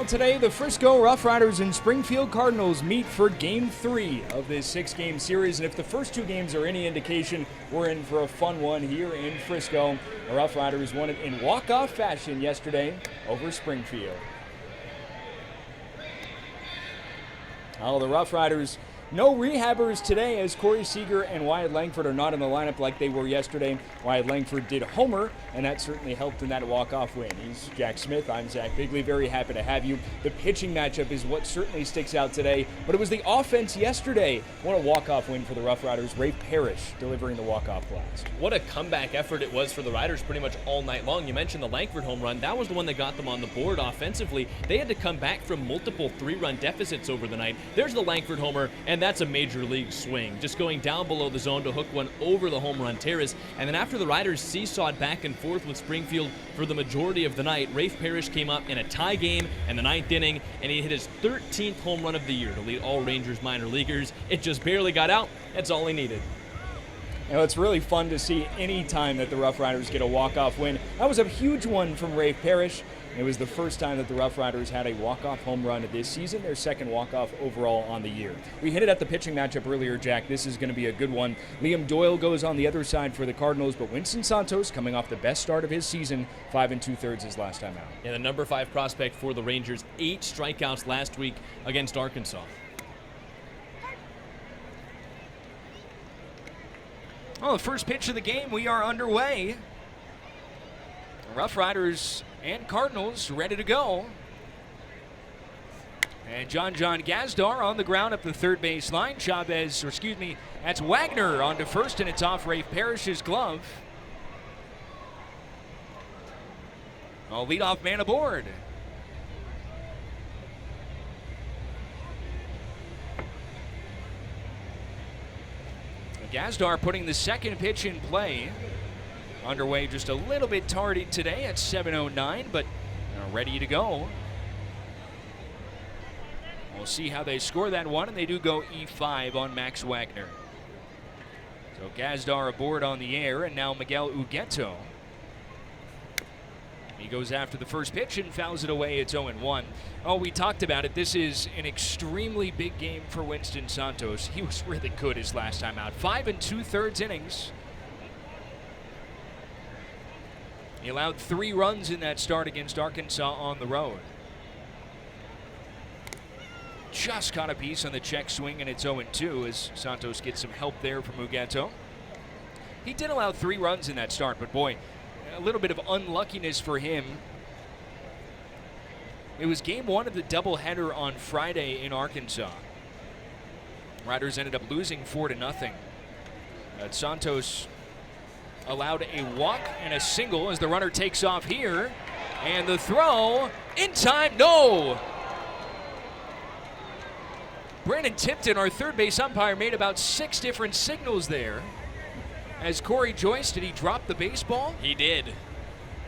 Well, today the Frisco Rough Riders and Springfield Cardinals meet for Game 3 of this 6-game series. And if the first 2 games are any indication, we're in for a fun one here in Frisco. The Rough Riders won it in walk-off fashion yesterday over Springfield. Oh, the Rough Riders, no rehabbers today as Corey Seager and Wyatt Langford are not in the lineup like they were yesterday. Wyatt Langford did homer, and that certainly helped in that walk-off win. He's Jack Smith. I'm Zach Bigley. Very happy to have you. The pitching matchup is what certainly sticks out today, but it was the offense yesterday. What a walk-off win for the Rough Riders. Rafe Parrish delivering the walk-off blast. What a comeback effort it was for the Riders pretty much all night long. You mentioned the Langford home run. That was the one that got them on the board offensively. They had to come back from multiple 3-run deficits over the night. There's the Langford homer, and that's a major league swing. Just going down below the zone to hook one over the home run terrace. And then after the Riders seesawed back and forth with Springfield for the majority of the night, Rafe Parrish came up in a tie game in the 9th inning, and he hit his 13th home run of the year to lead all Rangers minor leaguers. It just barely got out. That's all he needed. You know, it's really fun to see any time that the Rough Riders get a walk-off win. That was a huge one from Rafe Parrish. It was the first time that the Rough Riders had a walk-off home run this season, their second walk-off overall on the year. We hinted at the pitching matchup earlier, Jack. This is going to be a good one. Liam Doyle goes on the other side for the Cardinals, but Winston Santos, coming off the best start of his season, 5 2/3 his last time out. Yeah, the number 5 prospect for the Rangers, 8 strikeouts last week against Arkansas. Well, the first pitch of the game, we are underway. Rough Riders and Cardinals ready to go. And John Gazdar on the ground up the third base line. That's Wagner on to first, and it's off Rafe Parrish's glove. Leadoff man aboard. Gazdar putting the second pitch in play. Underway just a little bit tardy today at 7:09, but ready to go. We'll see how they score that one, and they do go E5 on Max Wagner. So Gazdar aboard on the air, and now Miguel Ugueto. He goes after the first pitch and fouls it away. It's 0-1. Oh, we talked about it. This is an extremely big game for Winston Santos. He was really good his last time out. 5 2/3 innings. He allowed 3 runs in that start against Arkansas on the road. Just caught a piece on the check swing, and it's 0-2 as Santos gets some help there from Ugueto. He did allow 3 runs in that start, but boy, a little bit of unluckiness for him. It was game 1 of the doubleheader on Friday in Arkansas. Riders ended up losing 4-0. Santos allowed a walk and a single as the runner takes off here. And the throw in time, no! Brandon Tipton, our third base umpire, made about 6 different signals there. As Corey Joyce, did he drop the baseball? He did.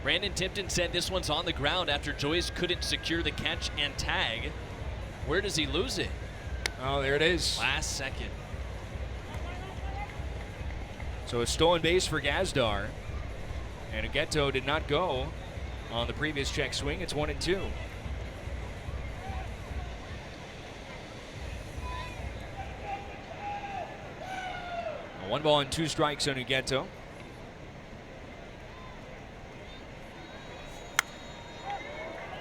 Brandon Tipton said this one's on the ground after Joyce couldn't secure the catch and tag. Where does he lose it? Oh, there it is. Last second. So a stolen base for Gazdar. And Ugueto did not go on the previous check swing. It's 1-2. One ball and 2 strikes on Ugueto.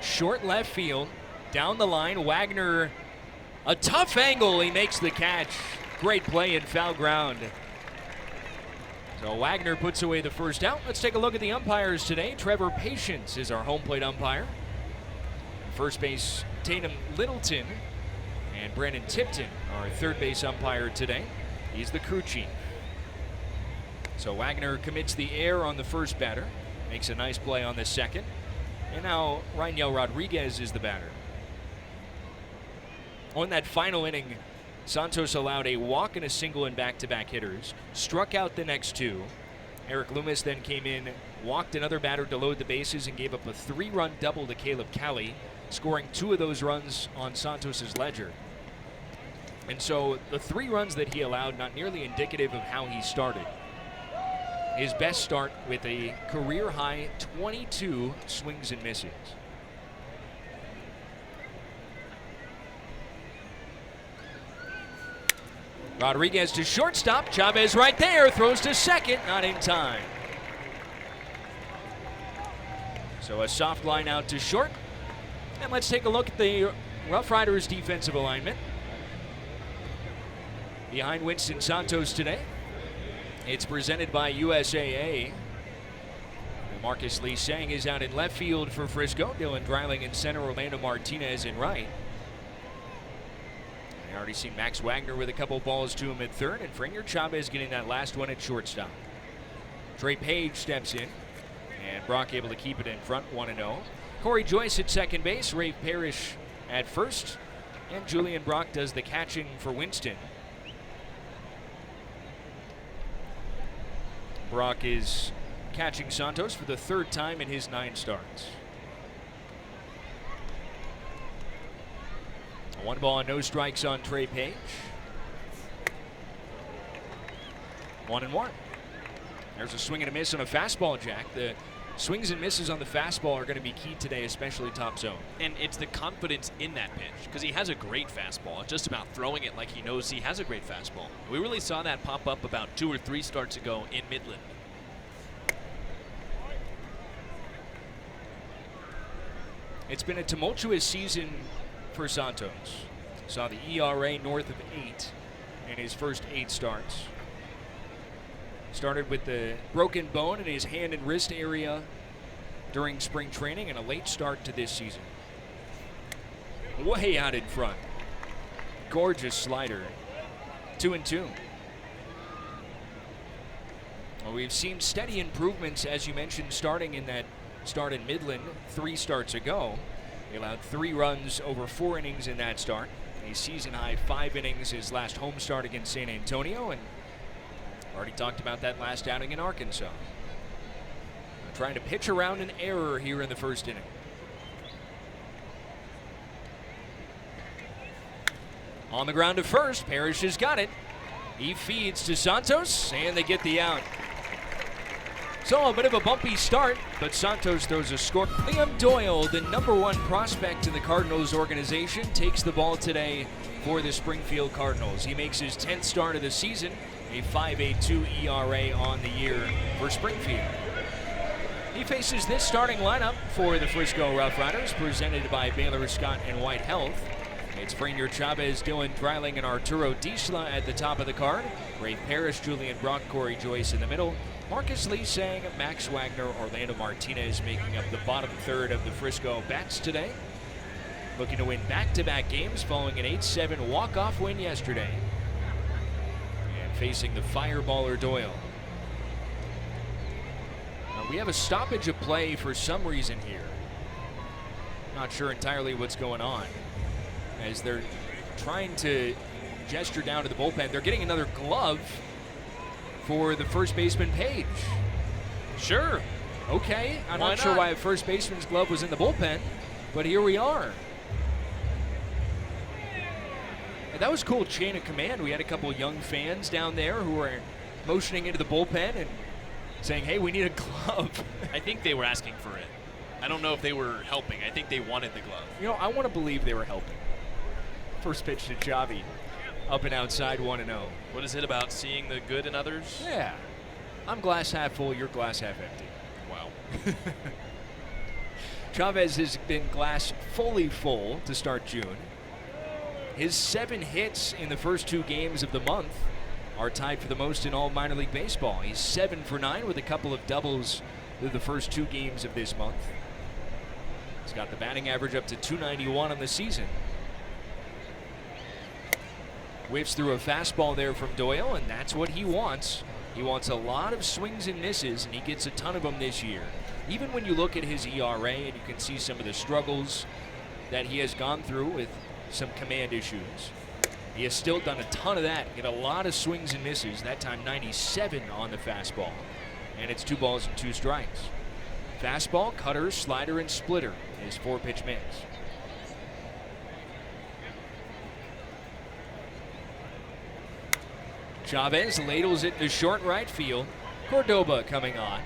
Short left field. Down the line, Wagner, a tough angle. He makes the catch. Great play in foul ground. So Wagner puts away the first out. Let's take a look at the umpires today. Trevor Patience is our home plate umpire. First base, Tatum Littleton. And Brandon Tipton, our third base umpire today. He's the crew chief. So Wagner commits the error on the first batter. Makes a nice play on the second. And now Raniel Rodriguez is the batter. On that final inning, Santos allowed a walk and a single in back-to-back hitters. Struck out the next 2. Eric Loomis then came in, walked another batter to load the bases, and gave up a 3-run double to Caleb Cali, scoring 2 of those runs on Santos's ledger. And so the 3 runs that he allowed, not nearly indicative of how he started. His best start with a career-high 22 swings and misses. Rodriguez to shortstop. Chavez right there. Throws to second. Not in time. So a soft line out to short. And let's take a look at the Rough Riders defensive alignment. Behind Winston Santos today, it's presented by USAA. Marcus Lee Sang is out in left field for Frisco. Dylan Dreiling in center. Orlando Martinez in right. I already seen Max Wagner with a couple balls to him at third, and Frenier Chavez getting that last one at shortstop. Trey Page steps in, and Brock able to keep it in front, 1-0. Corey Joyce at second base, Rafe Parrish at first, and Julian Brock does the catching for Winston. Brock is catching Santos for the third time in his 9 starts. 1 ball and no strikes on Trey Page. 1-1. There's a swing and a miss on a fastball, Jack. The swings and misses on the fastball are going to be key today, especially top zone. And it's the confidence in that pitch, because he has a great fastball. It's just about throwing it like he knows he has a great fastball. We really saw that pop up about 2 or 3 starts ago in Midland. It's been a tumultuous season for Santos. Saw the ERA north of 8 in his first 8 starts. Started with the broken bone in his hand and wrist area during spring training, and a late start to this season. Way out in front. Gorgeous slider. 2-2. Well, we've seen steady improvements, as you mentioned, starting in that start in Midland 3 starts ago. He allowed 3 runs over 4 innings in that start. A season-high 5 innings his last home start against San Antonio, and already talked about that last outing in Arkansas. Trying to pitch around an error here in the first inning. On the ground to first, Parrish has got it. He feeds to Santos, and they get the out. So a bit of a bumpy start, but Santos throws a score. Liam Doyle, the #1 prospect in the Cardinals organization, takes the ball today for the Springfield Cardinals. He makes his 10th start of the season, a 5.82 ERA on the year for Springfield. He faces this starting lineup for the Frisco Rough Riders, presented by Baylor Scott and White Health. It's Frenier Chavez, Dylan Dreiling, and Arturo Disla at the top of the card. Rafe Parrish, Julian Brock, Corey Joyce in the middle. Marcus Lee Sang, Max Wagner, Orlando Martinez making up the bottom third of the Frisco bats today. Looking to win back-to-back games following an 8-7 walk-off win yesterday. And facing the fireballer Doyle. Now we have a stoppage of play for some reason here. Not sure entirely what's going on. As they're trying to gesture down to the bullpen. They're getting another glove for the first baseman, Page. Sure. Okay. I'm not sure why a first baseman's glove was in the bullpen, but here we are. And that was a cool chain of command. We had a couple young fans down there who were motioning into the bullpen and saying, hey, we need a glove. I think they were asking for it. I don't know if they were helping. I think they wanted the glove. You know, I want to believe they were helping. First pitch to Javi. Up and outside, 1-0. What is it about seeing the good in others? Yeah. I'm glass half full, you're glass half empty. Wow. Chavez has been glass fully full to start June. His 7 hits in the first 2 games of the month are tied for the most in all minor league baseball. He's 7 for 9 with a couple of doubles through the first 2 games of this month. He's got the batting average up to .291 on the season. Whiffs through a fastball there from Doyle, and that's what he wants. He wants a lot of swings and misses, and he gets a ton of them this year. Even when you look at his ERA, and you can see some of the struggles that he has gone through with some command issues, he has still done a ton of that. Get a lot of swings and misses, that time 97 on the fastball. And it's 2 balls and 2 strikes. Fastball, cutter, slider, and splitter, his 4-pitch mix. Chavez ladles it to short right field. Cordoba coming on,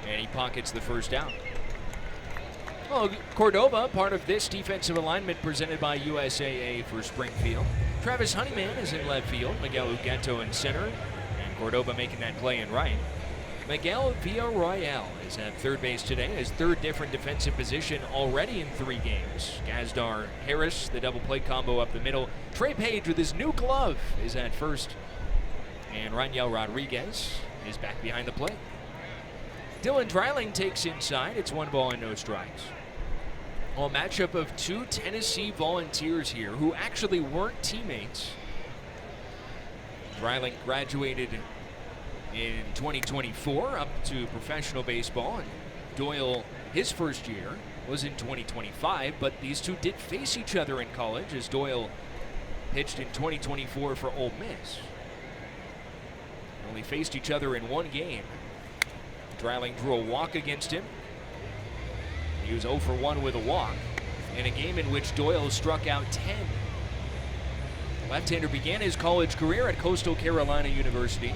and he pockets the first out. Well, Cordoba, part of this defensive alignment presented by USAA for Springfield. Travis Honeyman is in left field. Miguel Ugueto in center. And Cordoba making that play in right. Miguel Villarreal is at third base today, his third different defensive position already in 3 games. Gazdar Harris, the double play combo up the middle. Trey Page with his new glove is at first. And Raniel Rodriguez is back behind the plate. Dylan Dreiling takes inside. It's 1 ball and no strikes. A matchup of 2 Tennessee Volunteers here who actually weren't teammates. Dreiling graduated in 2024 up to professional baseball, and Doyle, his first year, was in 2025, but these two did face each other in college as Doyle pitched in 2024 for Ole Miss. Only faced each other in 1 game. Dreiling drew a walk against him. He was 0 for 1 with a walk in a game in which Doyle struck out 10. The left-hander began his college career at Coastal Carolina University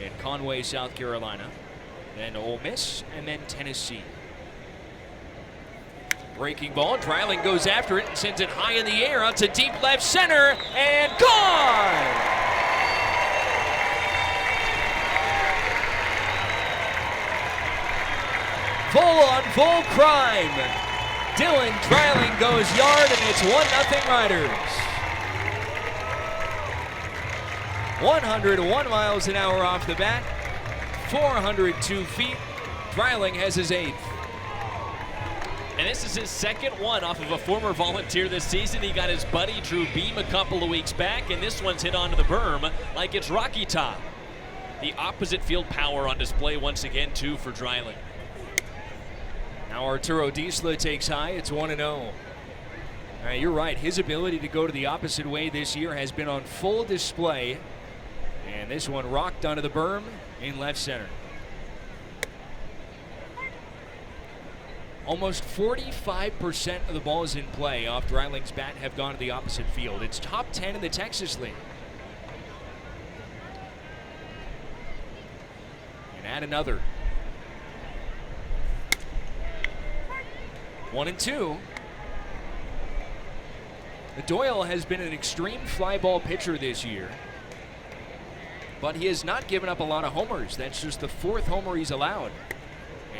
in Conway, South Carolina, then Ole Miss, and then Tennessee. Breaking ball, Dreiling goes after it and sends it high in the air out to deep left center, and gone! Full on full crime. Dylan Dreiling goes yard, and it's 1-0 Riders. 101 miles an hour off the bat, 402 feet. Dreiling has his 8th. And this is his second one off of a former Volunteer this season. He got his buddy Drew Beam a couple of weeks back, and this one's hit onto the berm like it's Rocky Top. The opposite field power on display once again, too, for Dreiling. Now Arturo Diesla takes high. It's 1-0. You're right. His ability to go to the opposite way this year has been on full display. And this one rocked onto the berm in left center. Almost 45% of the balls in play off Dreiling's bat have gone to the opposite field. It's top 10 in the Texas League. And add another. 1-2. Doyle has been an extreme fly ball pitcher this year, but he has not given up a lot of homers. That's just the 4th homer he's allowed.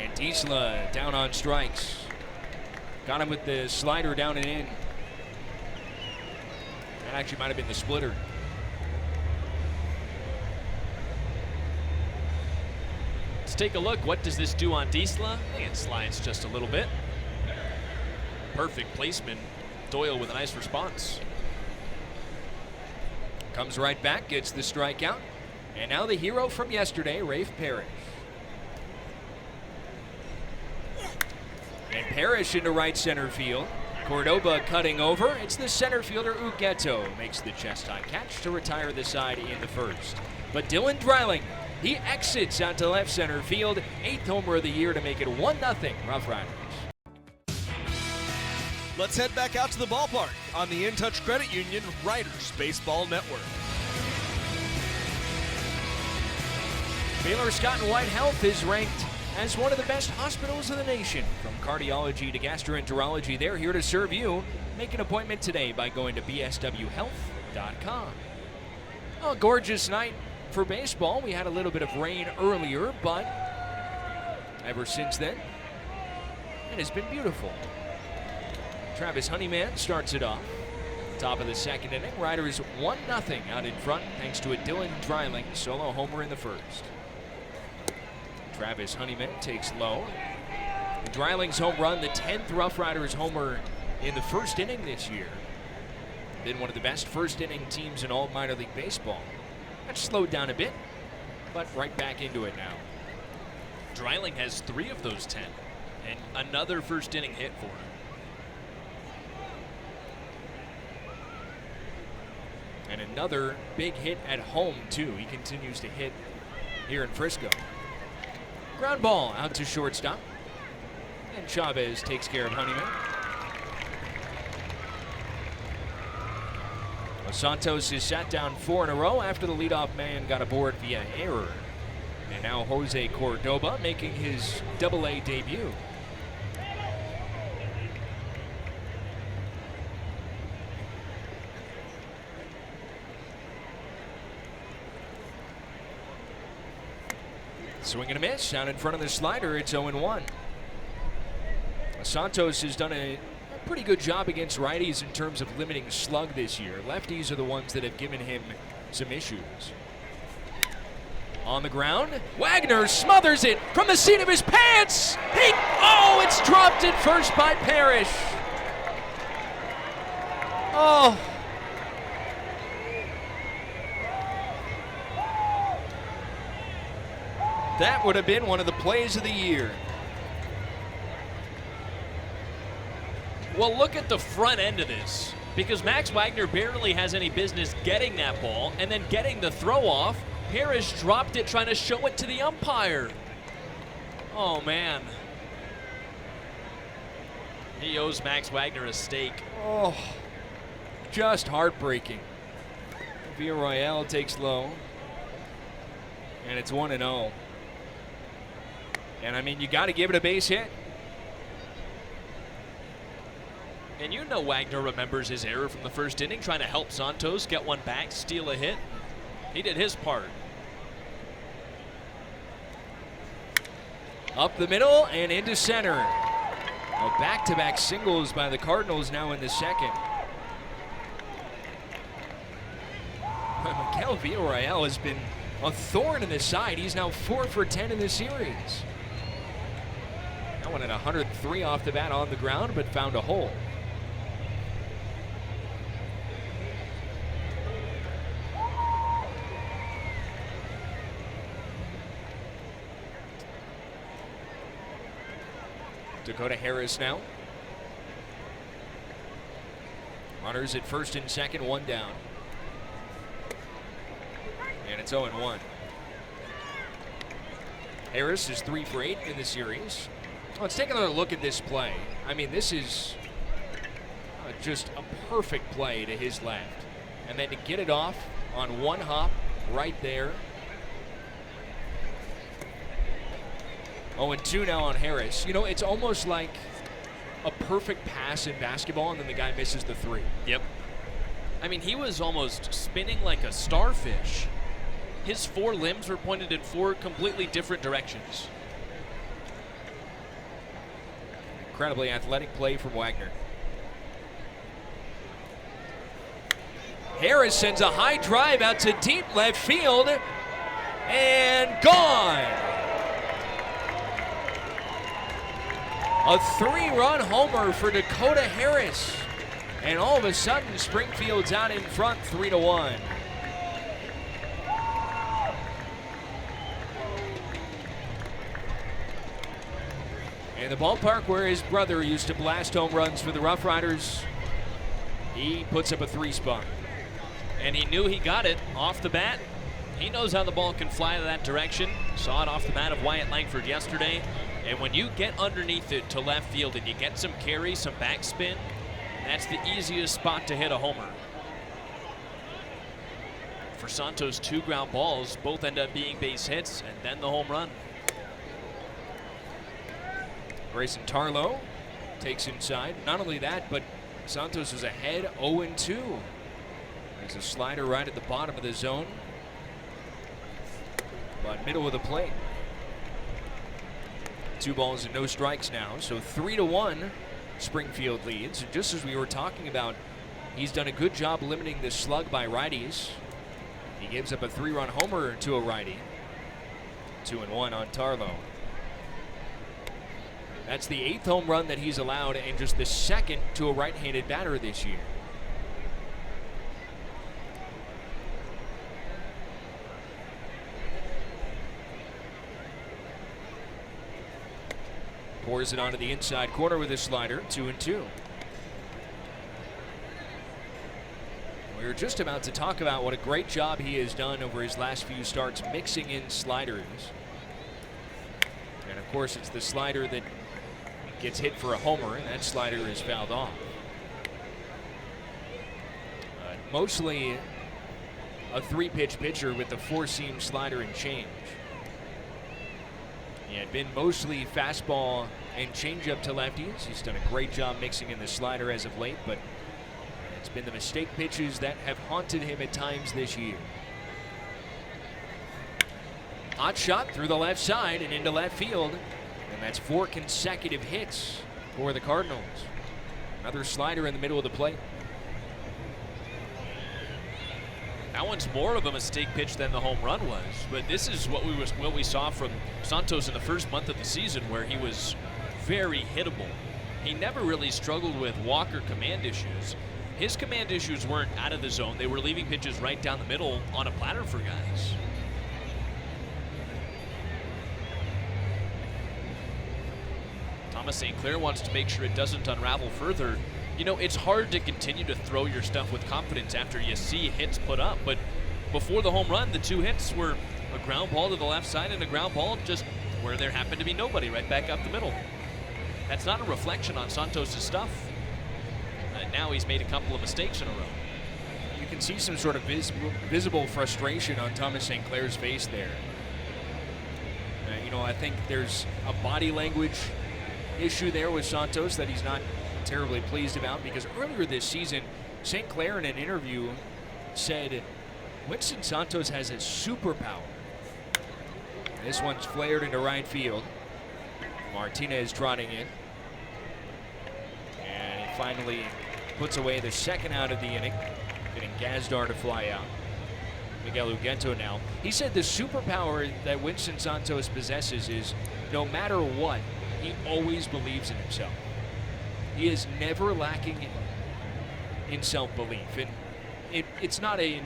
And Diesla down on strikes. Got him with the slider down and in. That actually might have been the splitter. Let's take a look. What does this do on Diesla? And slides just a little bit. Perfect placement. Doyle with a nice response. Comes right back, gets the strikeout. And now the hero from yesterday, Rafe Parrish. And Parrish into right center field. Cordoba cutting over. It's the center fielder Ugueto makes the chest-high catch to retire the side in the first. But Dylan Dreiling, he exits out to left center field. 8th homer of the year to make it 1-0 Rough Riders. Let's head back out to the ballpark on the In Touch Credit Union Riders Baseball Network. Baylor Scott & White Health is ranked as one of the best hospitals in the nation. From cardiology to gastroenterology, they're here to serve you. Make an appointment today by going to bswhealth.com. A gorgeous night for baseball. We had a little bit of rain earlier, but ever since then, it has been beautiful. Travis Honeyman starts it off. Top of the 2nd inning. Riders 1-0 out in front thanks to a Dylan Dreiling solo homer in the first. Travis Honeyman takes low. Dreiling's home run, the 10th Rough Riders homer in the first inning this year. Been one of the best first inning teams in all minor league baseball. That's slowed down a bit, but right back into it now. Dreiling has 3 of those 10, and another first inning hit for him. And another big hit at home, too. He continues to hit here in Frisco. Ground ball out to shortstop. And Chavez takes care of Honeyman. Well, Santos is sat down 4 in a row after the leadoff man got aboard via error. And now Jose Cordoba making his Double-A debut. Swing and a miss. Out in front of the slider, it's 0-1. Santos has done a pretty good job against righties in terms of limiting slug this year. Lefties are the ones that have given him some issues. On the ground, Wagner smothers it from the seat of his pants. It's dropped at first by Parrish. Oh. That would have been one of the plays of the year. Well, look at the front end of this, because Max Wagner barely has any business getting that ball and then getting the throw off. Parrish dropped it trying to show it to the umpire. Oh, man. He owes Max Wagner a steak. Oh, just heartbreaking. Villarreal takes low, and it's 1-0. And, I mean, you got to give it a base hit. And you know Wagner remembers his error from the first inning, trying to help Santos get one back, steal a hit. He did his part. Up the middle and into center. A back-to-back singles by the Cardinals now in the second. Miguel Villarreal has been a thorn in the side. He's now 4 for 10 in the series. That one at 103 off the bat on the ground, but found a hole. Dakota Harris now. Runners at first and second, one down. And it's 0-1. Harris is 3 for 8 in the series. Let's take another look at this play. I mean, this is just a perfect play to his left. And then to get it off on one hop right there. 0-2 now on Harris. You know, it's almost like a perfect pass in basketball, and then the guy misses the 3. Yep. I mean, he was almost spinning like a starfish. His 4 limbs were pointed in 4 completely different directions. Incredibly athletic play from Wagner. Harris sends a high drive out to deep left field, and gone. A 3-run homer for Dakota Harris. And all of a sudden, Springfield's out in front 3-1. In the ballpark where his brother used to blast home runs for the Rough Riders, he puts up a 3-spot. And he knew he got it off the bat. He knows how the ball can fly to that direction. Saw it off the bat of Wyatt Langford yesterday. And when you get underneath it to left field and you get some carry, some backspin, that's the easiest spot to hit a homer. For Santos, 2 ground balls, both end up being base hits, and then the home run. Grayson Tarlow takes inside. Not only that, but Santos is ahead 0-2. There's a slider right at the bottom of the zone, but middle of the plate. 2 balls and no strikes now, so 3-1 Springfield leads. And just as we were talking about, he's done a good job limiting the slug by righties. He gives up a 3-run homer to a righty. 2-1 on Tarlow. That's the 8th home run that he's allowed and just the 2nd to a right-handed batter this year. Pours it onto the inside corner with a slider, 2-2. We were just about to talk about what a great job he has done over his last few starts mixing in sliders. And of course, it's the slider that gets hit for a homer, and that slider is fouled off. Mostly a 3-pitch pitcher with the 4-seam slider and change. He had been mostly fastball and changeup to lefties. He's done a great job mixing in the slider as of late, but it's been the mistake pitches that have haunted him at times this year. Hot shot through the left side and into left field. And that's 4 consecutive hits for the Cardinals. Another slider in the middle of the plate. That one's more of a mistake pitch than the home run was, but this is what we saw from Santos in the first month of the season, where he was very hittable. He never really struggled with walk or command issues. His command issues weren't out of the zone. They were leaving pitches right down the middle on a platter for guys. Thomas St. Clair wants to make sure it doesn't unravel further. You know, it's hard to continue to throw your stuff with confidence after you see hits put up, but before the home run, the 2 hits were a ground ball to the left side and a ground ball just where there happened to be nobody, right back up the middle. That's not a reflection on Santos' stuff. Now he's made a couple of mistakes in a row. You can see some sort of visible frustration on Thomas St. Clair's face there. You know, I think there's a body language issue there with Santos that he's not terribly pleased about, because earlier this season, St. Clair in an interview said Winston Santos has a superpower. This one's flared into right field. Martinez trotting in. And he finally puts away the second out of the inning, getting Gazdar to fly out. Miguel Ugento now. He said the superpower that Winston Santos possesses is no matter what, he always believes in himself. He is never lacking in self-belief. And it's not an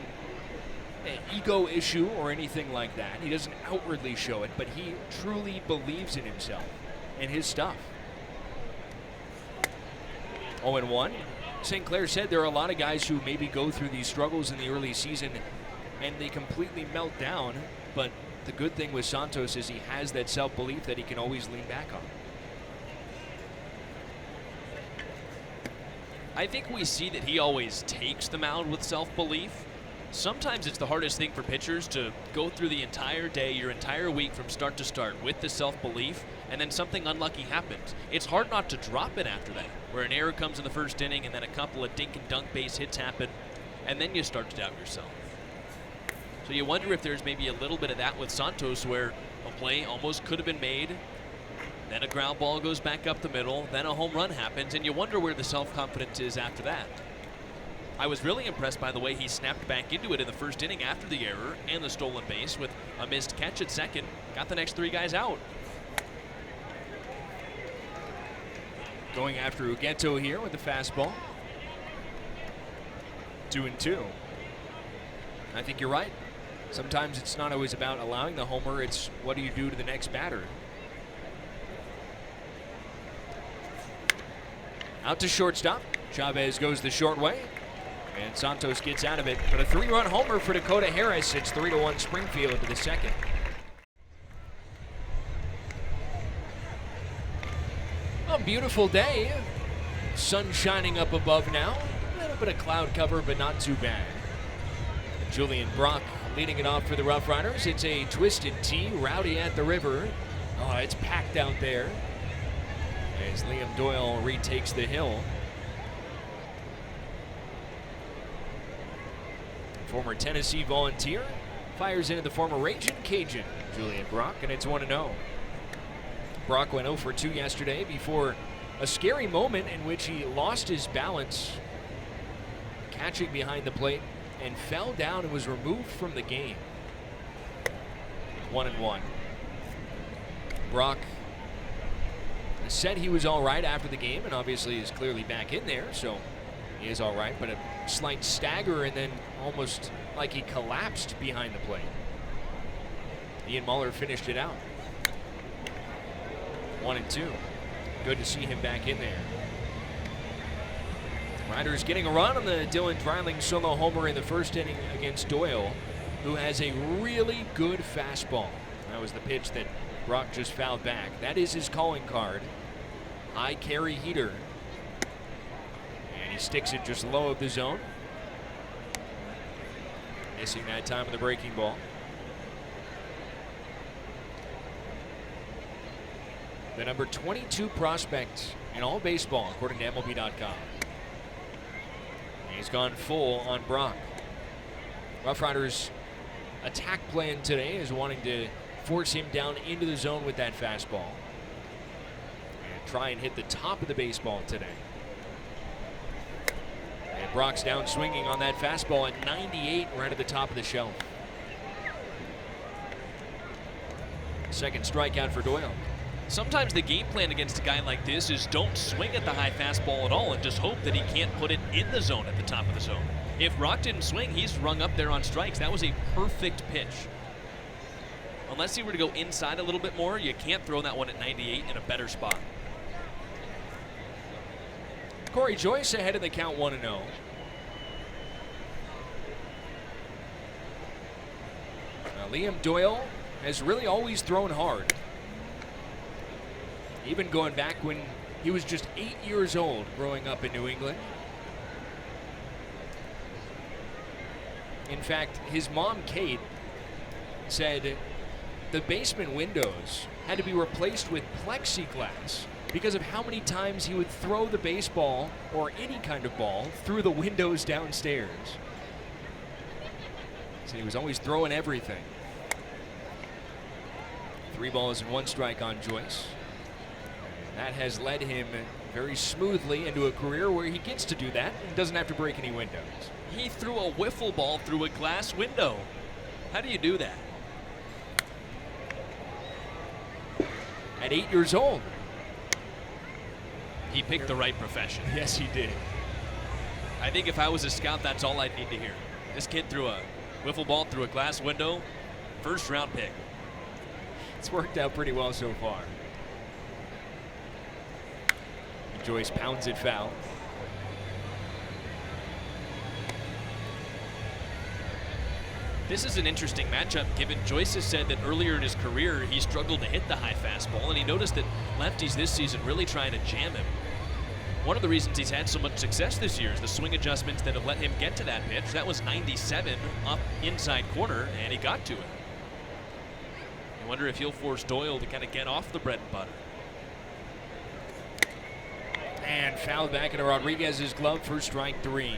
ego issue or anything like that. He doesn't outwardly show it, but he truly believes in himself and his stuff. 0-1. St. Clair said there are a lot of guys who maybe go through these struggles in the early season and they completely melt down, but the good thing with Santos is he has that self-belief that he can always lean back on. I think we see that he always takes the mound with self-belief. Sometimes it's the hardest thing for pitchers to go through the entire day, your entire week from start to start with the self-belief, and then something unlucky happens. It's hard not to drop it after that, where an error comes in the first inning and then a couple of dink and dunk base hits happen, and then you start to doubt yourself. So you wonder if there's maybe a little bit of that with Santos, where a play almost could have been made, then a ground ball goes back up the middle, then a home run happens, and you wonder where the self-confidence is after that. I was really impressed by the way he snapped back into it in the first inning after the error and the stolen base with a missed catch at second. Got the next 3 guys out. Going after Ugento here with the fastball. 2-2. I think you're right. Sometimes it's not always about allowing the homer, it's what do you do to the next batter. Out to shortstop. Chavez goes the short way. And Santos gets out of it. But a 3-run homer for Dakota Harris. It's 3-1 Springfield to the second. A beautiful day. Sun shining up above now. A little bit of cloud cover, but not too bad. Julian Brock leading it off for the Rough Riders. It's a twisted T, rowdy at the river. Oh, it's packed out there as Liam Doyle retakes the hill. Former Tennessee Volunteer fires into the former Ragin' Cajun, Julian Brock, and it's 1-0. Brock went 0 for 2 yesterday before a scary moment in which he lost his balance catching behind the plate and fell down and was removed from the game. 1-1. Brock said he was all right after the game, and obviously is clearly back in there, so he is all right, but a slight stagger and then almost like he collapsed behind the plate. Ian Muller finished it out. 1-2. Good to see him back in there. Riders getting a run on the Dylan Dreiling solo homer in the first inning against Doyle, who has a really good fastball. That was the pitch that Brock just fouled back. That is his calling card. High carry heater. And he sticks it just low of the zone. Missing that time with the breaking ball. The number 22 prospect in all baseball, according to MLB.com. He's gone full on Brock. Rough Riders' attack plan today is wanting to force him down into the zone with that fastball. And try and hit the top of the baseball today. And Brock's down swinging on that fastball at 98 right at the top of the shelf. Second strikeout for Doyle. Sometimes the game plan against a guy like this is don't swing at the high fastball at all and just hope that he can't put it in the zone at the top of the zone. If Brock didn't swing, he's rung up there on strikes. That was a perfect pitch. Unless he were to go inside a little bit more, you can't throw that one at 98 in a better spot. Corey Joyce ahead in the count 1-0. Now, Liam Doyle has really always thrown hard. Even going back when he was just 8 years old growing up in New England. In fact, his mom, Kate, said the basement windows had to be replaced with plexiglass because of how many times he would throw the baseball or any kind of ball through the windows downstairs. So he was always throwing everything. 3 balls and 1 strike on Joyce. That has led him very smoothly into a career where he gets to do that and doesn't have to break any windows. He threw a wiffle ball through a glass window. How do you do that? At 8 years old. He picked the right profession. Yes, he did. I think if I was a scout, that's all I'd need to hear. This kid threw a wiffle ball through a glass window. First round pick. It's worked out pretty well so far. Joyce pounds it foul. This is an interesting matchup given Joyce has said that earlier in his career he struggled to hit the high fastball, and he noticed that lefties this season really trying to jam him. One of the reasons he's had so much success this year is the swing adjustments that have let him get to that pitch. That was 97 up inside corner, and he got to it. I wonder if he'll force Doyle to kind of get off the bread and butter. And fouled back into Rodriguez's glove for strike 3.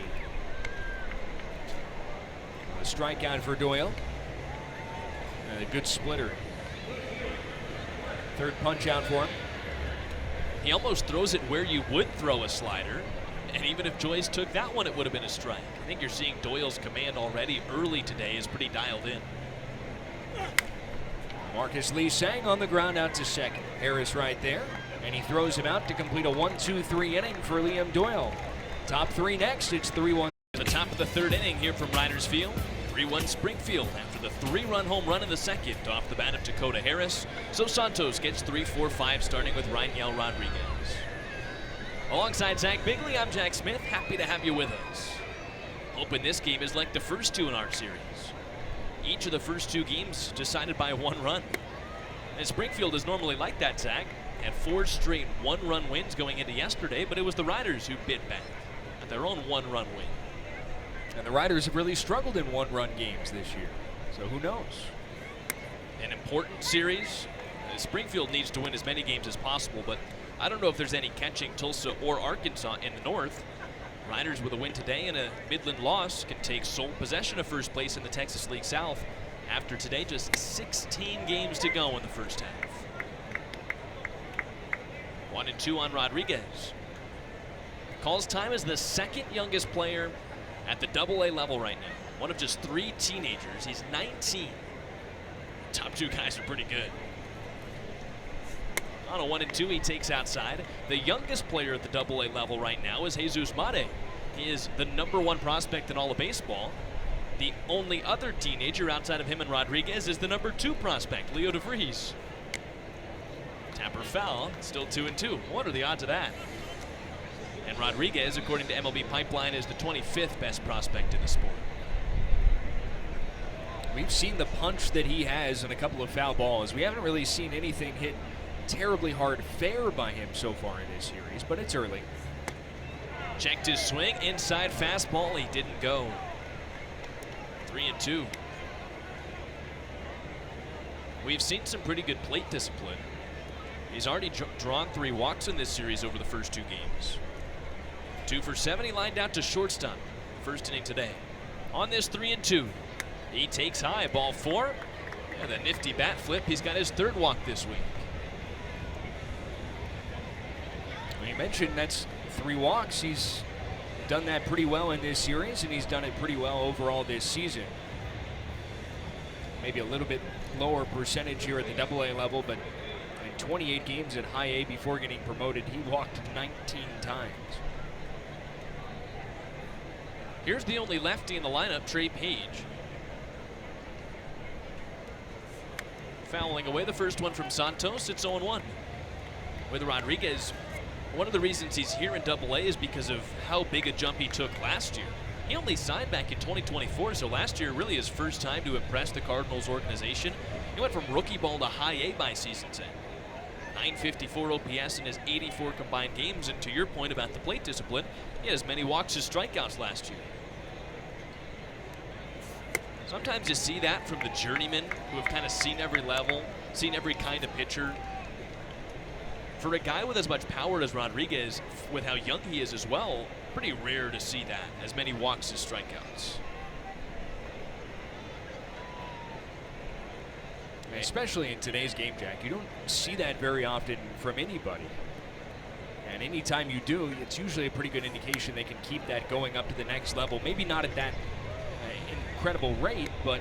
A strikeout for Doyle. And a good splitter. Third punch out for him. He almost throws it where you would throw a slider. And even if Joyce took that one, it would have been a strike. I think you're seeing Doyle's command already early today is pretty dialed in. Marcus Lee sang on the ground out to second. Harris right there. And he throws him out to complete a 1-2-3 inning for Liam Doyle. Top 3 next. It's 3-1. The top of the 3rd inning here from Riders Field. 3-1 Springfield after the 3-run home run in the 2nd off the bat of Dakota Harris. So Santos gets 3-4-5 starting with Rangel Rodriguez. Alongside Zach Bigley, I'm Jack Smith. Happy to have you with us. Hoping this game is like the first 2 in our series. Each of the first 2 games decided by 1 run. And Springfield is normally like that, Zach. Had 4 straight 1-run wins going into yesterday, but it was the Riders who bit back at their own 1-run win. And the Riders have really struggled in 1-run games this year. So who knows? An important series. Springfield needs to win as many games as possible, but I don't know if there's any catching Tulsa or Arkansas in the north. Riders with a win today and a Midland loss can take sole possession of first place in the Texas League South. After today, just 16 games to go in the first half. 1-2 on Rodriguez. Calls time as the 2nd youngest player at the AA level right now. One of just 3 teenagers. He's 19. Top 2 guys are pretty good. On a 1-2, he takes outside. The youngest player at the AA level right now is Jesus Mate. He is the #1 prospect in all of baseball. The only other teenager outside of him and Rodriguez is the #2 prospect, Leo DeVries. Tapper foul, still 2-2. What are the odds of that? And Rodriguez, according to MLB Pipeline, is the 25th best prospect in the sport. We've seen the punch that he has in a couple of foul balls. We haven't really seen anything hit terribly hard fair by him so far in this series, but it's early. Checked his swing, inside fastball, he didn't go. 3-2. We've seen some pretty good plate discipline. He's already drawn 3 walks in this series over the first 2 games. 2 for 7, he lined out to shortstop. First inning today. On this 3-2, he takes high, ball 4. Yeah, the nifty bat flip. He's got his third walk this week. Well, you mentioned that's 3 walks. He's done that pretty well in this series, and he's done it pretty well overall this season. Maybe a little bit lower percentage here at the AA level, but in 28 games at High A before getting promoted, he walked 19 times. Here's the only lefty in the lineup, Trey Page. Fouling away the first one from Santos. It's 0-1. With Rodriguez, one of the reasons he's here in AA is because of how big a jump he took last year. He only signed back in 2024, so last year really his first time to impress the Cardinals organization. He went from rookie ball to High A by season's end. 954 OPS in his 84 combined games, and to your point about the plate discipline, he had as many walks as strikeouts last year. Sometimes you see that from the journeymen who have kind of seen every level, seen every kind of pitcher. For a guy with as much power as Rodriguez, with how young he is as well, pretty rare to see that, as many walks as strikeouts. Especially in today's game, Jack. You don't see that very often from anybody. And anytime you do, it's usually a pretty good indication they can keep that going up to the next level. Maybe not at that incredible rate, but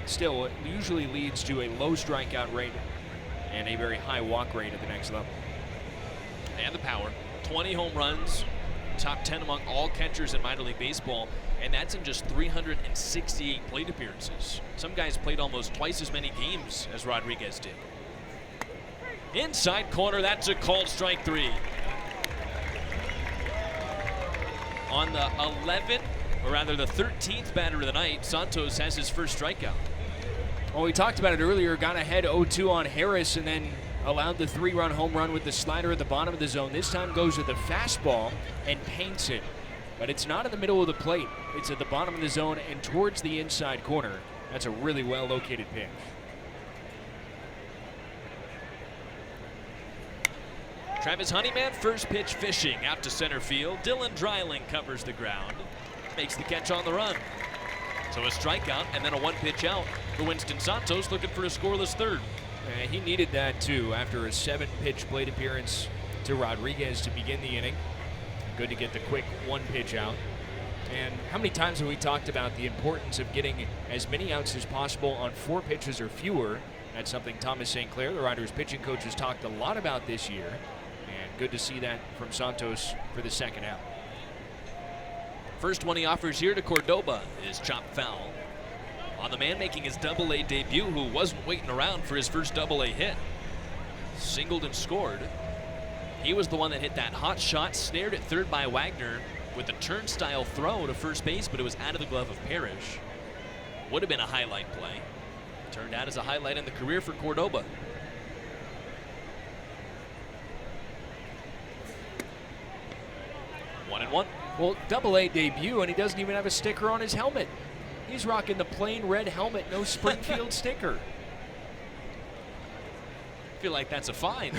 still, it usually leads to a low strikeout rate and a very high walk rate at the next level. And the power. 20 home runs, top 10 among all catchers in minor league baseball, and that's in just 368 plate appearances. Some guys played almost twice as many games as Rodriguez did. Inside corner, that's a called strike 3. On the 11th, or rather the 13th batter of the night, Santos has his first strikeout. Well, we talked about it earlier, got ahead 0-2 on Harris and then allowed the 3-run home run with the slider at the bottom of the zone. This time goes with the fastball and paints it. But it's not in the middle of the plate. It's at the bottom of the zone and towards the inside corner. That's a really well-located pitch. Travis Honeyman, first pitch fishing out to center field. Dylan Dreiling covers the ground, makes the catch on the run. So a strikeout and then a 1-pitch out for Winston Santos, looking for a scoreless third. He needed that too after a 7-pitch plate appearance to Rodriguez to begin the inning. Good to get the quick 1-pitch out. And how many times have we talked about the importance of getting as many outs as possible on 4 pitches or fewer? That's something Thomas St. Clair, the Riders pitching coach, has talked a lot about this year. And good to see that from Santos for the second out. First one he offers here to Cordoba is chopped foul. On the man making his AA debut, who wasn't waiting around for his first AA hit. Singled and scored. He was the one that hit that hot shot, snared at third by Wagner with a turnstile throw to first base, but it was out of the glove of Parrish. Would have been a highlight play. Turned out as a highlight in the career for Cordoba. One and one. Well, AA debut, and he doesn't even have a sticker on his helmet. He's rocking the plain red helmet, no Springfield sticker. I feel like that's a fine.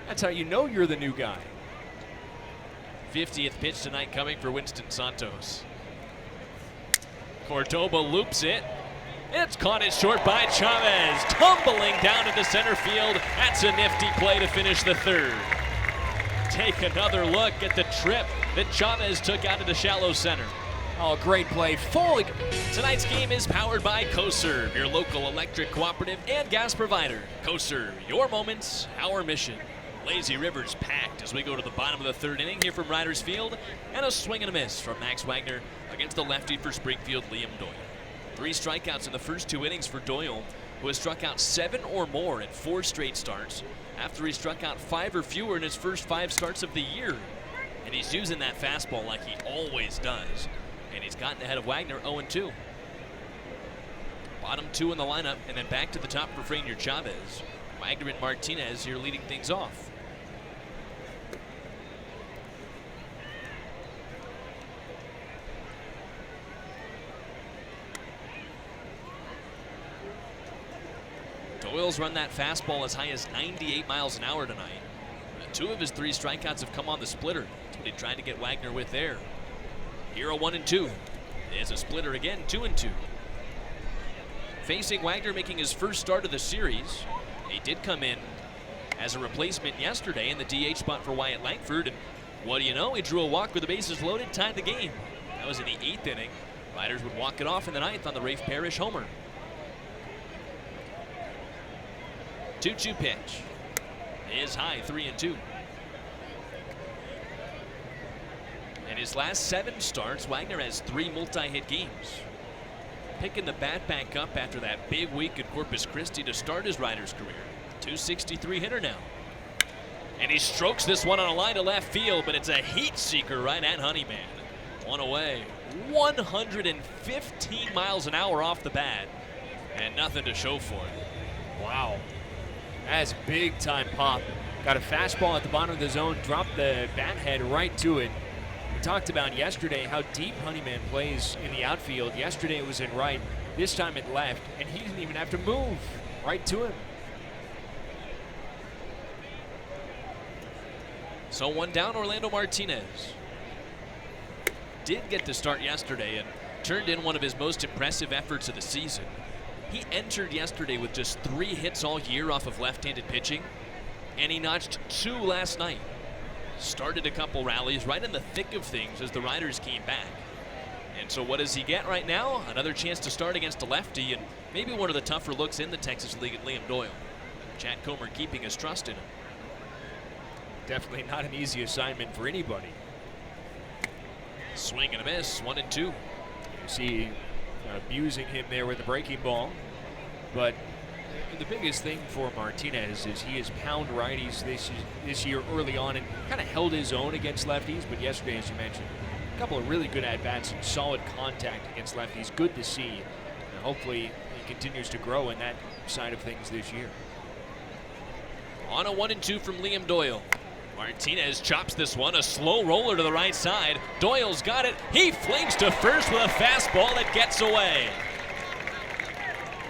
That's how you know you're the new guy. 50th pitch tonight coming for Winston Santos. Cordoba loops it. It's caught it short by Chavez. Tumbling down into center field. That's a nifty play to finish the third. Take another look at the trip that Chavez took out of the shallow center. Oh, great play. Fully. Tonight's game is powered by CoServe, your local electric cooperative and gas provider. CoServe, your moments, our mission. Lazy River's packed as we go to the bottom of the third inning here from Riders Field. And a swing and a miss from Max Wagner against the lefty for Springfield, Liam Doyle. 3 strikeouts in the first 2 innings for Doyle, who has struck out 7 or more in 4 straight starts after he struck out 5 or fewer in his first 5 starts of the year. And he's using that fastball like he always does. And he's gotten ahead of Wagner 0-2. Bottom 2 in the lineup, and then back to the top for Franier Chavez. Wagner and Martinez here leading things off. Doyle's run that fastball as high as 98 miles an hour tonight. 2 of his 3 strikeouts have come on the splitter. That's what he tried to get Wagner with there. Here a 1-2. There's a splitter again, 2-2. facing Wagner, making his first start of the series. He did come in as a replacement yesterday in the DH spot for Wyatt Langford, and what do you know, he drew a walk with the bases loaded, tied the game. That was in the 8th inning. Riders would walk it off in the 9th on the Rafe Parrish homer. 2-2 pitch is high, 3-2. In his last 7 starts, Wagner has 3 multi-hit games. Picking the bat back up after that big week at Corpus Christi to start his Riders career. 263 hitter now. And he strokes this one on a line to left field, but it's a heat seeker right at Honeyman. One away. 115 miles an hour off the bat, and nothing to show for it. Wow. That's big time pop. Got a fastball at the bottom of the zone, dropped the bat head right to it. We talked about yesterday how deep Honeyman plays in the outfield. Yesterday it was in right, this time it left, and he didn't even have to move. Right to him. So one down, Orlando Martinez. Did get to start yesterday and turned in one of his most impressive efforts of the season. He entered yesterday with just 3 hits all year off of left-handed pitching, and he notched 2 last night. Started a couple rallies right in the thick of things as the Riders came back. And so what does he get right now? Another chance to start against a lefty, and maybe one of the tougher looks in the Texas League at Liam Doyle. Chad Comer keeping his trust in him. Definitely not an easy assignment for anybody. Swing and a miss, 1-2. You see abusing him there with the breaking ball. But the biggest thing for Martinez is he has pound righties this year early on and kind of held his own against lefties. But yesterday, as you mentioned, a couple of really good at-bats and solid contact against lefties. Good to see. And hopefully he continues to grow in that side of things this year. On a 1-2 from Liam Doyle. Martinez chops this one, a slow roller to the right side. Doyle's got it. He flings to first with a fastball that gets away.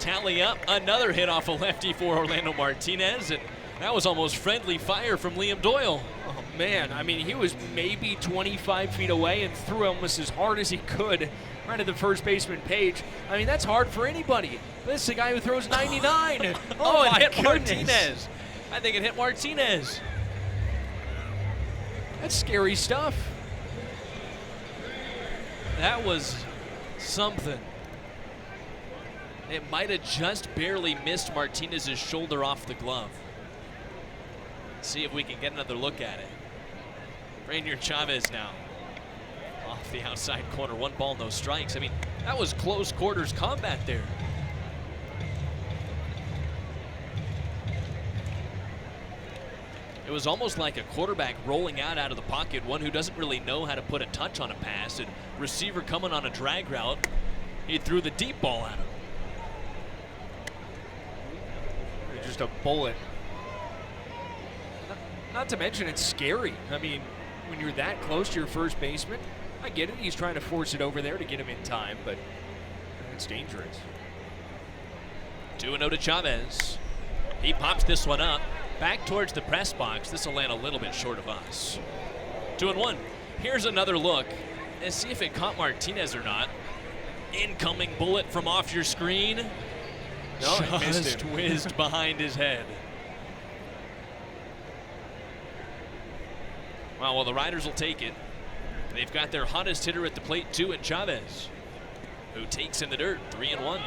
Tally up, another hit off a lefty for Orlando Martinez, and that was almost friendly fire from Liam Doyle. Oh man, I mean, he was maybe 25 feet away and threw almost as hard as he could right at the first baseman Page. I mean, that's hard for anybody. This is a guy who throws 99. Oh, it my hit goodness. Martinez. I think it hit Martinez. That's scary stuff. That was something. It might have just barely missed Martinez's shoulder off the glove. See if we can get another look at it. Rainier Chavez now. Off the outside corner, 1 ball, no strikes. I mean, that was close quarters combat there. It was almost like a quarterback rolling out of the pocket, one who doesn't really know how to put a touch on a pass, and receiver coming on a drag route. He threw the deep ball at him. Just a bullet. Not to mention it's scary. I mean, when you're that close to your first baseman, I get it. He's trying to force it over there to get him in time, but it's dangerous. 2-0 to Chavez. He pops this one up. Back towards the press box. This will land a little bit short of us. 2-1. Here's another look. And see if it caught Martinez or not. Incoming bullet from off your screen. No, it missed Just him. whizzed behind his head. Well, the Riders will take it. They've got their hottest hitter at the plate, too, in Chavez, who takes in the dirt, 3-1.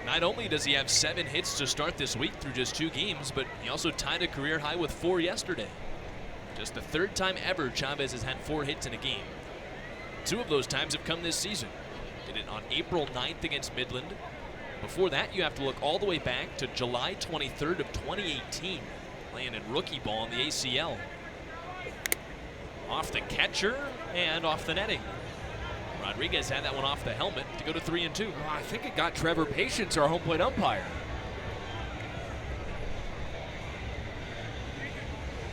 Not only does he have 7 hits to start this week through just 2 games, but he also tied a career high with 4 yesterday. Just the 3rd time ever Chavez has had 4 hits in a game. 2 of those times have come this season. Did it on April 9th against Midland. Before that, you have to look all the way back to July 23rd of 2018, playing in rookie ball in the ACL. Off the catcher and off the netting. Rodriguez had that one off the helmet to go to 3-2. Oh, I think it got Trevor Patience, our home plate umpire.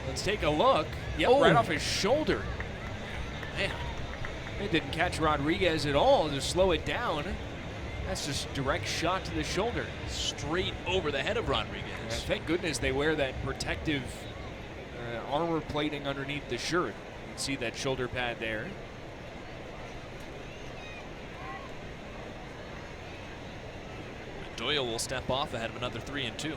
Let's take a look. Yep, right off his shoulder. Man, it didn't catch Rodriguez at all to slow it down. That's just direct shot to the shoulder. Straight over the head of Rodriguez. Yeah, thank goodness they wear that protective armor plating underneath the shirt. You can see that shoulder pad there. Doyle will step off ahead of another 3-2.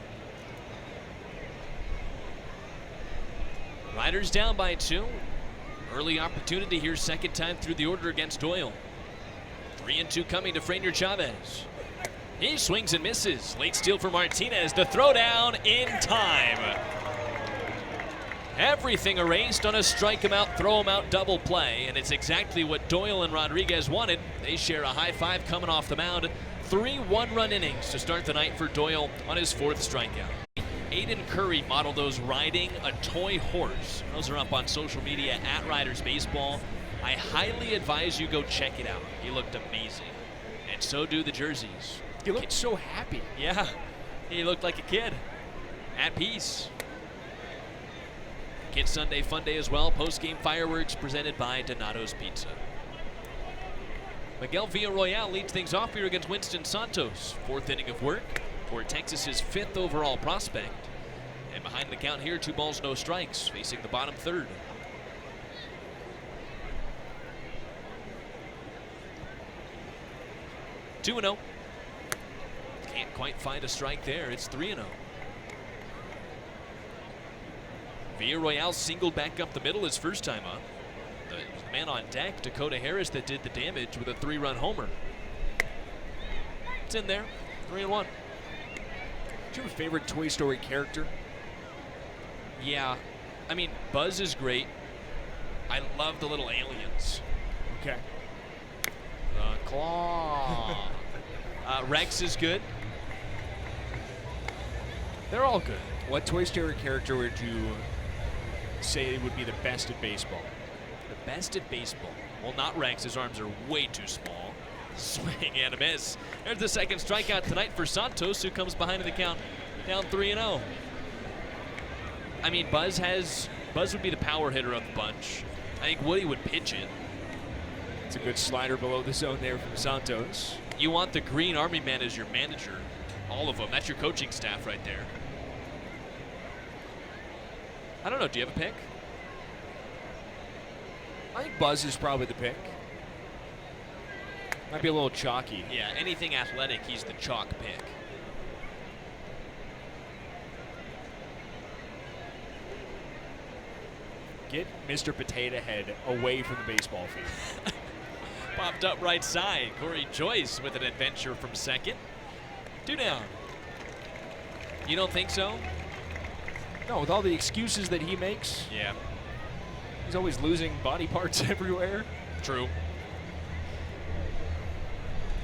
Riders down by 2. Early opportunity here, second time through the order against Doyle. 3-2 coming to Franier Chavez. He swings and misses. Late steal for Martinez. The throw down in time. Everything erased on a strike him out, throw him out double play, and it's exactly what Doyle and Rodriguez wanted. They share a high five coming off the mound. 3 one-run innings to start the night for Doyle on his 4th strikeout. Aiden Curry modeled those riding a toy horse. Those are up on social media at Riders Baseball. I highly advise you go check it out. He looked amazing, and so do the jerseys. He looked so happy. Yeah, he looked like a kid, at peace. Kid Sunday Fun Day as well. Post-game fireworks presented by Donato's Pizza. Miguel Villarroel leads things off here against Winston Santos. 4th inning of work for Texas's 5th overall prospect. And behind the count here, 2 balls, no strikes, facing the bottom 3rd. Two 2-0. Can't quite find a strike there. It's 3-0. Villarroel singled back up the middle his first time up. The man on deck, Dakota Harris, that did the damage with a 3-run homer. It's in there, 3-1. Do you have a favorite Toy Story character? Yeah, I mean, Buzz is great. I love the little aliens. Okay. Claw. Rex is good. They're all good. What Toy Story character would you say would be the best at baseball? The best at baseball. Well, not Rex. His arms are way too small. Swing and a miss. There's the second strikeout tonight for Santos, who comes behind in the count, down 3-0. I mean, Buzz would be the power hitter of the bunch. I think Woody would pitch it. It's a good slider below the zone there from Santos. You want the Green Army man as your manager. All of them. That's your coaching staff right there. I don't know. Do you have a pick? I think Buzz is probably the pick. Might be a little chalky. Yeah, anything athletic, he's the chalk pick. Get Mr. Potato Head away from the baseball field. Popped up right side. Corey Joyce with an adventure from second. 2 down. You don't think so? No, with all the excuses that he makes, Yeah. he's always losing body parts everywhere. True.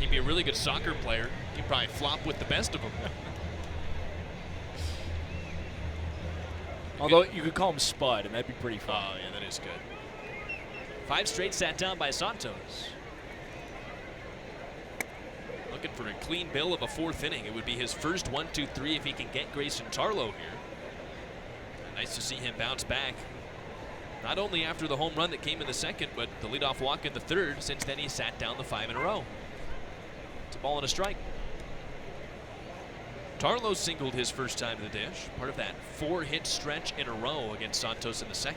He'd be a really good soccer player. He'd probably flop with the best of them. Although you could call him Spud, and that'd be pretty fun. Oh, yeah, that is good. 5 straight sat down by Santos. Looking for a clean bill of a 4th inning. It would be his first 1-2-3 if he can get Grayson Tarlow here. Nice to see him bounce back. Not only after the home run that came in the 2nd, but the leadoff walk in the 3rd. Since then, he sat down the 5 in a row. It's a ball and a strike. Tarlow singled his first time to the dish, part of that 4-hit stretch in a row against Santos in the 2nd.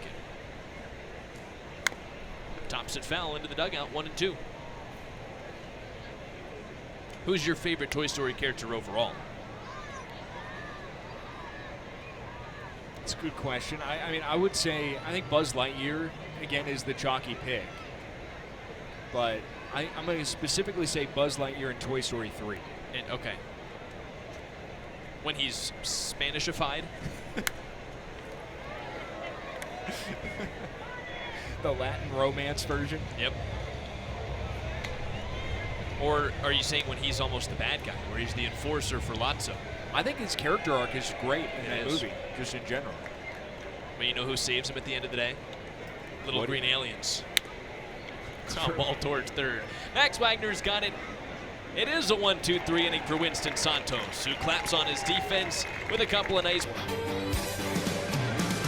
Tops it foul into the dugout, 1-2. Who's your favorite Toy Story character overall? That's a good question. I mean, I would say, I think Buzz Lightyear, again, is the chalky pick. But I'm going to specifically say Buzz Lightyear in Toy Story 3. Okay. When he's Spanishified? The Latin romance version. Yep. Or are you saying when he's almost the bad guy, where he's the enforcer for Lotso? I think his character arc is great in that is. movie, just in general. But you know who saves him at the end of the day? Little Woody. green aliens. Top ball towards 3rd. Max Wagner's got it. It is a 1-2-3 inning for Winston Santos, who claps on his defense with a couple of nice.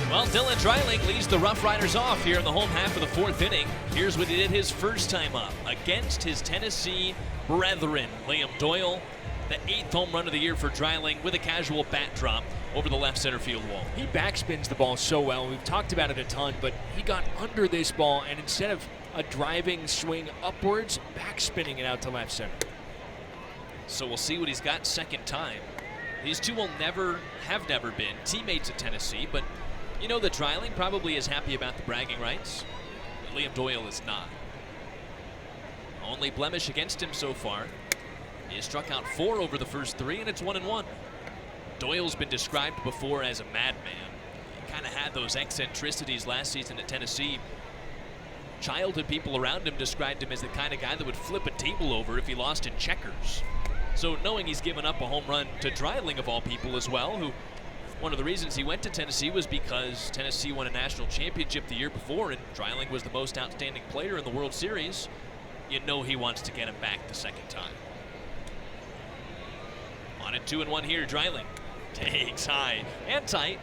Well, Dylan Dreiling leads the Rough Riders off here in the home half of the 4th inning. Here's what he did his first time up against his Tennessee brethren. Liam Doyle, the 8th home run of the year for Dreiling with a casual bat drop over the left center field wall. He backspins the ball so well. We've talked about it a ton, but he got under this ball, and instead of a driving swing upwards, backspinning it out to left center. So we'll see what he's got second time. These two will have never been teammates at Tennessee, but you know that Dreiling probably is happy about the bragging rights. But Liam Doyle is not. Only blemish against him so far. He has struck out 4 over the first 3, and it's 1-1. Doyle's been described before as a madman. He kind of had those eccentricities last season at Tennessee. Childhood people around him described him as the kind of guy that would flip a table over if he lost in checkers. So knowing he's given up a home run to Dreiling of all people as well, who one of the reasons he went to Tennessee was because Tennessee won a national championship the year before and Dreiling was the most outstanding player in the World Series, you know he wants to get him back the second time. On it 2-1 here, Dreiling takes high and tight,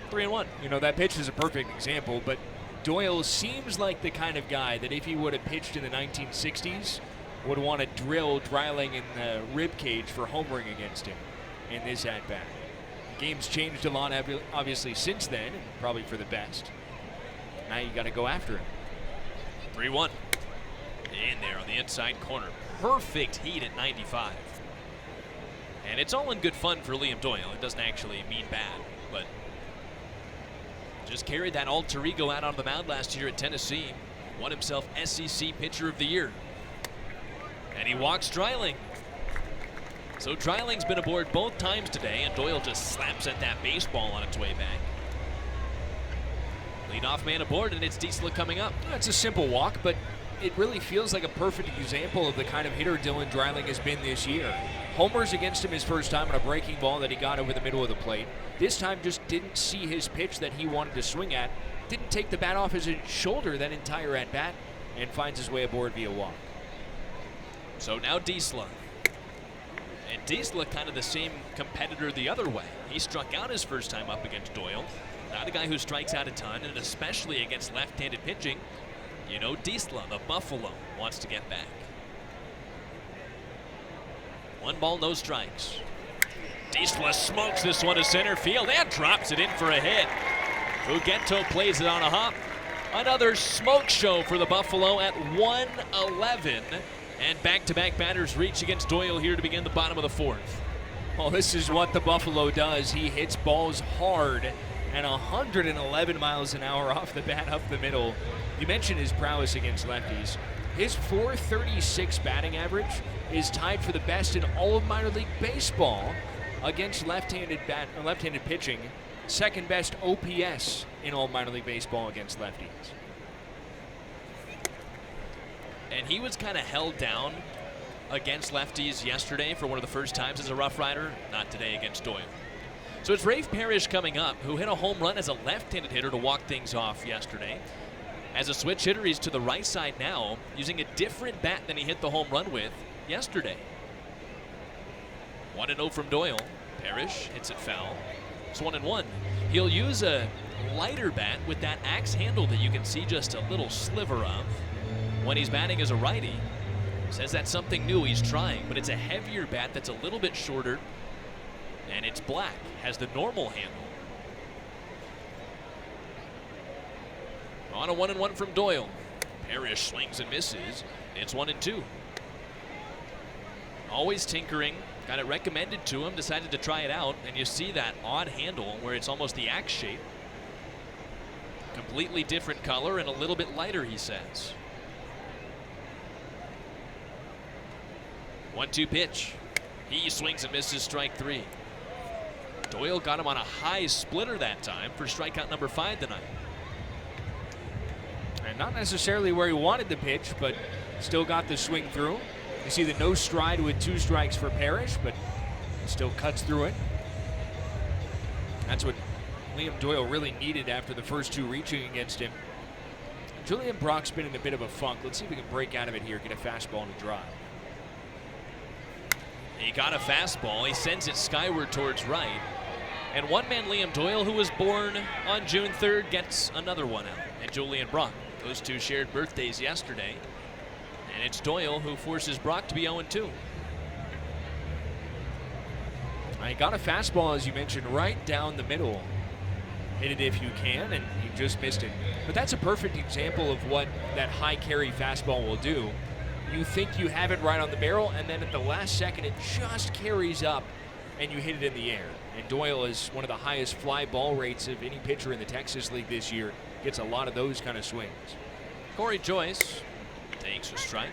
3-1. You know, that pitch is a perfect example, but Doyle seems like the kind of guy that if he would have pitched in the 1960s, would want to drill Dreiling in the rib cage for homering against him in this at-bat. The game's changed a lot, obviously, since then, and probably for the best. Now you got to go after him. 3-1. In there on the inside corner. Perfect heat at 95. And it's all in good fun for Liam Doyle. It doesn't actually mean bad, but just carried that alter ego out on the mound last year at Tennessee. Won himself SEC Pitcher of the Year. And he walks Dreiling. So Dreiling's been aboard both times today, and Doyle just slaps at that baseball on its way back. Leadoff man aboard, and it's Diesel coming up. It's a simple walk, but it really feels like a perfect example of the kind of hitter Dylan Dreiling has been this year. Homers against him his first time on a breaking ball that he got over the middle of the plate. This time just didn't see his pitch that he wanted to swing at. Didn't take the bat off his shoulder that entire at-bat, and finds his way aboard via walk. So now Diesel. And Diesel kind of the same competitor the other way. He struck out his first time up against Doyle. Not a guy who strikes out a ton, and especially against left-handed pitching. You know, Diesel, the Buffalo, wants to get back. 1 ball, no strikes. Diesel smokes this one to center field and drops it in for a hit. Fugetto plays it on a hop. Another smoke show for the Buffalo at 1-11. And back-to-back batters reach against Doyle here to begin the bottom of the 4th. Well, this is what the Buffalo does. He hits balls hard and 111 miles an hour off the bat up the middle. You mentioned his prowess against lefties. His .436 batting average is tied for the best in all of minor league baseball against left-handed pitching. Second best OPS in all minor league baseball against lefties. And he was kind of held down against lefties yesterday for one of the first times as a Rough Rider, not today against Doyle. So it's Rafe Parrish coming up, who hit a home run as a left-handed hitter to walk things off yesterday. As a switch hitter, he's to the right side now, using a different bat than he hit the home run with yesterday. 1-0 from Doyle. Parrish hits it foul. It's 1-1. He'll use a lighter bat with that axe handle that you can see just a little sliver of when he's batting as a righty. Says that's something new he's trying, but it's a heavier bat that's a little bit shorter, and it's black, has the normal handle. On a 1-1 from Doyle. Parrish swings and misses. It's 1-2. Always tinkering. Got it recommended to him, decided to try it out, and you see that odd handle where it's almost the axe shape. Completely different color and a little bit lighter, he says. 1-2 pitch. He swings and misses, strike 3. Doyle got him on a high splitter that time for strikeout number 5 tonight. And not necessarily where he wanted the pitch, but still got the swing through. You see the no stride with 2 strikes for Parrish, but still cuts through it. That's what Liam Doyle really needed after the first 2 reaching against him. Julian Brock's been in a bit of a funk. Let's see if we can break out of it here, get a fastball to drive. He got a fastball. He sends it skyward towards right. And one-man Liam Doyle, who was born on June 3rd, gets another one out. And Julian Brock. Those 2 shared birthdays yesterday. And it's Doyle who forces Brock to be 0-2. He got a fastball, as you mentioned, right down the middle. Hit it if you can, and he just missed it. But that's a perfect example of what that high carry fastball will do. You think you have it right on the barrel, and then at the last second, it just carries up, and you hit it in the air. And Doyle is one of the highest fly ball rates of any pitcher in the Texas League this year. Gets a lot of those kind of swings. Corey Joyce takes a strike.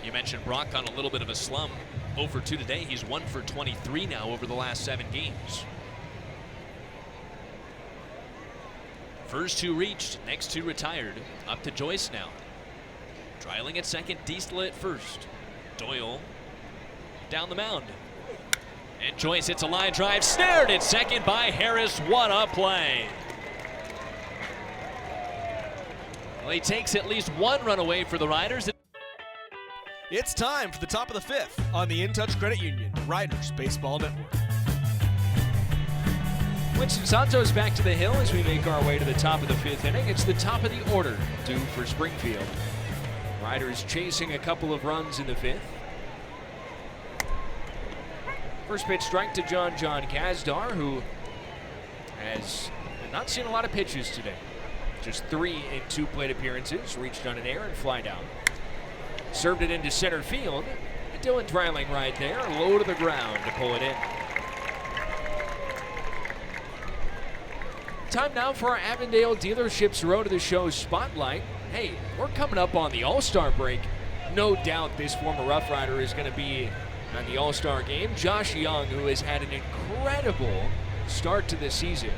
You mentioned Brock on a little bit of a slump. 0 for 2 today. He's 1 for 23 now over the last 7 games. First 2 reached, next 2 retired. Up to Joyce now. Trialing at second, Diesel at first. Doyle down the mound. And Joyce hits a line drive, snared at second by Harris. What a play. Well, he takes at least 1 run away for the Riders. It's time for the top of the 5th on the In Touch Credit Union Riders Baseball Network. Winston Santos back to the hill as we make our way to the top of the 5th inning. It's the top of the order due for Springfield. Riders chasing a couple of runs in the 5th. First pitch strike to John Kazdar, who has not seen a lot of pitches today. Just 3 in 2 plate appearances, reached on an error and fly down. Served it into center field. Dylan Dreiling right there, low to the ground to pull it in. Time now for our Avondale Dealerships Road to the Show spotlight. Hey, we're coming up on the All-Star break. No doubt this former Rough Rider is going to be on the All-Star game. Josh Young, who has had an incredible start to the season.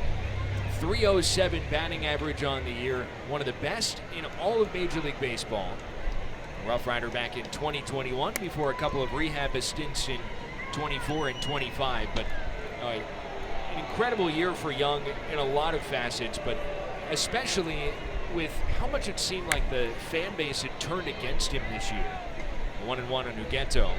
307 batting average on the year, one of the best in all of Major League Baseball. Rough Rider back in 2021 before a couple of rehab stints in 24 and 25. But an incredible year for Young in a lot of facets, but especially with how much it seemed like the fan base had turned against him this year. 1-1 on Ugeto.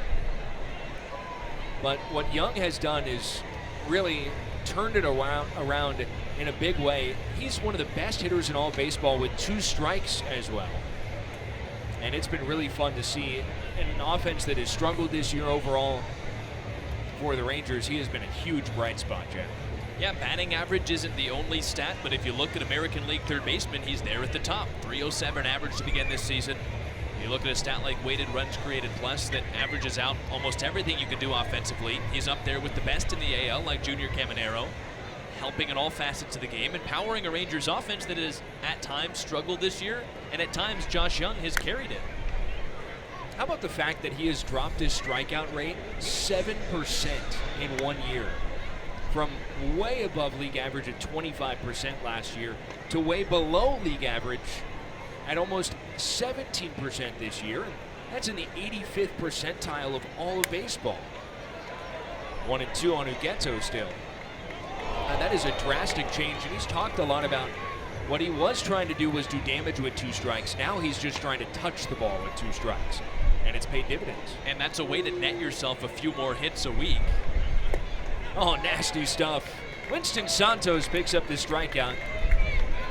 But what Young has done is really turned it around in a big way. He's one of the best hitters in all of baseball with 2 strikes as well. And it's been really fun to see in an offense that has struggled this year overall for the Rangers. He has been a huge bright spot, Jeff. Yeah, batting average isn't the only stat, but if you look at American League third baseman, he's there at the top. 307 average to begin this season. You look at a stat like weighted runs created plus that averages out almost everything you can do offensively. He's up there with the best in the AL, like Junior Caminero, helping in all facets of the game and powering a Rangers offense that has at times struggled this year, and at times Josh Young has carried it. How about the fact that he has dropped his strikeout rate 7% in 1 year? From way above league average at 25% last year to way below league average at almost 17% this year. That's in the 85th percentile of all of baseball. 1-2 on Ugeto still. That is a drastic change, and he's talked a lot about what he was trying to do was do damage with 2 strikes. Now he's just trying to touch the ball with 2 strikes, and it's paid dividends. And that's a way to net yourself a few more hits a week. Oh, nasty stuff. Winston Santos picks up this strikeout.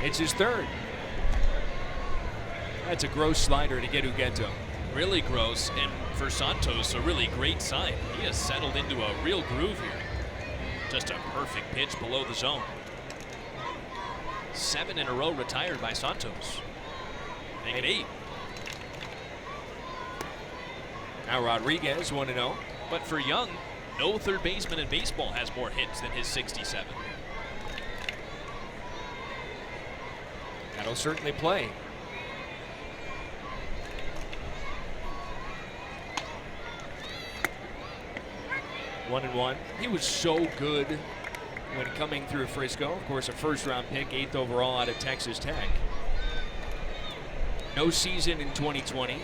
It's his 3rd. That's a gross slider to get Ugeto. Really gross, and for Santos, a really great sign. He has settled into a real groove here. Just a perfect pitch below the zone. 7 in a row retired by Santos. Make it 8. Now Rodriguez 1-0. But for Young, no third baseman in baseball has more hits than his 67. That'll certainly play. One and one. He was so good when coming through Frisco. Of course, a first-round pick, 8th overall out of Texas Tech. No season in 2020.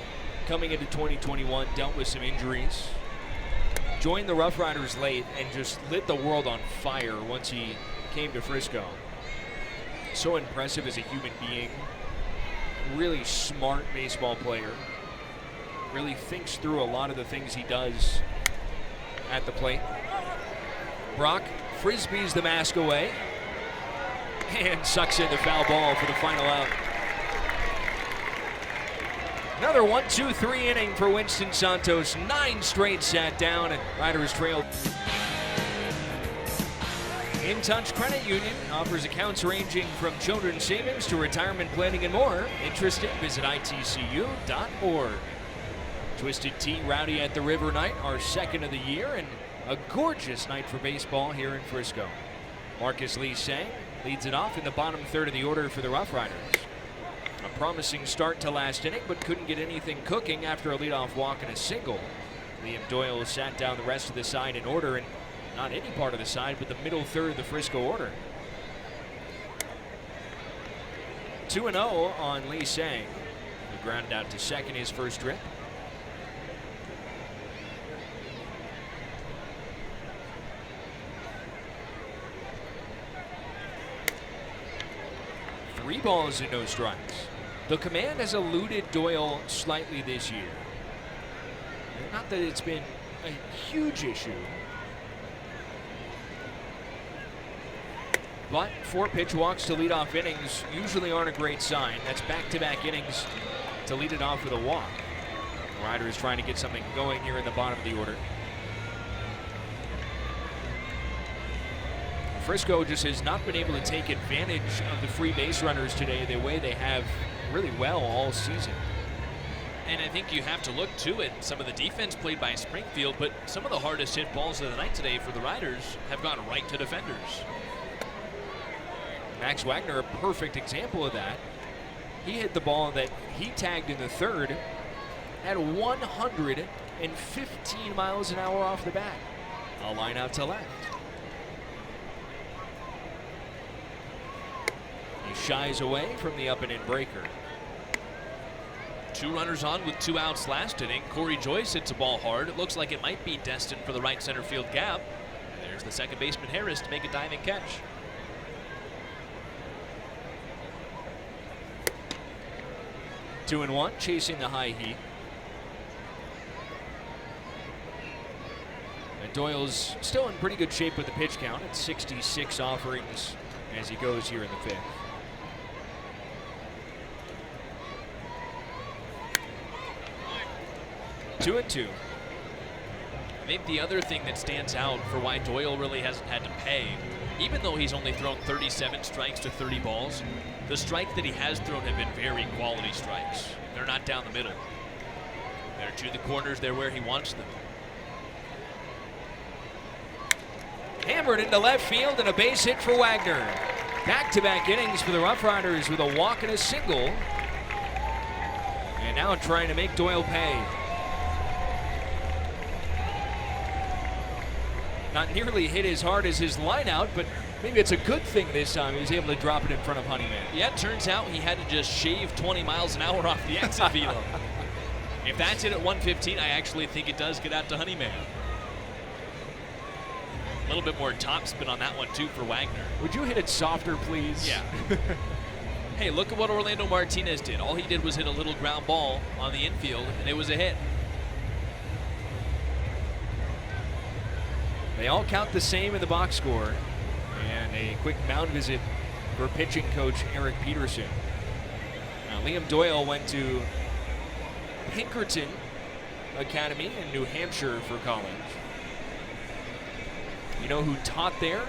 Coming into 2021, dealt with some injuries. Joined the Rough Riders late and just lit the world on fire once he came to Frisco. So impressive as a human being. Really smart baseball player. Really thinks through a lot of the things he does at the plate. Brock frisbees the mask away and sucks in the foul ball for the final out. Another 1-2-3 inning for Winston Santos. 9 straight sat down, and Riders trailed. In Touch Credit Union offers accounts ranging from children's savings to retirement planning and more. Interested? Visit itcu.org. Twisted Tea Rowdy at the River night, our second of the year, and a gorgeous night for baseball here in Frisco. Marcus Lee Sang leads it off in the bottom third of the order for the Rough Riders. A promising start to last inning, but couldn't get anything cooking after a leadoff walk and a single. Liam Doyle sat down the rest of the side in order, and not any part of the side, but the middle third of the Frisco order. 2-0 on Lee Sang. He grounded out to second his first trip. Three balls and no strikes. The command has eluded Doyle slightly this year. Not that it's been a huge issue, but 4 pitch walks to lead off innings usually aren't a great sign. That's back-to-back innings to lead it off with a walk. The Riders trying to get something going here in the bottom of the order. Frisco just has not been able to take advantage of the free base runners today the way they have really well all season. And I think you have to look too at some of the defense played by Springfield, but some of the hardest hit balls of the night today for the Riders have gone right to defenders. Max Wagner, a perfect example of that. He hit the ball that he tagged in the third at 115 miles an hour off the bat. A line out to left. He shies away from the up and in breaker. 2 runners on with 2 outs last inning. Corey Joyce hits a ball hard. It looks like it might be destined for the right center field gap. And there's the second baseman Harris to make a diving catch. Two and one, chasing the high heat. And Doyle's still in pretty good shape with the pitch count at 66 offerings as he goes here in the fifth. Two and two. I think the other thing that stands out for why Doyle really hasn't had to pay, even though he's only thrown 37 strikes to 30 balls, the strikes that he has thrown have been very quality strikes. They're not down the middle. They're to the corners. They're where he wants them. Hammered into left field and a base hit for Wagner. Back-to-back innings for the Rough Riders with a walk and a single. And now trying to make Doyle pay. Not nearly hit as hard as his line out, but maybe it's a good thing this time he was able to drop it in front of Honeyman. Yeah, it turns out he had to just shave 20 miles an hour off the exit velo. If that's it at 115, I actually think it does get out to Honeyman. A little bit more topspin on that one, too, for Wagner. Would you hit it softer, please? Yeah. Hey, look at what Orlando Martinez did. All he did was hit a little ground ball on the infield, and it was a hit. They all count the same in the box score. And a quick mound visit for pitching coach Eric Peterson. Now, Liam Doyle went to Pinkerton Academy in New Hampshire for college. You know who taught there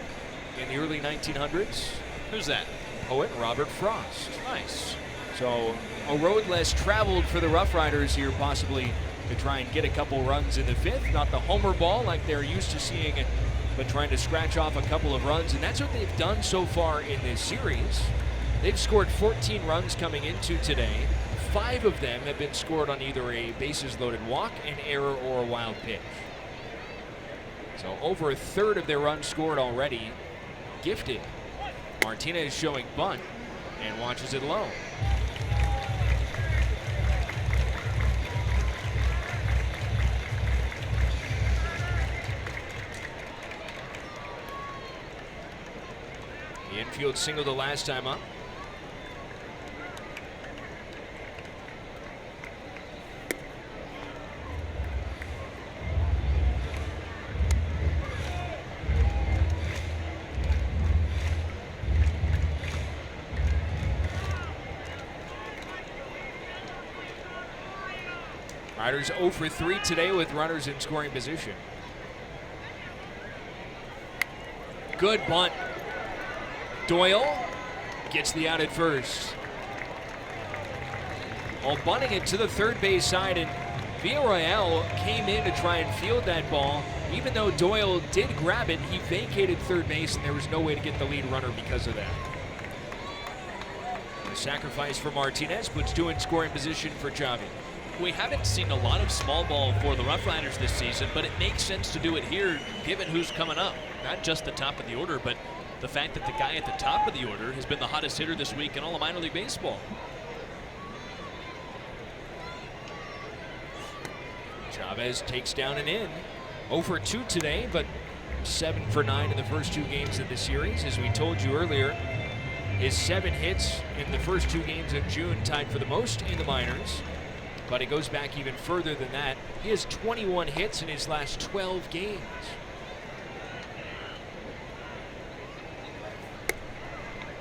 in the early 1900s? Who's that? Poet Robert Frost. Nice. So a road less traveled for the Rough Riders here, possibly to try and get a couple runs in the fifth. Not the homer ball like they're used to seeing, but trying to scratch off a couple of runs. And that's what they've done so far in this series. They've scored 14 runs coming into today. 5 of them have been scored on either a bases loaded walk, an error, or a wild pitch. So over a third of their runs scored already gifted. Martinez showing bunt and watches it low. The infield single the last time up. Riders 0 for 3 today with runners in scoring position. Good bunt. Doyle gets the out at first. Well, bunting it to the third base side and Villarreal came in to try and field that ball. Even though Doyle did grab it, he vacated third base, and there was no way to get the lead runner because of that. The sacrifice for Martinez puts two in scoring position for Xavi. We haven't seen a lot of small ball for the Rough Riders this season, but it makes sense to do it here given who's coming up. Not just the top of the order, but the fact that the guy at the top of the order has been the hottest hitter this week in all of minor league baseball. Chavez takes down an in. 0 for 2 today, but 7 for 9 in the first 2 games of the series. As we told you earlier, his 7 hits in the first 2 games of June tied for the most in the minors. But it goes back even further than that. He has 21 hits in his last 12 games.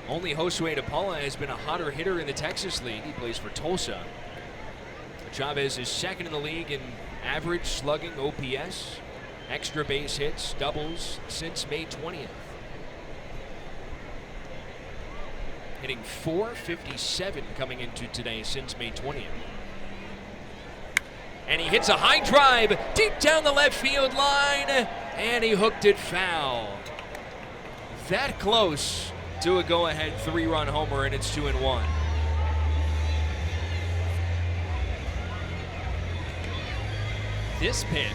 Only Josue de Paula has been a hotter hitter in the Texas League. He plays for Tulsa. Chavez is second in the league in average slugging, OPS, extra base hits, doubles since May 20th. Hitting .457 coming into today since May 20th. And he hits a high drive deep down the left field line, and he hooked it foul. That close to a go-ahead 3-run homer, and it's 2-1. This pitch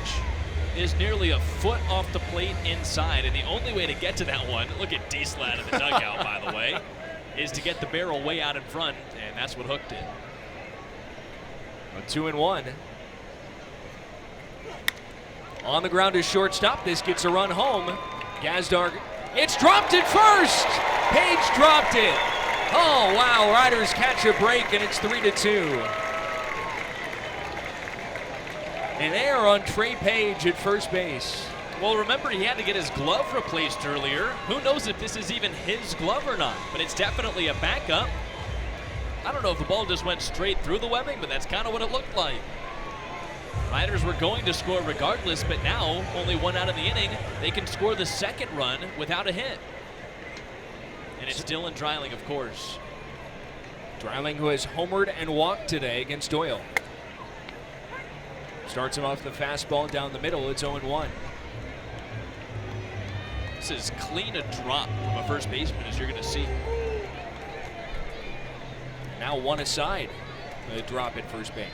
is nearly a foot off the plate inside, and the only way to get to that one, look at D-Slat in the dugout, by the way, is to get the barrel way out in front, and that's what hooked it. A 2-1. On the ground is shortstop. This gets a run home. Gazdar, it's dropped at first. Page dropped it. Oh, wow. Riders catch a break, and it's 3-2. An error on Trey Page at first base. Well, remember, he had to get his glove replaced earlier. Who knows if this is even his glove or not, but it's definitely a backup. I don't know if the ball just went straight through the webbing, but that's kind of what it looked like. Riders were going to score regardless, but now, only 1 out of the inning, they can score the second run without a hit. And it's Dylan Dreiling, of course. Dreiling, who has homered and walked today against Doyle. Starts him off the fastball down the middle. It's 0-1. This is clean a drop from a first baseman, as you're going to see. Now one aside. A drop at first base.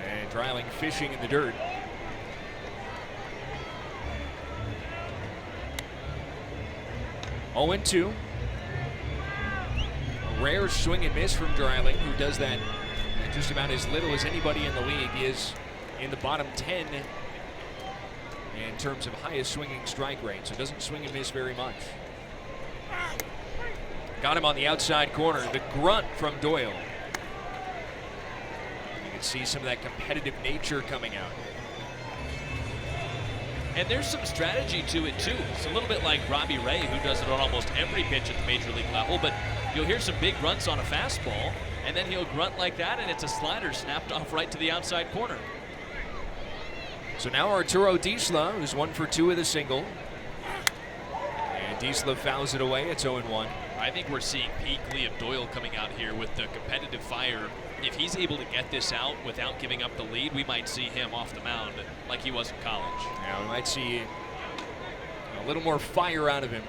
And Dreiling fishing in the dirt. Oh, 0-2. A rare swing and miss from Dreiling, who does that just about as little as anybody in the league. He is in the bottom 10 in terms of highest swinging strike rate, so doesn't swing and miss very much. Got him on the outside corner. The grunt from Doyle. You can see some of that competitive nature coming out. And there's some strategy to it, too. It's a little bit like Robbie Ray, who does it on almost every pitch at the major league level, but you'll hear some big grunts on a fastball, and then he'll grunt like that, and it's a slider snapped off right to the outside corner. So now Arturo Disla, who's 1 for 2 with a single. And Disla fouls it away. It's 0-1. I think we're seeing peak Liam Doyle coming out here with the competitive fire. If he's able to get this out without giving up the lead, we might see him off the mound like he was in college. Yeah, we might see a little more fire out of him.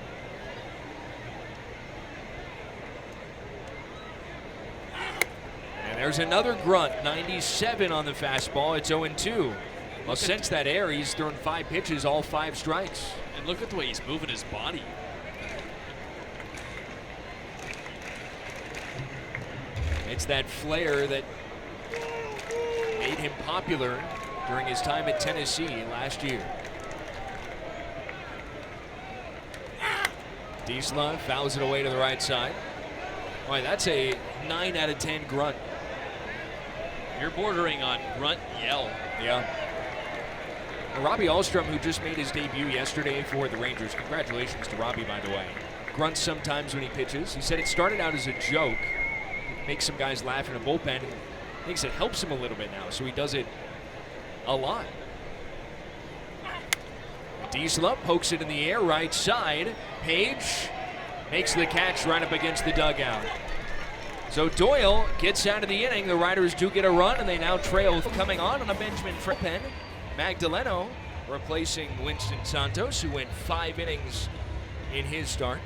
And there's another grunt, 97 on the fastball. It's 0-2. Well, since that error, he's thrown 5 pitches, all 5 strikes. And look at the way he's moving his body. It's that flair that made him popular during his time at Tennessee last year. Disla fouls it away to the right side. Boy, that's a 9 out of 10 grunt. You're bordering on grunt yell. Yeah. And Robbie Ahlstrom, who just made his debut yesterday for the Rangers. Congratulations to Robbie, by the way. Grunts sometimes when he pitches. He said it started out as a joke. It makes some guys laugh in a bullpen. And thinks it helps him a little bit now, so he does it a lot. Disla pokes it in the air, right side. Page makes the catch right up against the dugout. So Doyle gets out of the inning. The Riders do get a run, and they now trail coming on a Benjamin Frippen. Magdaleno replacing Winston Santos, who went 5 innings in his start.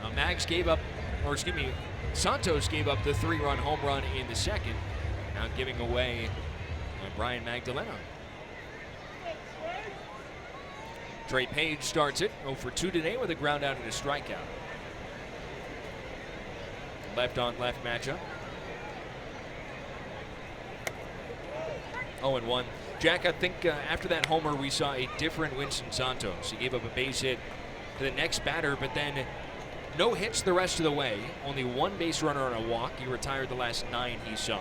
Santos gave up the 3-run home run in the second. Now giving away Brian Magdaleno. Trey Page starts it, 0 for 2 today with a ground out and a strikeout. Left on left matchup. 0-1. Jack, I think after that homer we saw a different Winston Santos. He gave up a base hit to the next batter, but then no hits the rest of the way. Only 1 base runner and a walk. He retired the last 9 he saw.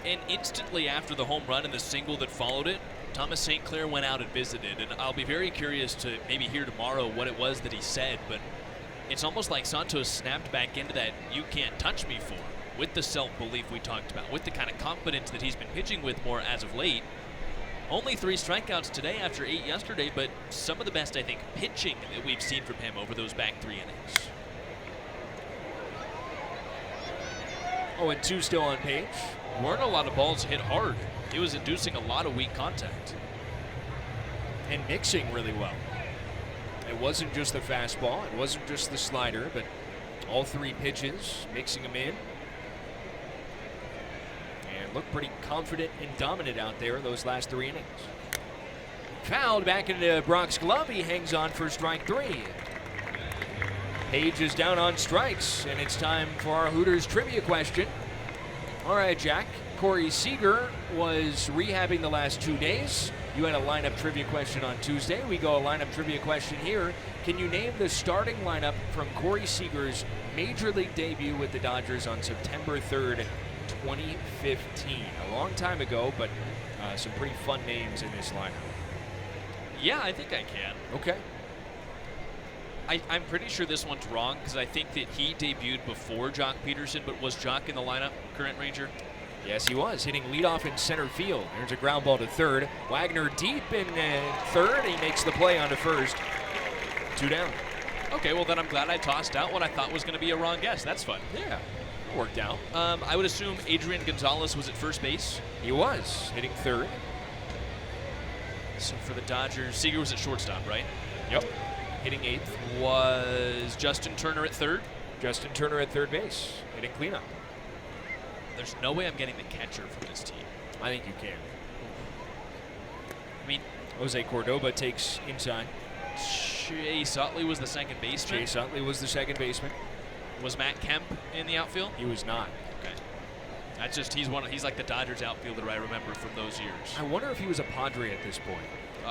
And instantly after the home run and the single that followed it, Thomas St. Clair went out and visited, and I'll be very curious to maybe hear tomorrow what it was that he said, but it's almost like Santos snapped back into that "you can't touch me" form, with the self-belief we talked about, with the kind of confidence that he's been pitching with more as of late. Only 3 strikeouts today after 8 yesterday, but some of the best, I think, pitching that we've seen from him over those back 3 innings. 0-2 still on Page. Weren't a lot of balls hit hard. It was inducing a lot of weak contact. And mixing really well. It wasn't just the fastball, it wasn't just the slider, but all 3 pitches, mixing them in. And looked pretty confident and dominant out there in those last 3 innings. Fouled back into Brock's glove. He hangs on for strike 3. Page is down on strikes, and it's time for our Hooters trivia question. All right, Jack. Corey Seager was rehabbing the last 2 days. You had a lineup trivia question on Tuesday. We go a lineup trivia question here. Can you name the starting lineup from Corey Seager's Major League debut with the Dodgers on September 3rd, 2015? A long time ago, but some pretty fun names in this lineup. Yeah, I think I can. Okay. I'm pretty sure this one's wrong because I think that he debuted before Jock Peterson, but was Jock in the lineup, current Ranger? Yes, he was, hitting leadoff in center field. There's a ground ball to third. Wagner deep in third. He makes the play onto first. 2 down. Okay, well then I'm glad I tossed out what I thought was going to be a wrong guess. That's fun. Yeah, it worked out. I would assume Adrian Gonzalez was at first base. He was, hitting third. So for the Dodgers, Seager was at shortstop, right? Yep. Hitting 8th. Was Justin Turner at third? Justin Turner at third base, hitting cleanup. There's no way I'm getting the catcher from this team. I think you can. I mean, Jose Cordoba takes inside. Chase Utley was the second baseman. Chase Utley was the second baseman. Was Matt Kemp in the outfield? He was not. Okay. That's just he's like the Dodgers outfielder I remember from those years. I wonder if he was a Padre at this point.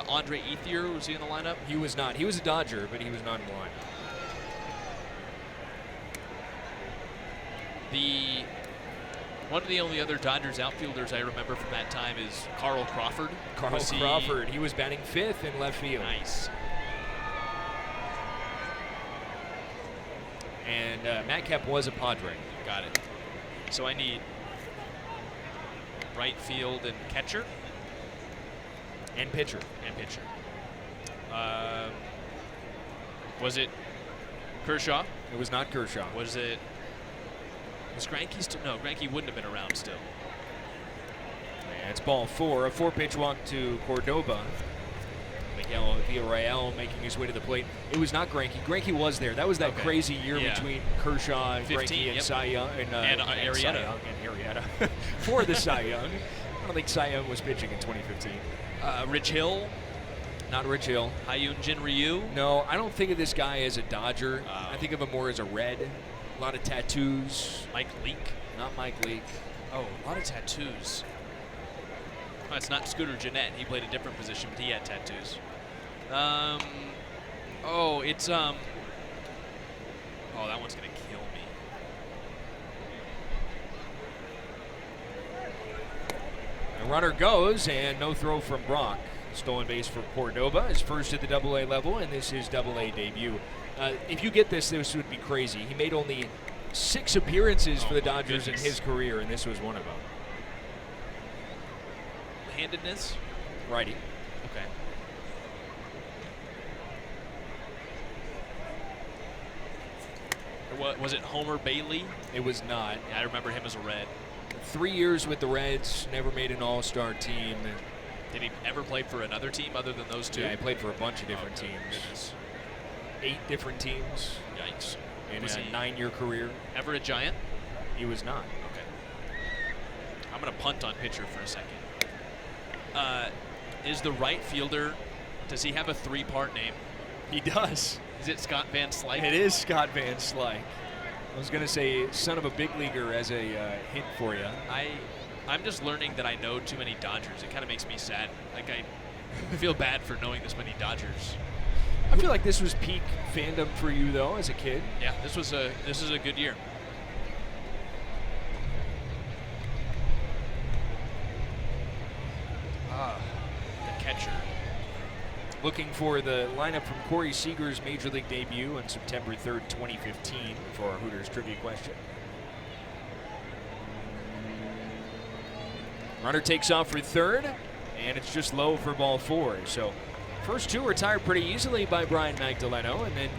Andre Ethier, was he in the lineup? He was not. He was a Dodger, but he was not in the lineup. One of the only other Dodgers outfielders I remember from that time is Carl Crawford. Carl Crawford. He was batting 5th in left field. Nice. And Matt Kemp was a Padre. Got it. So I need right field and catcher. And pitcher. Was it Kershaw? It was not Kershaw. Was Greinke still? No, Greinke wouldn't have been around still. Yeah, it's ball 4. A 4-pitch walk to Cordoba. Miguel Villarreal making his way to the plate. It was not Greinke. Greinke was there. That was that crazy year between Kershaw and 15, Greinke and Cy Young. And Arrieta. For the Cy Young. I don't think Cy Young was pitching in 2015. Rich Hill. Not Rich Hill. Hyun Jin Ryu. No, I don't think of this guy as a Dodger. I think of him more as a Red. A lot of tattoos. Mike Leake. Not Mike Leake. Oh, a lot of tattoos. Oh, it's not Scooter Gennett. He played a different position, but he had tattoos. It's that one's gonna kill me. The runner goes, and no throw from Brock. Stolen base for Cordoba, his first at the AA level, and this is AA debut. If you get this would be crazy. He made only 6 appearances for the Dodgers in his career, and this was one of them. Handedness? Righty. Okay. What was it, Homer Bailey? It was not. Yeah, I remember him as a Red. 3 years with the Reds, never made an all-star team. Did he ever play for another team other than those two? Yeah, he played for a bunch of different Okay, teams. goodness. 8 different teams Yikes. in Was a he 9-year career. ever a Giant? He was not. Okay. I'm going to punt on pitcher for a second. Is the right fielder, does he have a 3-part name? He does. Is it Scott Van Slyke? It is Scott Van Slyke. I was going to say son of a big leaguer as a hint for you. I'm just learning that I know too many Dodgers. It kind of makes me sad. Like I feel bad for knowing this many Dodgers. I feel like this was peak fandom for you, though, as a kid. Yeah, this is a good year. The catcher. Looking for the lineup from Corey Seager's Major League debut on September 3rd, 2015 for our Hooters trivia question. Runner takes off for third, and it's just low for ball 4. So first 2 retired pretty easily by Brian Magdaleno, and then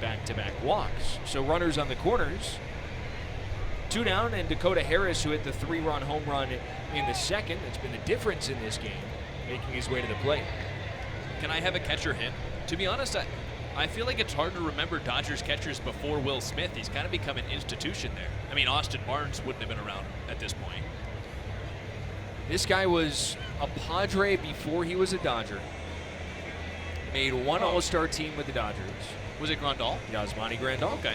back-to-back walks. So runners on the corners. 2 down, and Dakota Harris, who hit the 3-run home run in the second. That's been the difference in this game, making his way to the plate. Can I have a catcher hint? To be honest, I feel like it's hard to remember Dodgers catchers before Will Smith. He's kind of become an institution there. I mean, Austin Barnes wouldn't have been around at this point. This guy was a Padre before he was a Dodger. Made 1 All-Star team with the Dodgers. Was it Grandal? Yasmani Grandal. Okay.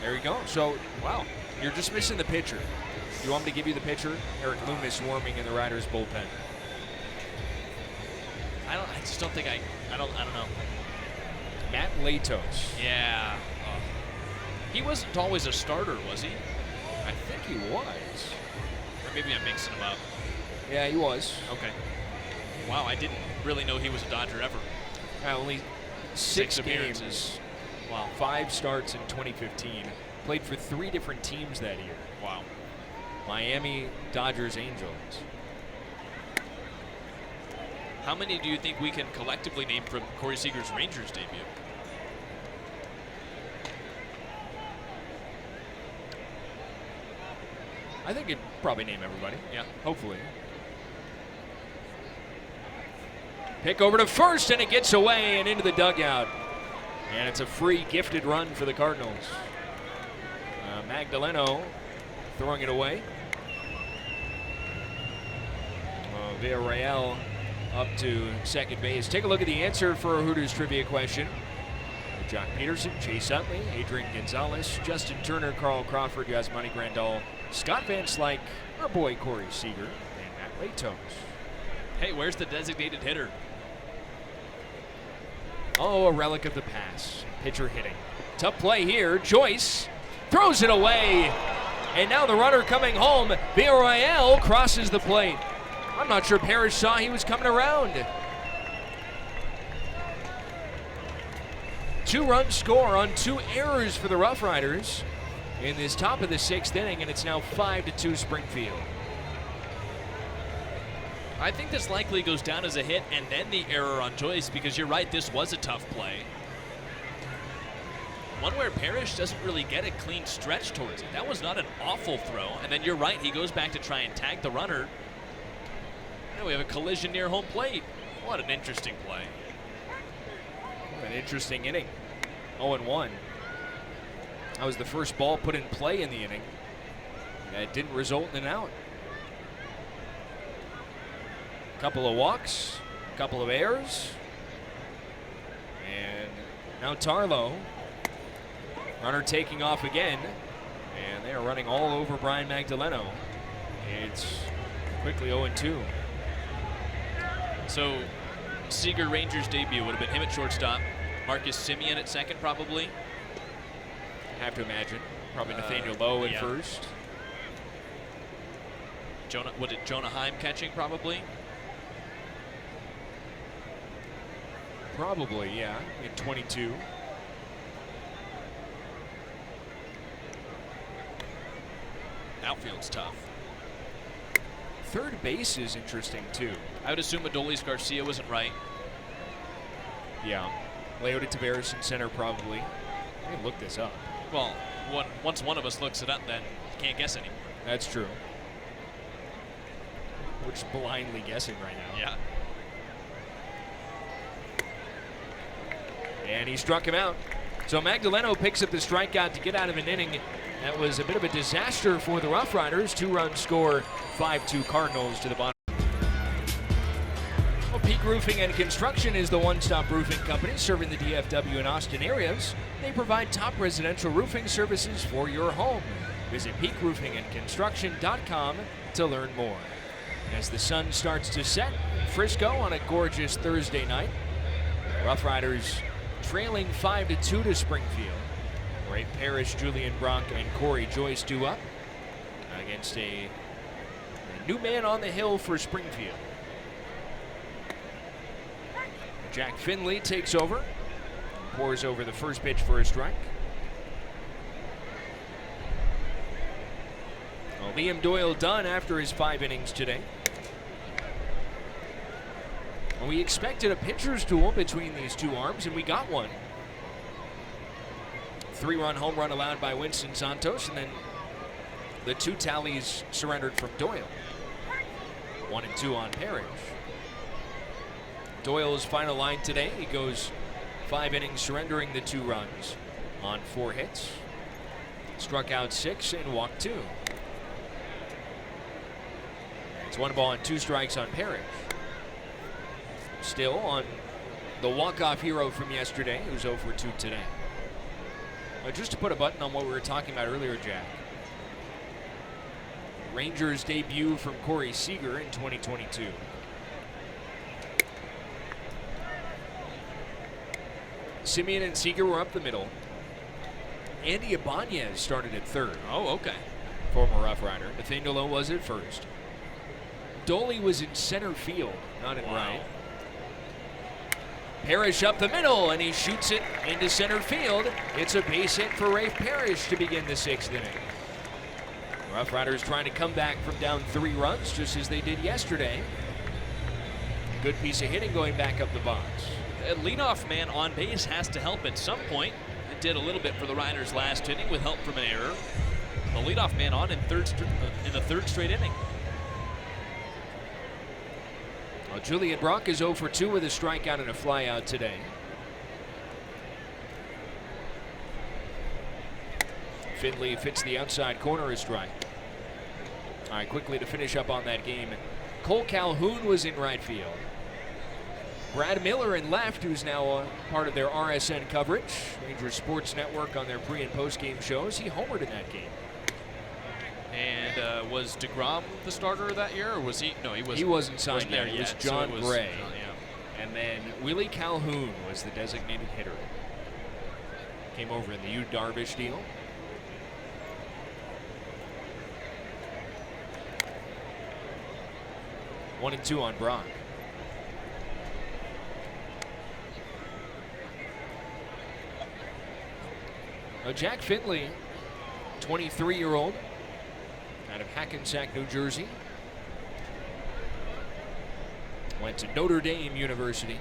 There you go. So, wow, you're just missing the pitcher. You want me to give you the pitcher? Eric Loomis warming in the Riders bullpen. I just don't think I don't know. Matt Latos. Yeah. He wasn't always a starter, was he? I think he was. Or maybe I'm mixing him up. Yeah, he was. Okay. Wow, I didn't really know he was a Dodger ever. Only 6 games. Wow. 5 starts in 2015. Played for 3 different teams that year. Wow. Miami, Dodgers, Angels. How many do you think we can collectively name from Corey Seager's Rangers debut? I think you'd probably name everybody. Yeah. Hopefully. Pick over to first, and it gets away and into the dugout. And it's a free gifted run for the Cardinals. Magdaleno throwing it away. Villarreal up to second base. Take a look at the answer for a Hooters trivia question. Jock Peterson, Chase Utley, Adrian Gonzalez, Justin Turner, Carl Crawford, Yasmani Grandal, Scott Van Slyke, our boy Corey Seager, and Matt Latos. Hey, where's the designated hitter? Oh, a relic of the past. Pitcher hitting. Tough play here. Joyce throws it away. And now the runner coming home. Villarreal crosses the plate. I'm not sure Parrish saw he was coming around. 2-run score on 2 errors for the Rough Riders in this top of the 6th inning, and it's now 5-2 Springfield. I think this likely goes down as a hit and then the error on Joyce, because you're right, this was a tough play. One where Parrish doesn't really get a clean stretch towards it. That was not an awful throw. And then you're right, he goes back to try and tag the runner. Now we have a collision near home plate. What an interesting play. An interesting inning. 0-1. That was the first ball put in play in the inning. That didn't result in an out. Couple of walks, couple of errors. And now Tarlow. Runner taking off again. And they are running all over Brian Magdaleno. It's quickly 0-2. So Seager Rangers debut would have been him at shortstop. Marcus Simeon at second, probably. Have to imagine. Probably Nathaniel Lowe at first. Jonah Heim catching, probably? Probably, yeah, in 22. Outfield's tough. Third base is interesting, too. I would assume Adolis Garcia wasn't right. Yeah. Leota Tavares in center, probably. I can look this up. Well, once one of us looks it up, then you can't guess anymore. That's true. We're just blindly guessing right now. Yeah. And he struck him out. So Magdaleno picks up the strikeout to get out of an inning. That was a bit of a disaster for the Rough Riders. 2-run score, 5-2 Cardinals to the bottom. Well, Peak Roofing and Construction is the one-stop roofing company serving the DFW and Austin areas. They provide top residential roofing services for your home. Visit peakroofingandconstruction.com to learn more. As the sun starts to set in Frisco on a gorgeous Thursday night, Rough Riders trailing 5-2 to Springfield. Rafe Parrish, Julian Brock, and Corey Joyce due up against a new man on the hill for Springfield. Jack Finley takes over, pours over the first pitch for a strike. Well, Liam Doyle done after his 5 innings today. And we expected a pitcher's duel between these two arms, and we got one. 3-run home run allowed by Winston Santos, and then the 2 tallies surrendered from Doyle. 1 and 2 on Parrish. Doyle's final line today, he goes 5 innings surrendering the 2 runs on 4 hits. Struck out 6 and walked 2. It's 1 ball and 2 strikes on Parrish. Still on the walk-off hero from yesterday, who's 0 for 2 today. Just to put a button on what we were talking about earlier, Jack. Rangers debut from Corey Seager in 2022. Simeon and Seager were up the middle. Andy Ibanez started at third. Oh, okay. Former Rough Rider. Nathaniel was at first. Doley was in center field, not in right. Parrish up the middle, and he shoots it into center field. It's a base hit for Rafe Parrish to begin the 6th inning. Rough Riders trying to come back from down 3 runs, just as they did yesterday. Good piece of hitting going back up the box. A leadoff man on base has to help at some point. It did a little bit for the Riders last inning with help from an error. The leadoff man on in the third straight inning. Well, Julian Brock is 0 for 2 with a strikeout and a flyout today. Finley fits the outside corner, a strike. All right, quickly to finish up on that game. Cole Calhoun was in right field. Brad Miller in left, who's now part of their RSN coverage, Rangers Sports Network, on their pre- and post-game shows. He homered in that game. And was DeGrom the starter that year, or was he? No, he wasn't. He wasn't signed there yet. It yet. was John Gray. Yeah. And then Willie Calhoun was the designated hitter. Came over in the Yu Darvish deal. One and 2 on Brock. Jack Finley, 23-year-old, out of Hackensack, New Jersey. Went to Notre Dame University.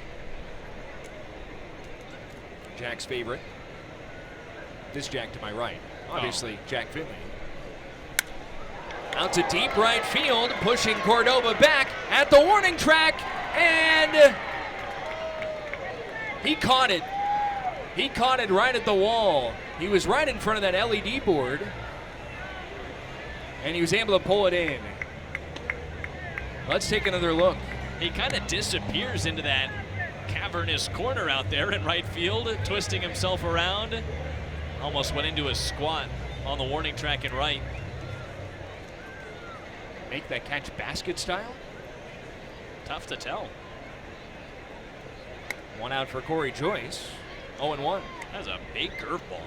Jack's favorite. This Jack to my right. Obviously, Jack Finley. Out to deep right field, pushing Cordova back at the warning track, and he caught it. He caught it right at the wall. He was right in front of that LED board, and he was able to pull it in. Let's take another look. He kind of disappears into that cavernous corner out there in right field, twisting himself around. Almost went into a squat on the warning track in right. Make that catch basket style? Tough to tell. 1 out for Corey Joyce. 0-1. That's a big curveball.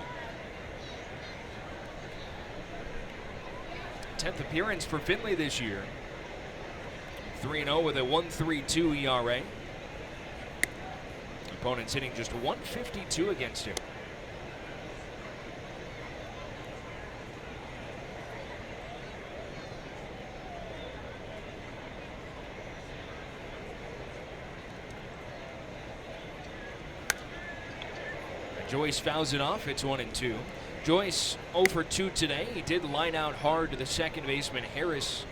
10th appearance for Finley this year. 3-0 with a 1.32 ERA. Opponents hitting just 152 against him. Joyce fouls it off. It's 1-2. Joyce 0 for 2 today. He did line out hard to the second baseman Harris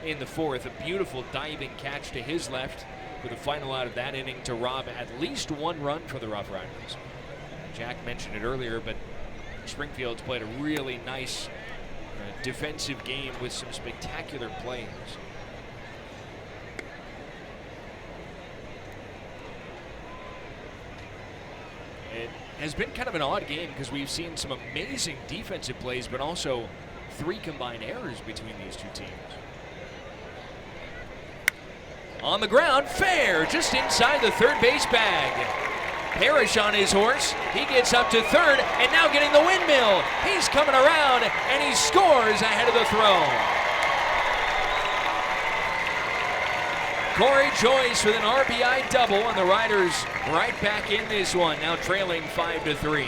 in the fourth. A beautiful diving catch to his left with a final out of that inning to rob at least one run for the Rough Riders. Jack mentioned it earlier, but Springfield's played a really nice defensive game with some spectacular plays. It has been kind of an odd game because we've seen some amazing defensive plays, but also 3 combined errors between these two teams. On the ground, fair, just inside the third base bag. Parrish on his horse, he gets up to third, and now getting the windmill. He's coming around, and he scores ahead of the throw. Corey Joyce with an RBI double, and the Riders right back in this one, now trailing 5-3.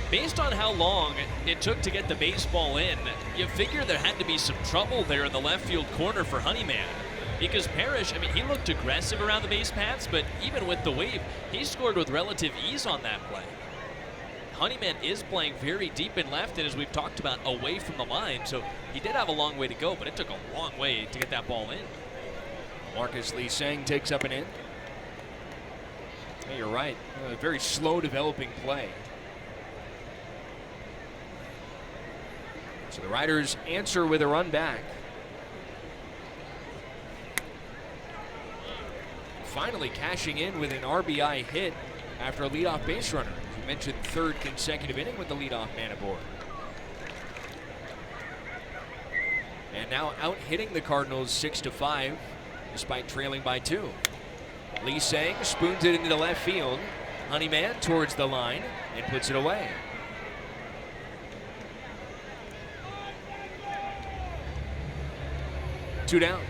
Based on how long it took to get the baseball in, you figure there had to be some trouble there in the left field corner for Honeyman. Because Parrish, I mean, he looked aggressive around the base paths, but even with the wave, he scored with relative ease on that play. Honeyman is playing very deep in left, and as we've talked about, away from the line, so he did have a long way to go, but it took a long way to get that ball in. Marcus Lee Sang takes up an in. Hey, you're right, a very slow developing play. So the Riders answer with a run back. Finally cashing in with an RBI hit after a leadoff base runner. As you mentioned, 3rd consecutive inning with the leadoff man aboard. And now out hitting the Cardinals 6-5, despite trailing by 2. Lee Sang spoons it into left field. Honeyman towards the line and puts it away. Two down.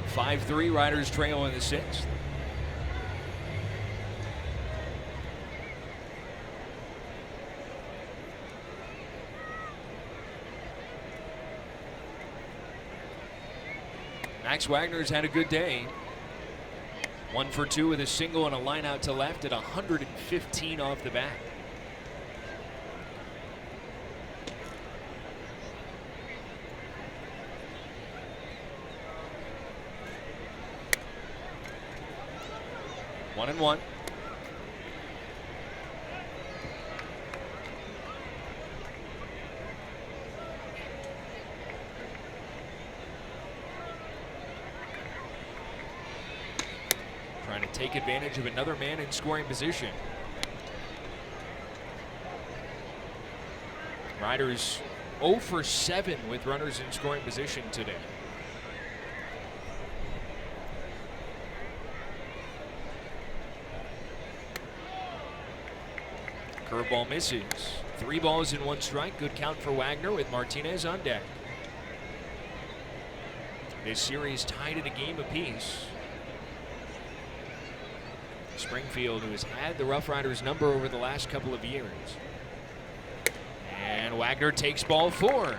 Five-3, Riders trail in the 6th. Max Wagner's had a good day. 1 for 2 with a single and a line out to left at 115 off the bat. One and one. Trying to take advantage of another man in scoring position. Riders 0 for 7 with runners in scoring position today. Curveball misses. 3 balls and 1 strike. Good count for Wagner with Martinez on deck. This series tied at a game apiece. Springfield, who has had the Rough Riders number over the last couple of years. And Wagner takes ball 4.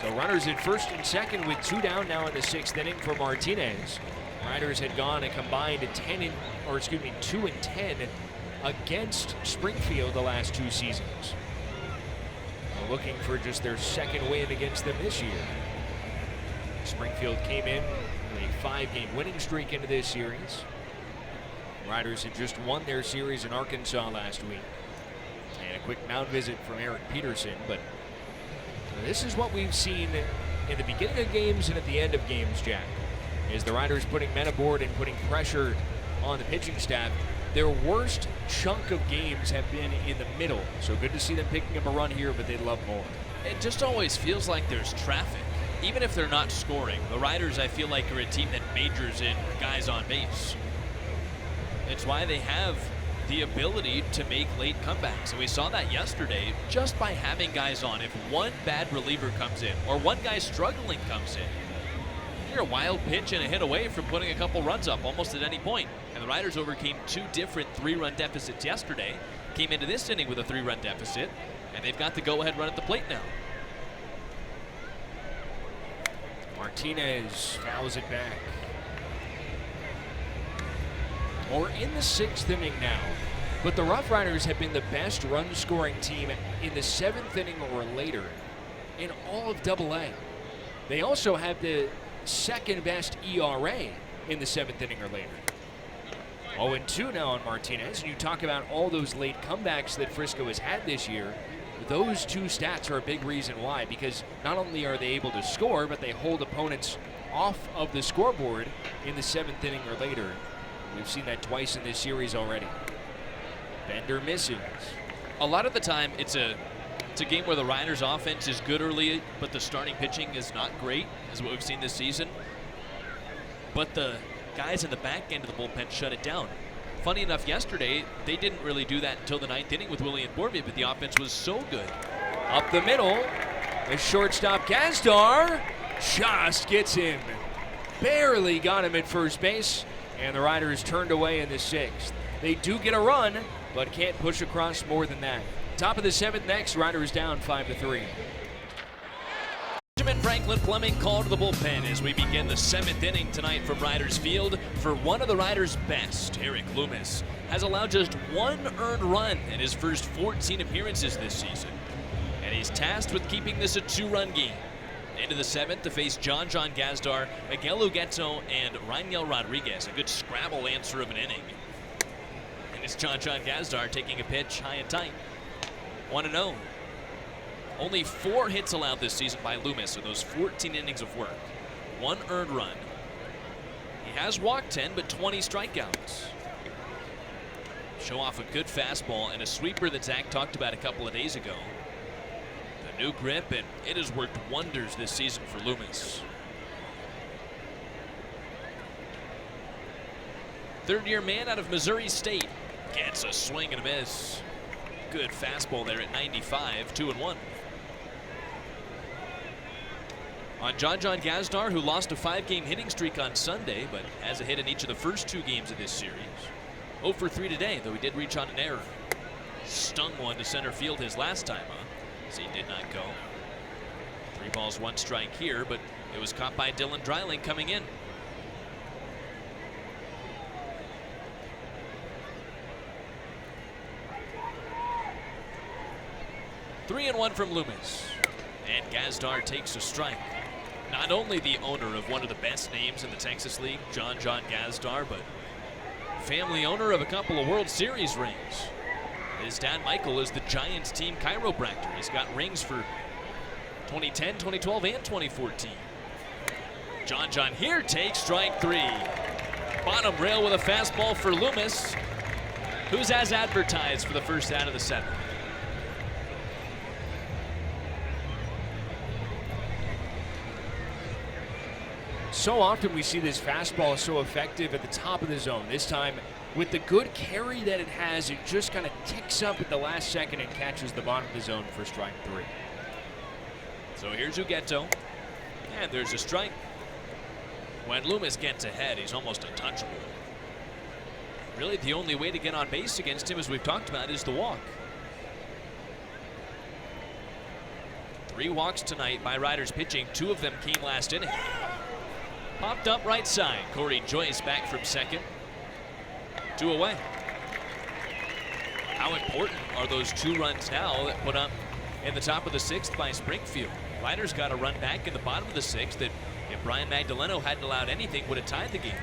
So runners at first and second with 2 down now in the 6th inning for Martinez. Riders had gone a combined 2 and 10 against Springfield the last 2 seasons. They're looking for just their 2nd win against them this year. Springfield came in with a 5-game winning streak into this series. Riders had just won their series in Arkansas last week. And a quick mound visit from Eric Peterson, but this is what we've seen in the beginning of games and at the end of games, Jack. Is the Riders putting men aboard and putting pressure on the pitching staff. Their worst chunk of games have been in the middle, so good to see them picking up a run here, but they'd love more. It just always feels like there's traffic. Even if they're not scoring, the Riders, I feel like, are a team that majors in guys on base. It's why they have the ability to make late comebacks. And we saw that yesterday just by having guys on. If one bad reliever comes in or one guy struggling comes in, You're a wild pitch and a hit away from putting a couple runs up almost at any point. And the Riders overcame 2 different 3-run deficits yesterday. Came into this inning with a 3-run deficit, and they've got the go-ahead run at the plate now. Martinez fouls it back. We're in the 6th inning now, but the Rough Riders have been the best run-scoring team in the 7th inning or later in all of AA. They also have the 2nd best ERA in the 7th inning or later. 0-2 now on Martinez, and you talk about all those late comebacks that Frisco has had this year. Those 2 stats are a big reason why, because not only are they able to score, but they hold opponents off of the scoreboard in the 7th inning or later. We've seen that twice in this series already. Bender misses. A lot of the time, it's a game where the Riders' offense is good early, but the starting pitching is not great, is what we've seen this season. But the guys in the back end of the bullpen shut it down. Funny enough, yesterday, they didn't really do that until the 9th inning with Willie and Borby, but the offense was so good. Up the middle, the shortstop Gazdar just gets him. Barely got him at first base, and the Riders turned away in the 6th. They do get a run, but can't push across more than that. Top of the 7th next, Riders down 5-3. Benjamin Franklin Fleming called to the bullpen as we begin the 7th inning tonight from Riders Field. For one of the Riders' best, Eric Loomis has allowed just 1 earned run in his first 14 appearances this season. And he's tasked with keeping this a 2-run game. Into the 7th to face John Gazdar, Miguel Ugueto, and Raniel Rodriguez. A good scrabble answer of an inning. And it's John Gazdar taking a pitch high and tight. 1-0. Only 4 hits allowed this season by Loomis in those 14 innings of work. 1 earned run. He has walked 10, but 20 strikeouts. Show off a good fastball and a sweeper that Zach talked about a couple of days ago. The new grip, and it has worked wonders this season for Loomis. 3rd-year man out of Missouri State gets a swing and a miss. Good fastball there at 95, 2-1. On John Gazdar, who lost a 5-game hitting streak on Sunday, but has a hit in each of the first 2 games of this series. 0 for 3 today, though he did reach on an error. Stung one to center field his last time on, as he did not go. 3 balls, 1 strike here, but it was caught by Dylan Dreiling coming in. Three and 1 from Loomis. And Gazdar takes a strike. Not only the owner of one of the best names in the Texas League, John Gazdar, but family owner of a couple of World Series rings. His dad, Michael, is the Giants team chiropractor. He's got rings for 2010, 2012, and 2014. John here takes strike 3. Bottom rail with a fastball for Loomis, who's as advertised for the first out of the 7th. So often we see this fastball so effective at the top of the zone. This time, with the good carry that it has, it just kind of ticks up at the last second and catches the bottom of the zone for strike 3. So here's Ugueto, and there's a strike. When Loomis gets ahead, he's almost untouchable. Really, the only way to get on base against him, as we've talked about, is the walk. 3 walks tonight by Riders pitching. 2 of them came last inning. Popped up right side. Corey Joyce back from second. 2 away. How important are those 2 runs now that put up in the top of the 6th by Springfield? Riders got a run back in the bottom of the 6th that, if Brian Magdaleno hadn't allowed anything, would have tied the game.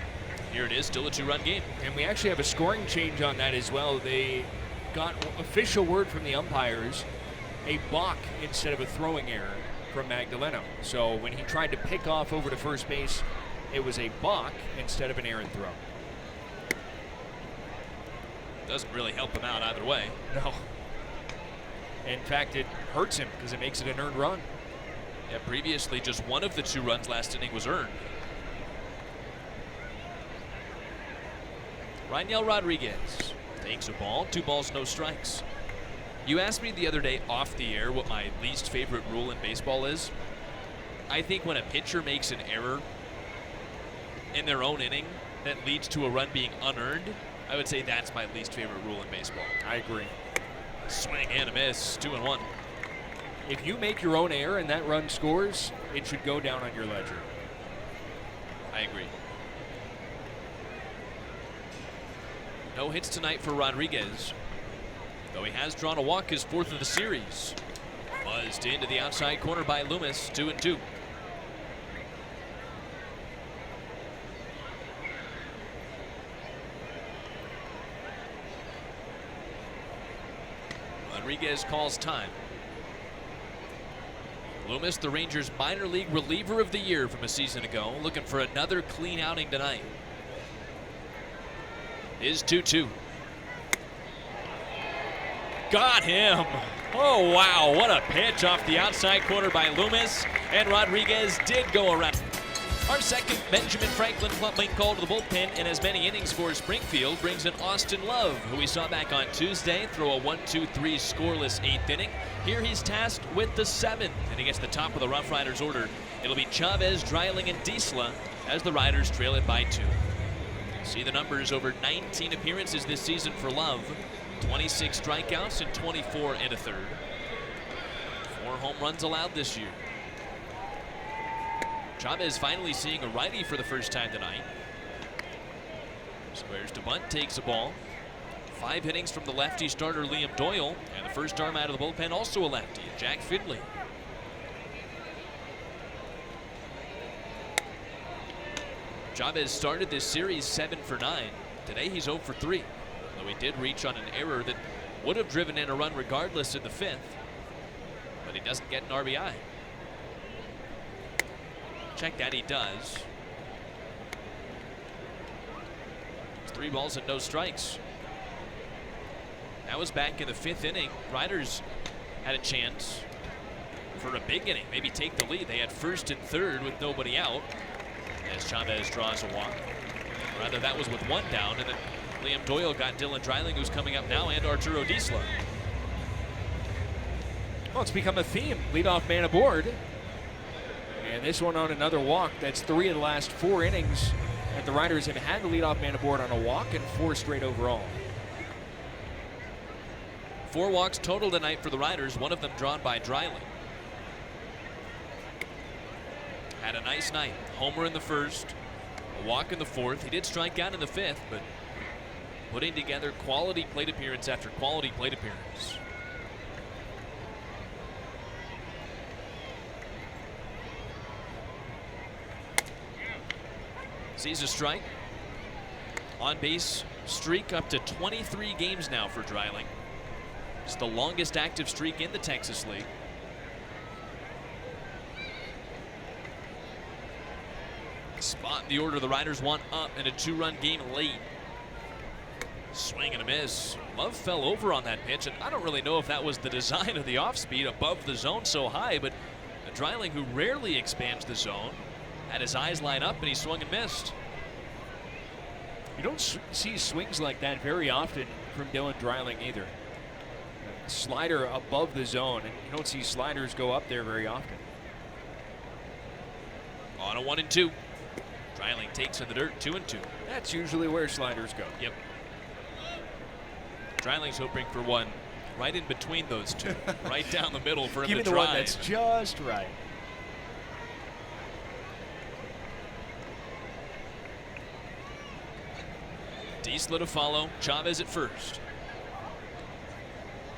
Here it is, still a 2-run game. And we actually have a scoring change on that as well. They got official word from the umpires, a balk instead of a throwing error from Magdaleno. So when he tried to pick off over to first base, it was a balk instead of an errant throw. Doesn't really help him out either way. No. In fact, it hurts him because it makes it an earned run. Yeah, previously just 1 of the 2 runs last inning was earned. Raniel Rodriguez takes a ball, 2 balls, no strikes. You asked me the other day off the air what my least favorite rule in baseball is. I think when a pitcher makes an error in their own inning that leads to a run being unearned, I would say that's my least favorite rule in baseball. I agree. Swing and a miss, 2-1. If you make your own error and that run scores, it should go down on your ledger. I agree. No hits tonight for Rodriguez, though he has drawn a walk, his 4th of the series. Buzzed into the outside corner by Loomis, 2-2. Rodriguez calls time. Loomis, the Rangers' minor league reliever of the year from a season ago, looking for another clean outing tonight. Is 2-2. Got him. Oh, wow. What a pitch off the outside corner by Loomis. And Rodriguez did go around. Our second Benjamin Franklin Plumping call to the bullpen in as many innings for Springfield brings in Austin Love, who we saw back on Tuesday throw a 1-2-3 scoreless 8th inning. Here he's tasked with the 7th, and he gets the top of the Rough Riders order. It'll be Chavez, Dreiling, and Diesla as the Riders trail it by 2. See the numbers over 19 appearances this season for Love. 26 strikeouts and 24 1/3. 4 home runs allowed this year. Chavez finally seeing a righty for the first time tonight. Squares to bunt, takes a ball. 5 innings from the lefty starter Liam Doyle, and the first arm out of the bullpen also a lefty, Jack Finley. Chavez started this series 7 for 9. Today he's 0 for 3, though he did reach on an error that would have driven in a run regardless in the 5th, but he doesn't get an RBI. Check that, he does. It's 3 balls and no strikes. That was back in the 5th inning. Riders had a chance for a big inning, maybe take the lead. They had 1st and 3rd with nobody out as Chavez draws a walk. Rather, that was with 1 down, and then Liam Doyle got Dylan Dreiling, who's coming up now, and Arturo Diesla. Well, it's become a theme. Leadoff man aboard. And this one on another walk. That's 3 of the last 4 innings that the Riders have had the leadoff man aboard on a walk, and 4 straight overall. 4 walks total tonight for the Riders, 1 of them drawn by Dreiling. Had a nice night. Homer in the 1st, a walk in the 4th. He did strike out in the 5th, but putting together quality plate appearance after quality plate appearance. Sees a strike. On base streak up to 23 games now for Dreiling. It's the longest active streak in the Texas League. Spot in the order the Riders want up in a 2-run game late. Swing and a miss. Love fell over on that pitch, and I don't really know if that was the design of the off-speed above the zone so high, but a Dreiling who rarely expands the zone had his eyes line up and he swung and missed. You don't see swings like that very often from Dylan Dreiling either. Slider above the zone, and you don't see sliders go up there very often. On a 1-2. Dreiling takes in the dirt, 2-2. That's usually where sliders go. Yep. Dreiling's hoping for one right in between those two, right down the middle for him to drive. Give me the one that's just right. Diesla to follow, Chavez at 1st.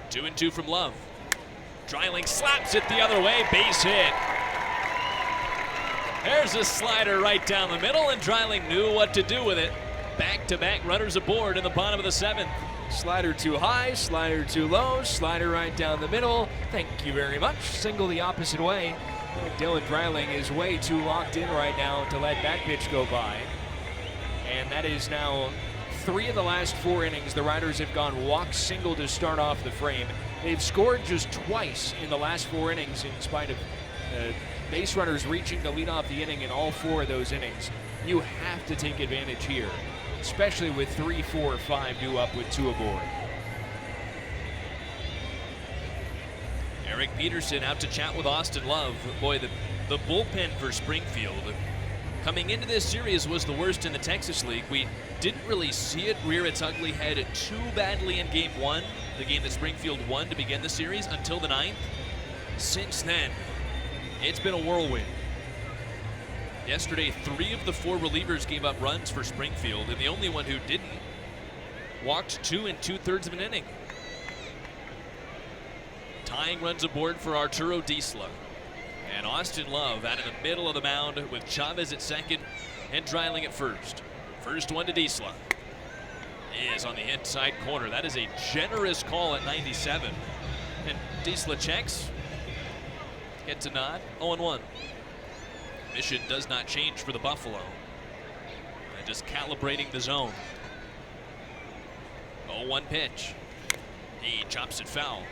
2-2 from Love. Dreiling slaps it the other way, base hit. There's a slider right down the middle, and Dreiling knew what to do with it. Back-to-back runners aboard in the bottom of the 7th. Slider too high, slider too low, slider right down the middle. Thank you very much. Single the opposite way. Dylan Dreiling is way too locked in right now to let that pitch go by. And that is now 3 of the last 4 innings. The Riders have gone walk single to start off the frame. They've scored just twice in the last 4 innings in spite of base runners reaching to lead off the inning in all 4 of those innings. You have to take advantage here, especially with 3, 4, 5 due up with 2 aboard. Eric Peterson out to chat with Austin Love. Boy, the bullpen for Springfield coming into this series was the worst in the Texas League. We didn't really see it rear its ugly head too badly in Game 1, the game that Springfield won to begin the series, until the 9th. Since then, it's been a whirlwind. Yesterday, 3 of the 4 relievers gave up runs for Springfield, and the only one who didn't walked 2 2/3 of an inning. Tying runs aboard for Arturo Diesla. And Austin Love out in the middle of the mound with Chavez at second and Dreiling at first. First one to Diesla. Is on the inside corner. That is a generous call at 97. And Diesla checks. Gets a nod. 0-1. Mission does not change for the Buffalo. And just calibrating the zone. 0-1 pitch. He chops it foul.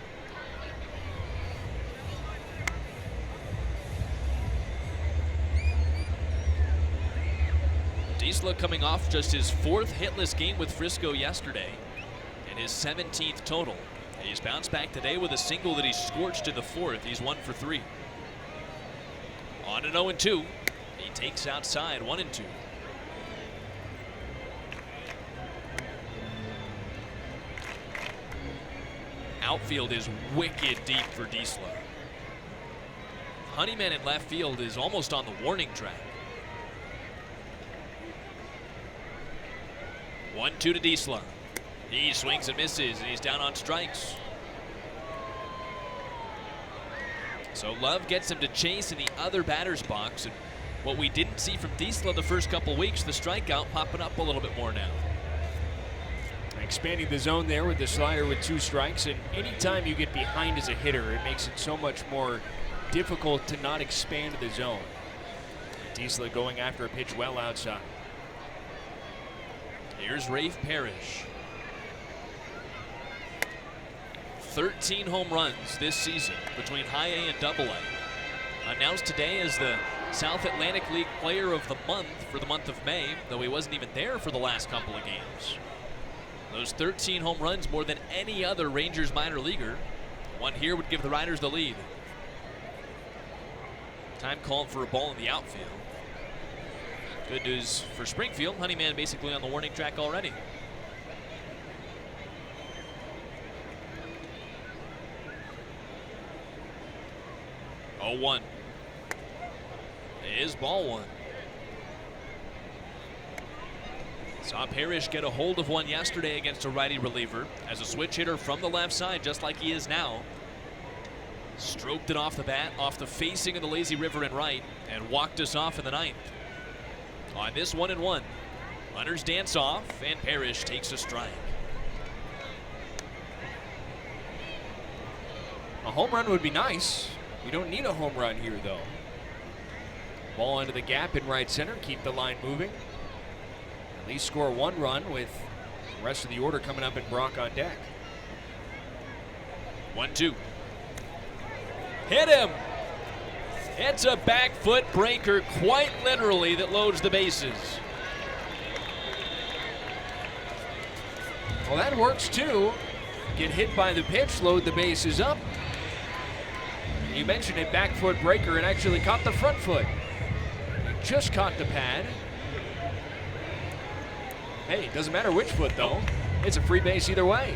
Diesla coming off just his 4th hitless game with Frisco yesterday and his 17th total. He's bounced back today with a single that he scorched in the 4th. He's 1 for 3. On an 0-2. He takes outside 1-2. Outfield is wicked deep for Diesla. Honeyman in left field is almost on the warning track. 1-2 to Diesla. He swings and misses, and he's down on strikes. So Love gets him to chase in the other batter's box, and what we didn't see from Diesla the first couple weeks, the strikeout popping up a little bit more now. Expanding the zone there with the slider with 2 strikes, and anytime you get behind as a hitter, it makes it so much more difficult to not expand the zone. Diesla going after a pitch well outside. Here's Rafe Parrish. 13 home runs this season between High A and Double A. Announced today as the South Atlantic League Player of the Month for the month of May, though he wasn't even there for the last couple of games. Those 13 home runs, more than any other Rangers minor leaguer. One here would give the Riders the lead. Time called for a ball in the outfield. Good news for Springfield. Honeyman basically on the warning track already. Oh, 1 is ball 1. Saw Parrish get a hold of one yesterday against a righty reliever as a switch hitter from the left side, just like he is now. Stroked it off the bat, off the facing of the lazy river and right, and walked us off in the 9th. On this 1-1, runners dance off, and Parrish takes a strike. A home run would be nice. We don't need a home run here, though. Ball into the gap in right center, keep the line moving. At least score 1 run with the rest of the order coming up and Brock on deck. 1-2. Hit him! It's a back foot breaker, quite literally, that loads the bases. Well, that works too. Get hit by the pitch, load the bases up. You mentioned it, back foot breaker, and actually caught the front foot. Just caught the pad. Hey, it doesn't matter which foot though. It's a free base either way.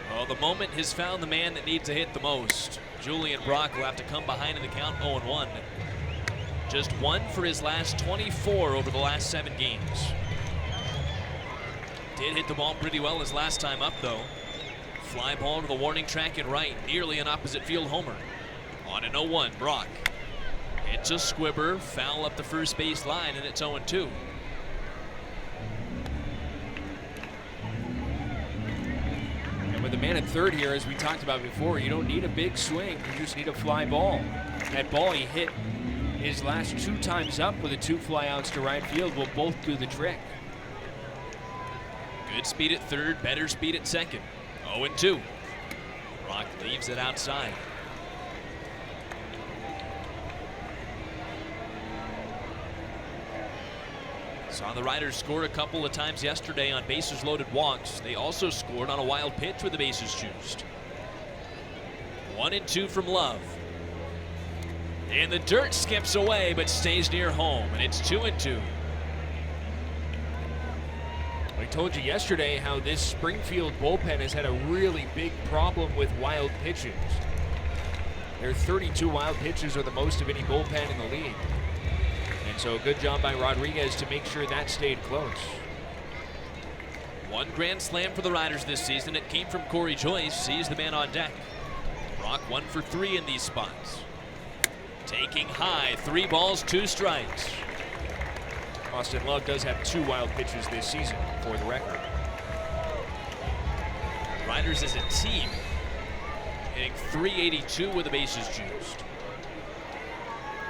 Well, the moment has found the man that needs a hit the most. Julian Brock will have to come behind in the count, 0-1. Just 1 for his last 24 over the last 7 games. Did hit the ball pretty well his last time up, though. Fly ball to the warning track and right, nearly an opposite field homer. On an 0-1, Brock. It's a squibber, foul up the first base line, and it's 0-2. And with the man at third here, as we talked about before, you don't need a big swing, you just need a fly ball. That ball he hit his last 2 times up with the 2 flyouts to right field will both do the trick. Good speed at third, better speed at second. 0-2. Brock leaves it outside. Saw the Riders score a couple of times yesterday on bases loaded walks. They also scored on a wild pitch with the bases juiced. 1-2 from Love. And the dirt skips away but stays near home, and it's 2-2. I told you yesterday how this Springfield bullpen has had a really big problem with wild pitches. Their 32 wild pitches are the most of any bullpen in the league. And so a good job by Rodriguez to make sure that stayed close. One grand slam for the Riders this season. It came from Corey Joyce. He's the man on deck. Brock 1 for 3 in these spots. Taking high, 3 balls, 2 strikes. Austin Love does have 2 wild pitches this season, for the record. Riders as a team hitting .382 with the bases juiced.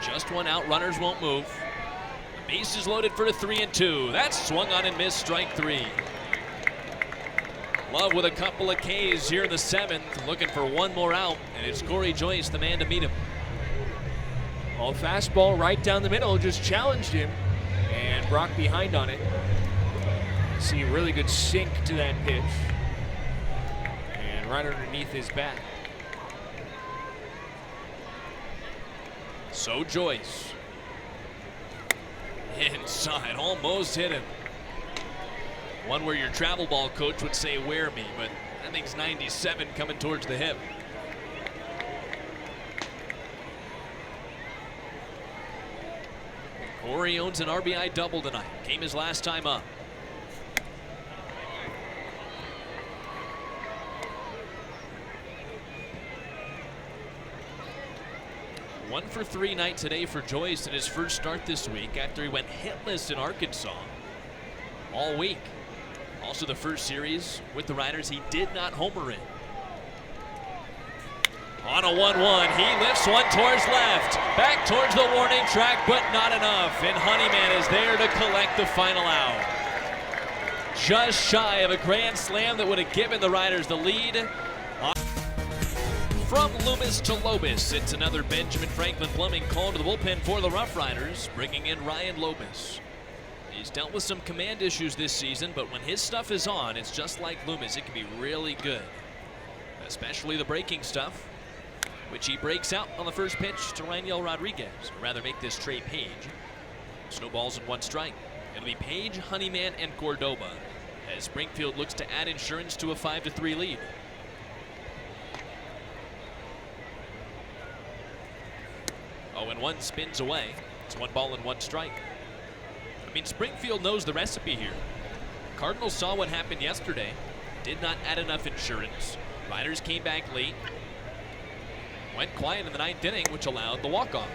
Just 1 out, runners won't move. The bases loaded for a 3-2. That's swung on and missed, strike 3. Love with a couple of Ks here in the 7th, looking for 1 more out, and it's Corey Joyce, the man to meet him. All fastball right down the middle, just challenged him, and Brock behind on it. See a really good sink to that pitch, and right underneath his bat. So Joyce. Inside, almost hit him. One where your travel ball coach would say, "Wear me," but that thing's 97 coming towards the hip. Corey owns an RBI double tonight. Came his last time up. One for 3 night today for Joyce in his first start this week after he went hitless in Arkansas all week. Also the first series with the Riders he did not homer in. On a 1-1, he lifts one towards left, back towards the warning track, but not enough, and Honeyman is there to collect the final out. Just shy of a grand slam that would have given the Riders the lead. From Loomis to Lobis, it's another Benjamin Franklin Plumbing call to the bullpen for the Rough Riders, bringing in Ryan Lobis. He's dealt with some command issues this season, but when his stuff is on, it's just like Loomis. It can be really good, especially the breaking stuff, which he breaks out on the first pitch to Raniel Rodriguez. Or rather, make this Trey Page. Snowballs in 1 strike. It'll be Page, Honeyman, and Cordoba as Springfield looks to add insurance to a 5-3 lead. Oh, and 1 spins away. It's 1 ball and 1 strike. I mean, Springfield knows the recipe here. Cardinals saw what happened yesterday. Did not add enough insurance. Riders came back late. Went quiet in the 9th inning, which allowed the walk-off.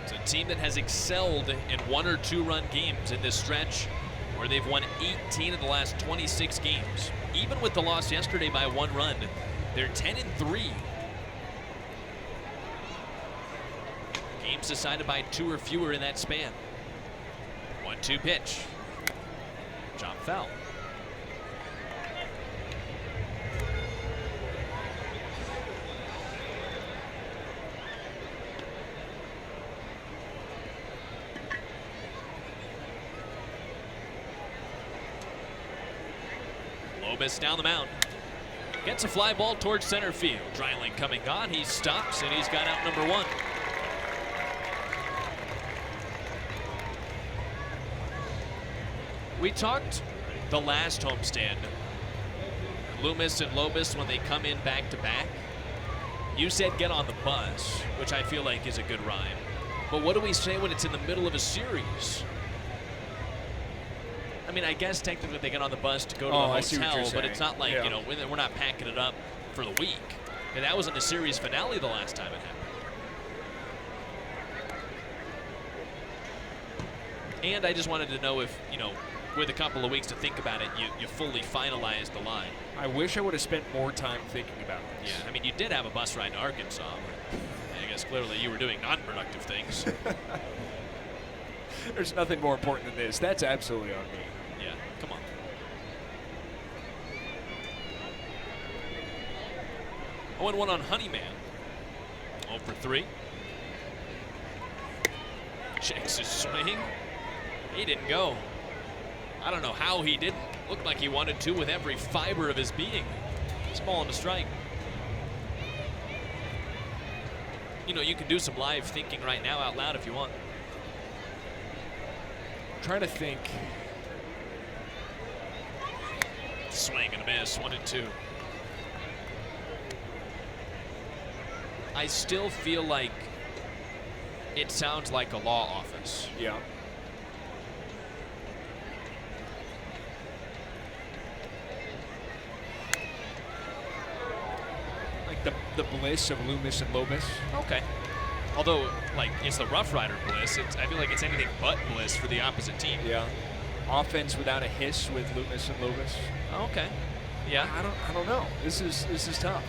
It's a team that has excelled in 1 or 2 run games in this stretch, where they've won 18 of the last 26 games. Even with the loss yesterday by 1 run, they're 10-3. Games decided by 2 or fewer in that span. 1-2 pitch. Chop foul. Lobis down the mound. Gets a fly ball towards center field. Dreiling coming on. He stops and he's got out number 1. We talked the last homestand. Loomis and Lobis, when they come in back to back, you said get on the bus, which I feel like is a good rhyme. But what do we say when it's in the middle of a series? I mean, I guess technically they get on the bus to go to the hotel, but it's not like, you know, we're not packing it up for the week. And that was in the series finale the last time it happened. And I just wanted to know if, you know, with a couple of weeks to think about it, you fully finalized the line. I wish I would have spent more time thinking about this. Yeah, I mean, you did have a bus ride to Arkansas, but I guess clearly you were doing non-productive things. There's nothing more important than this. That's absolutely on me. Yeah, come on. Oh, and 1 on Honeyman. 0 for 3. Checks his swing. He didn't go. I don't know how he didn't. Looked like he wanted to with every fiber of his being. It's ball and a strike. you know, you can do some live thinking right now out loud if you want. I'm trying to think. Swing and a miss, 1-2. I still feel like it sounds like a law office. Yeah. Like the bliss of Loomis and Lobus. Okay. Although, like, it's the Rough Rider bliss. I feel like it's anything but bliss for the opposite team. Yeah. Offense without a hiss with Loomis and Lobus. Okay. Yeah. I don't know. This is tough.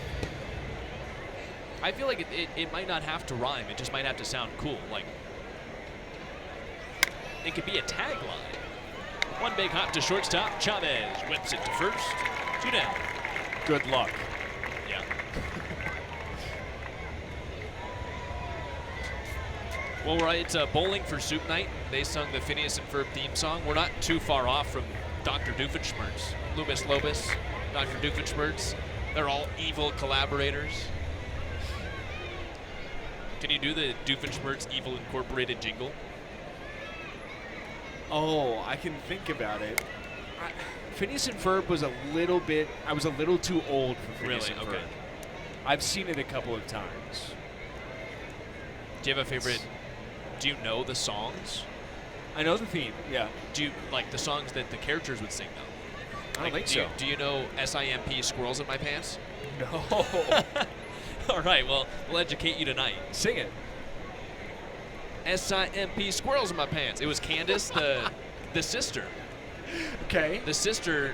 I feel like it might not have to rhyme. It just might have to sound cool. Like, it could be a tagline. One big hop to shortstop. Chavez whips it to first. 2 down. Good luck. Yeah. Well, it's Bowling for Soup Night. They sung the Phineas and Ferb theme song. We're not too far off from Dr. Doofenshmirtz. Loomis Lobus, Dr. Doofenshmirtz. They're all evil collaborators. Can you do the Doofenshmirtz Evil Incorporated jingle? Oh, I can think about it. Phineas and Ferb was a little bit. I was a little too old for Phineas Really? and Okay. Ferb. I've seen it a couple of times. Do you have a favorite? Do you know the songs? I know the theme. Yeah. Do you like the songs that the characters would sing though? I don't think so. Do you know SIMP Squirrels in My Pants? No. All right, well, we'll educate you tonight. Sing it. SIMP Squirrels in My Pants. It was Candace, the sister. Okay. The sister,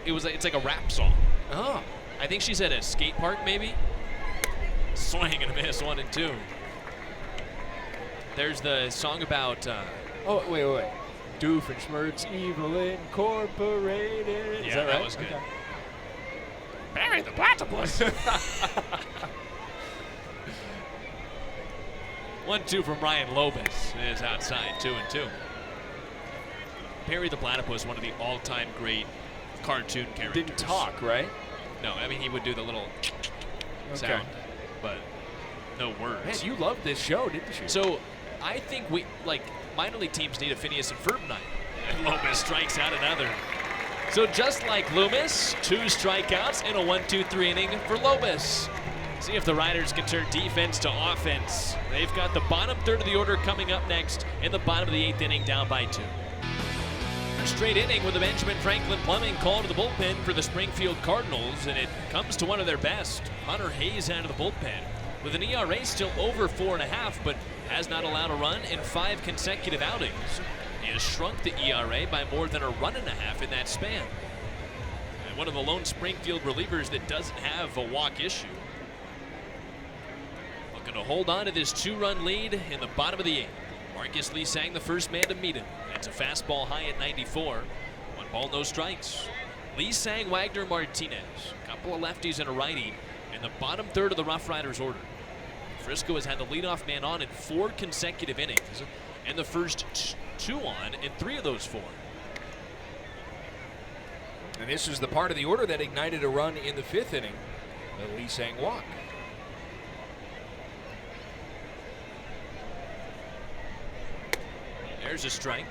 it's like a rap song. Oh. I think she's at a skate park, maybe. Swing and a miss, 1-2. There's the song about. Oh, wait. Doofenshmirtz Evil Incorporated. Yeah, Is that right? that was good. Okay. Barry the Platypus. 1-2 from Ryan Lobus. It is outside, 2-2. Perry the Platypus, one of the all-time great cartoon characters. Didn't talk, right? No, I mean he would do the little sound, but no words. Man, you loved this show, didn't you? So I think minor league teams need a Phineas and Ferb night. And Lobus strikes out another. So just like Loomis, 2 strikeouts in a 1-2-3 inning for Lobus. See if the Riders can turn defense to offense. They've got the bottom third of the order coming up next in the bottom of the 8th inning, down by 2. A straight inning with a Benjamin Franklin Plumbing call to the bullpen for the Springfield Cardinals, and it comes to one of their best. Hunter Hayes out of the bullpen with an ERA still over 4.5, but has not allowed a run in 5 consecutive outings. He has shrunk the ERA by more than a run and a half in that span. And one of the lone Springfield relievers that doesn't have a walk issue. Looking to hold on to this 2-run lead in the bottom of the 8th. Marcus Lee sang the first man to meet him. It's a fastball high at 94. 1 ball, no strikes. Lee sang Wagner Martinez. A couple of lefties and a righty in the bottom third of the Rough Riders order. Frisco has had the leadoff man on in 4 consecutive innings, and the first 2 on in 3 of those 4. And this was the part of the order that ignited a run in the 5th inning. The Lee Sang walk. There's a strike.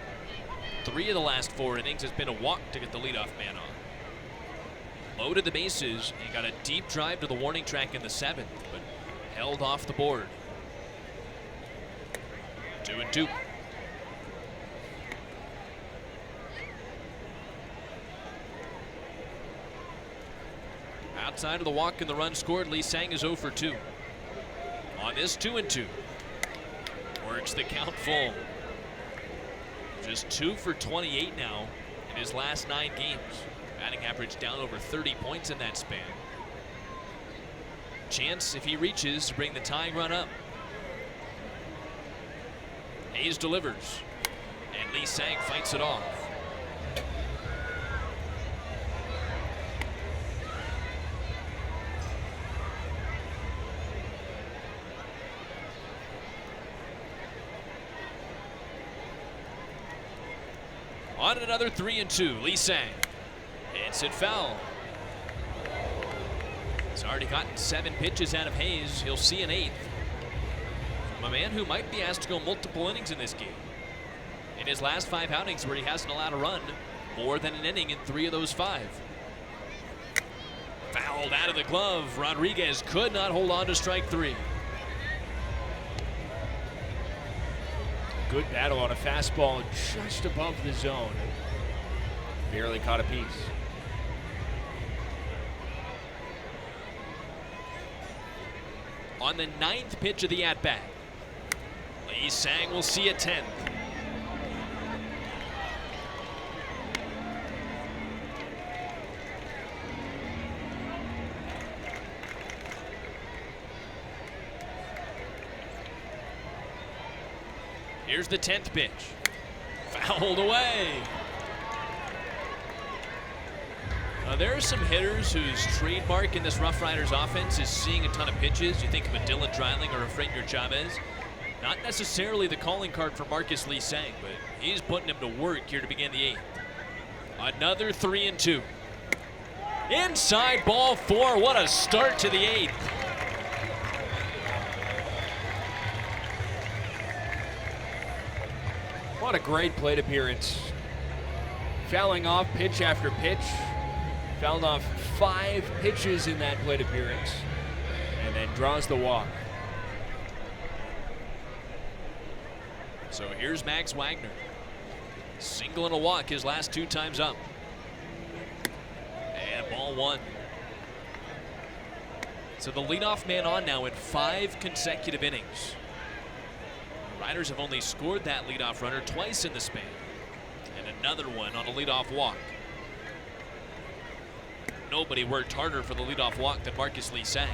3 of the last 4 innings has been a walk to get the leadoff man on. Loaded the bases. He got a deep drive to the warning track in the 7th, but held off the board. 2-2. Outside of the walk and the run scored, Lee Sang is 0 for 2. On this 2-2. Works the count full. Just 2 for 28 now in his last 9 games. Batting average down over 30 points in that span. Chance, if he reaches, to bring the tying run up. Hayes delivers, and Lee Sang fights it off. On another 3-2, Lee Sang hits it foul. He's already gotten 7 pitches out of Hayes. He'll see an 8th. from a man who might be asked to go multiple innings in this game. In his last 5 outings where he hasn't allowed a run, more than an inning in 3 of those 5. Fouled out of the glove. Rodriguez could not hold on to strike 3. Good battle on a fastball just above the zone. Barely caught a piece. On the 9th pitch of the at-bat, Lee Sang will see a 10th. Here's the 10th pitch. Fouled away. There are some hitters whose trademark in this Rough Riders offense is seeing a ton of pitches. You think of a Dylan Dreiling or a Frenier Chavez. Not necessarily the calling card for Marcus Lee Sang, but he's putting him to work here to begin the 8th. Another 3-2. Inside ball 4. What a start to the 8th. What a great plate appearance. Fouling off pitch after pitch. Fouled off 5 pitches in that plate appearance. And then draws the walk. So here's Max Wagner. Single and a walk his last 2 times up. And ball 1. So the leadoff man on now in 5 consecutive innings. The Riders have only scored that leadoff runner twice in the span. And another one on a leadoff walk. Nobody worked harder for the leadoff walk than Marcus Lee Sang.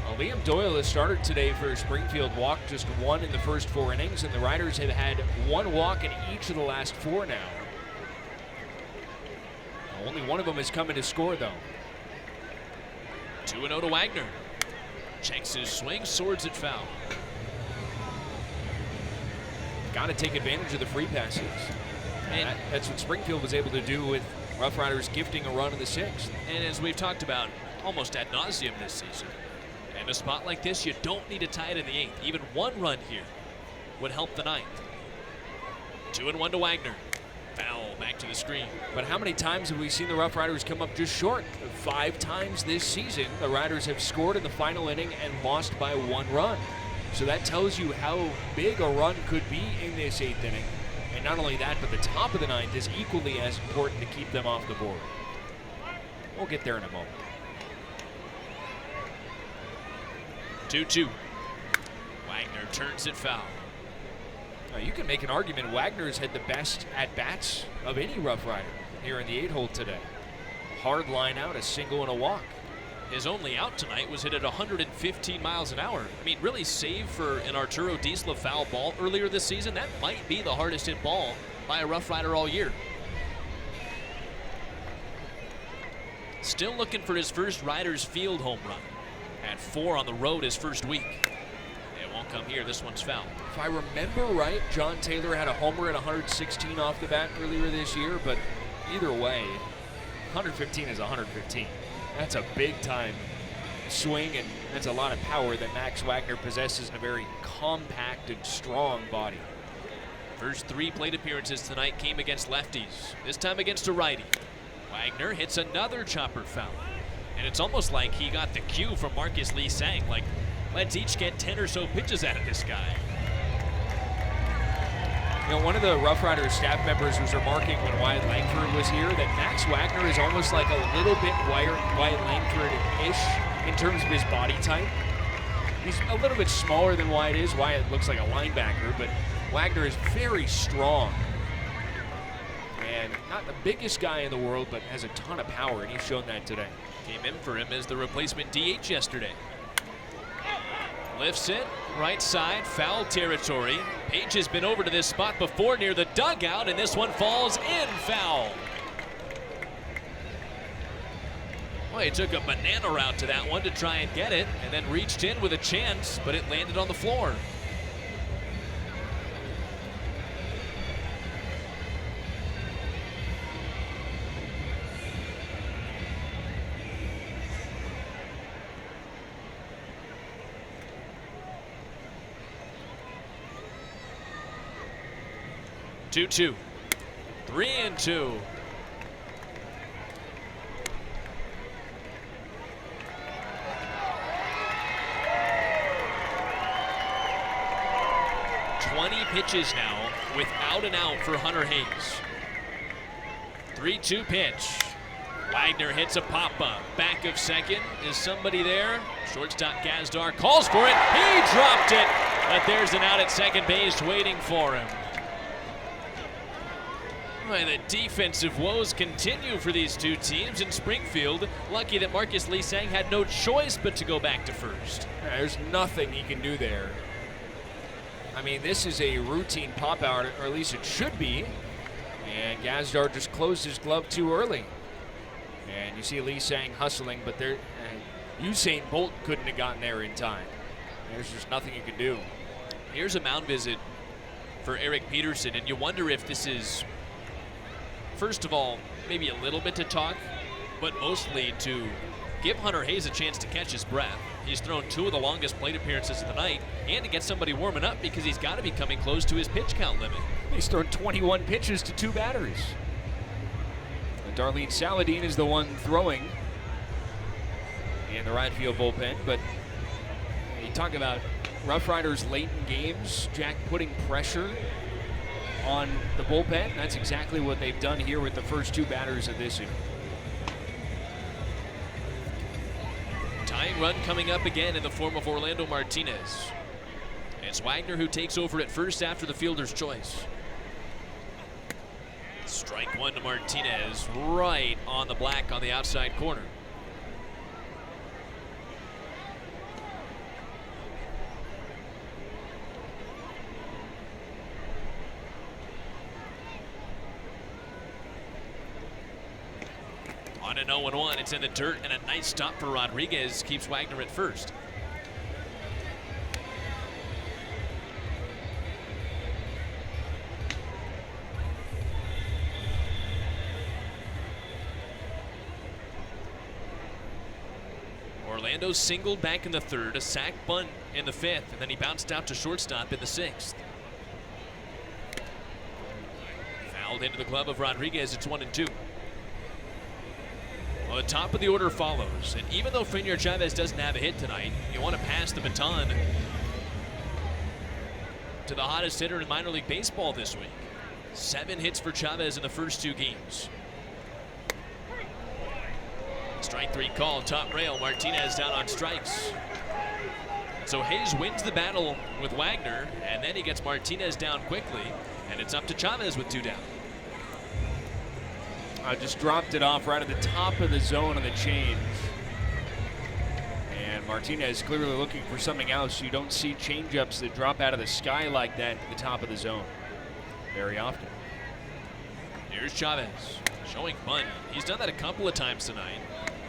Well, Liam Doyle has started today for Springfield, walked just 1 in the first 4 innings, and the Riders have had 1 walk in each of the last 4 now. Only one of them has come in to score, though. 2-0 to Wagner. Checks his swing, swords it foul. Got to take advantage of the free passes. And that's what Springfield was able to do with Rough Riders gifting a run in the 6th. And as we've talked about almost ad nauseum this season, in a spot like this, you don't need to tie it in the 8th. Even 1 run here would help the 9th. 2-1 to Wagner. Foul back to the screen. But how many times have we seen the Rough Riders come up just short? 5 times this season, the Riders have scored in the final inning and lost by 1 run. So that tells you how big a run could be in this 8th inning. And not only that, but the top of the 9th is equally as important to keep them off the board. We'll get there in a moment. 2-2. Wagner turns it foul. Now, you can make an argument Wagner's had the best at-bats of any Rough Rider here in the 8-hole today. Hard line out, a single and a walk. His only out tonight was hit at 115 miles an hour. I mean, really, save for an Arturo Diesel foul ball earlier this season, that might be the hardest hit ball by a Rough Rider all year. Still looking for his first Riders Field home run. Had 4 on the road his first week. It won't come here. This one's foul. If I remember right, John Taylor had a homer at 116 off the bat earlier this year, but either way, 115 is 115. That's a big-time swing, and that's a lot of power that Max Wagner possesses in a very compact and strong body. First 3 plate appearances tonight came against lefties, this time against a righty. Wagner hits another chopper foul. And it's almost like he got the cue from Marcus Lee Sang, like, let's each get 10 or so pitches out of this guy. You know, one of the Rough Riders staff members was remarking when Wyatt Langford was here that Max Wagner is almost like a little bit Wyatt Langford-ish in terms of his body type. He's a little bit smaller than Wyatt is. Wyatt looks like a linebacker, but Wagner is very strong. And not the biggest guy in the world, but has a ton of power, and he's shown that today. Came in for him as the replacement DH yesterday. Lifts it, right side, foul territory. Page has been over to this spot before near the dugout, and this one falls in foul. Well, he took a banana route to that one to try and get it, and then reached in with a chance, but it landed on the floor. 2-2. 3-2. Pitches now without an out for Hunter Hayes. 3-2 pitch. Wagner hits a pop-up. Back of second. Is somebody there? Shortstop Gazdar calls for it. He dropped it, but there's an out at second base waiting for him. And the defensive woes continue for these two teams in Springfield. Lucky that Marcus Lee-Sang had no choice but to go back to first. There's nothing he can do there. I mean, this is a routine pop out, or at least it should be. And Gazdar just closed his glove too early. And you see Lee-Sang hustling, but Usain Bolt couldn't have gotten there in time. There's just nothing you can do. Here's a mound visit for Eric Peterson, and you wonder if this is, first of all, maybe a little bit to talk, but mostly to give Hunter Hayes a chance to catch his breath. He's thrown 2 of the longest plate appearances of the night, and to get somebody warming up because he's got to be coming close to his pitch count limit. He's thrown 21 pitches to 2 batters. And Darlene Saladin is the one throwing in the right field bullpen, but you talk about Rough Riders late in games, Jack putting pressure on the bullpen. That's exactly what they've done here with the first 2 batters of this inning. Tying run coming up again in the form of Orlando Martinez. It's Wagner who takes over at first after the fielder's choice. Strike 1 to Martinez, right on the black on the outside corner. On an 0-1, it's in the dirt, and a nice stop for Rodriguez keeps Wagner at first. Orlando singled back in the 3rd, a sac bunt in the 5th, and then he bounced out to shortstop in the 6th. Fouled into the glove of Rodriguez, it's 1-2. Well, the top of the order follows, and even though Frenier Chavez doesn't have a hit tonight, you want to pass the baton to the hottest hitter in minor league baseball this week. 7 hits for Chavez in the first 2 games. Strike 3 call, top rail, Martinez down on strikes. So Hayes wins the battle with Wagner, and then he gets Martinez down quickly, and it's up to Chavez with 2 down. I just dropped it off right at the top of the zone on the change. And Martinez clearly looking for something else. You don't see changeups that drop out of the sky like that at the top of the zone very often. Here's Chavez showing bunt. He's done that a couple of times tonight.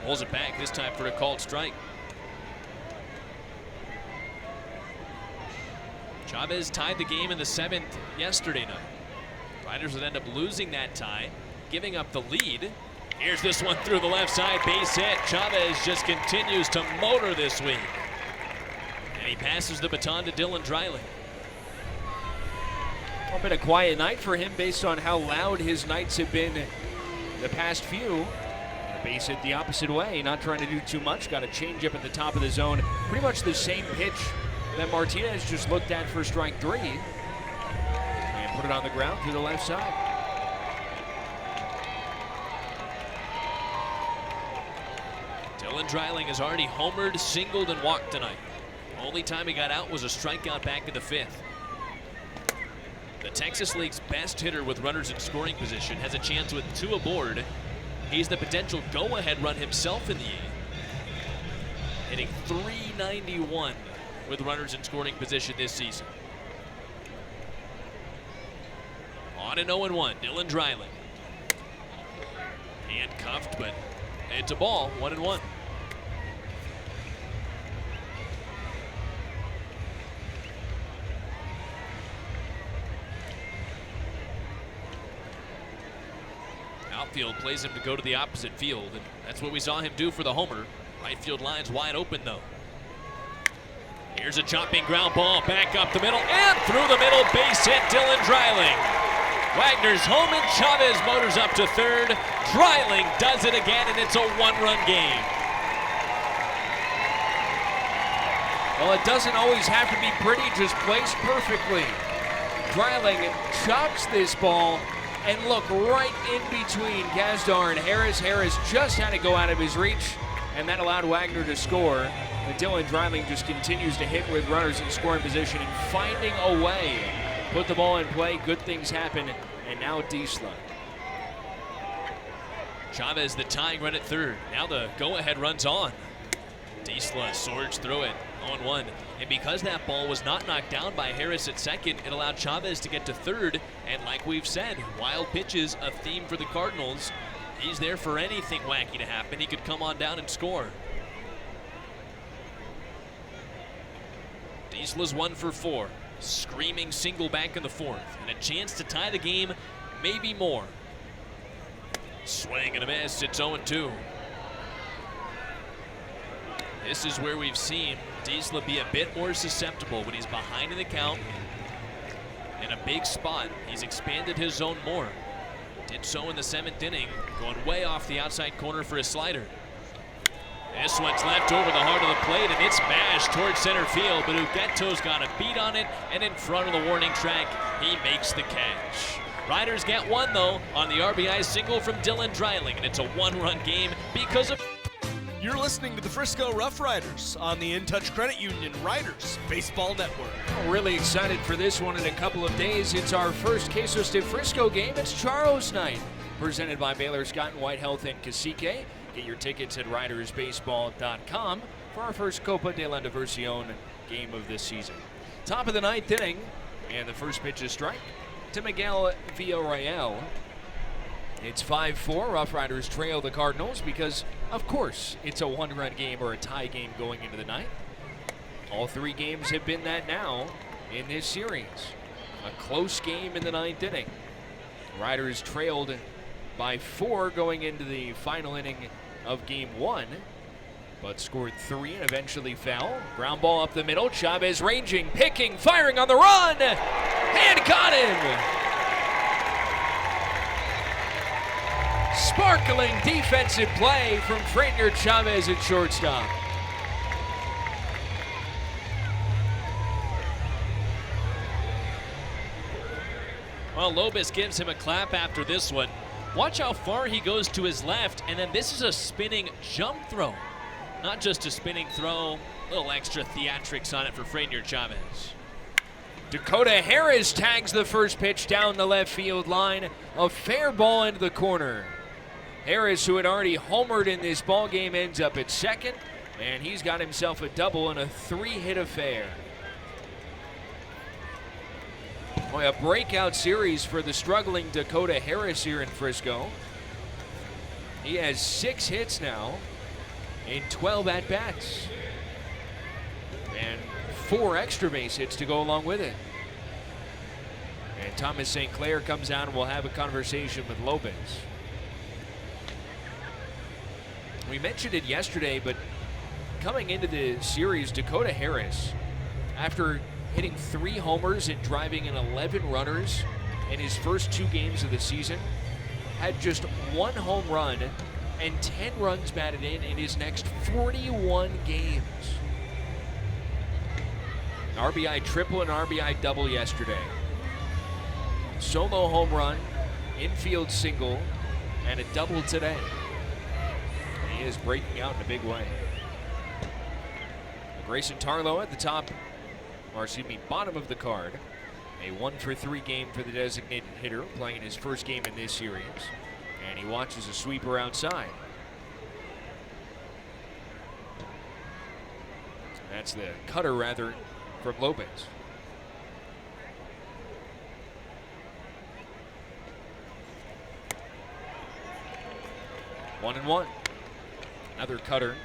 Pulls it back, this time for a called strike. Chavez tied the game in the 7th yesterday night. Riders would end up losing that tie, giving up the lead. Here's this one through the left side, base hit. Chavez just continues to motor this week. And he passes the baton to Dylan Dreiling. Well, been a quiet night for him based on how loud his nights have been the past few. Base hit the opposite way, not trying to do too much. Got a changeup at the top of the zone. Pretty much the same pitch that Martinez just looked at for strike 3. And put it on the ground through the left side. Dylan Dreiling has already homered, singled, and walked tonight. Only time he got out was a strikeout back in the 5th. The Texas League's best hitter with runners in scoring position has a chance with 2 aboard. He's the potential go-ahead run himself in the 8th. Hitting .391 with runners in scoring position this season. On an 0-1, Dylan Dreiling. Handcuffed, but it's a ball, 1-1. Outfield plays him to go to the opposite field, and that's what we saw him do for the homer. Right field line's wide open, though. Here's a chopping ground ball back up the middle and through the middle, base hit, Dylan Dreiling. Wagner's home and Chavez motors up to third. Dreiling does it again, and it's a one-run game. Well, it doesn't always have to be pretty, just placed perfectly. Dreiling chops this ball, and look, right in between Gazdar and Harris. Harris just had to go out of his reach, and that allowed Wagner to score. And Dylan Dreiling just continues to hit with runners in scoring position and finding a way. Put the ball in play, good things happen, and now Diesla. Chavez the tying run at third. Now the go-ahead run's on. Diesla soars through it, 0-1. And because that ball was not knocked down by Harris at second, it allowed Chavez to get to third. And like we've said, wild pitches, a theme for the Cardinals. He's there for anything wacky to happen. He could come on down and score. Diesla's 1 for 4. Screaming single back in the fourth. And a chance to tie the game, maybe more. Swing and a miss, it's 0-2. This is where we've seen Diesla be a bit more susceptible when he's behind in the count. In a big spot, he's expanded his zone more. Did so in the 7th inning, going way off the outside corner for a slider. This one's left over the heart of the plate, and it's mashed towards center field, but Ugueto's got a beat on it, and in front of the warning track, he makes the catch. Riders get one, though, on the RBI single from Dylan Dreiling, and it's a one-run game because of... You're listening to the Frisco Rough Riders on the In Touch Credit Union Riders Baseball Network. Really excited for this one in a couple of days. It's our first Quesos de Frisco game. It's Charros night, presented by Baylor Scott and White Health and Cacique. Get your tickets at ridersbaseball.com for our first Copa de la Diversión game of this season. Top of the 9th inning, and the first pitch is strike to Miguel Villarreal. It's 5-4. Rough Riders trail the Cardinals because, of course, it's a one-run game or a tie game going into the ninth. All three games have been that now in this series. A close game in the 9th inning. Riders trailed by 4 going into the final inning of game 1, but scored 3 and eventually fell. Ground ball up the middle. Chavez ranging, picking, firing on the run, and got him. Sparkling defensive play from Frenier Chavez at shortstop. Well, Lopez gives him a clap after this one. Watch how far he goes to his left, and then this is a spinning jump throw. Not just a spinning throw, a little extra theatrics on it for Frenier Chavez. Dakota Harris tags the first pitch down the left field line. A fair ball into the corner. Harris, who had already homered in this ball game, ends up at second, and he's got himself a double in a 3-hit affair. Boy, a breakout series for the struggling Dakota Harris here in Frisco. He has 6 hits now in 12 at-bats. And 4 extra base hits to go along with it. And Thomas St. Clair comes out and we'll have a conversation with Lopez. We mentioned it yesterday, but coming into the series, Dakota Harris, after hitting 3 homers and driving in 11 runners in his first 2 games of the season, had just 1 home run and 10 runs batted in his next 41 games. An RBI triple and RBI double yesterday. Solo home run, infield single, and a double today. And he is breaking out in a big way. Grayson Tarlow at the top, or excuse me, bottom of the card. A 1-for-3 game for the designated hitter, playing his first game in this series. And he watches a sweeper outside. That's the cutter, rather, from Lopez. One and one. Another cutter.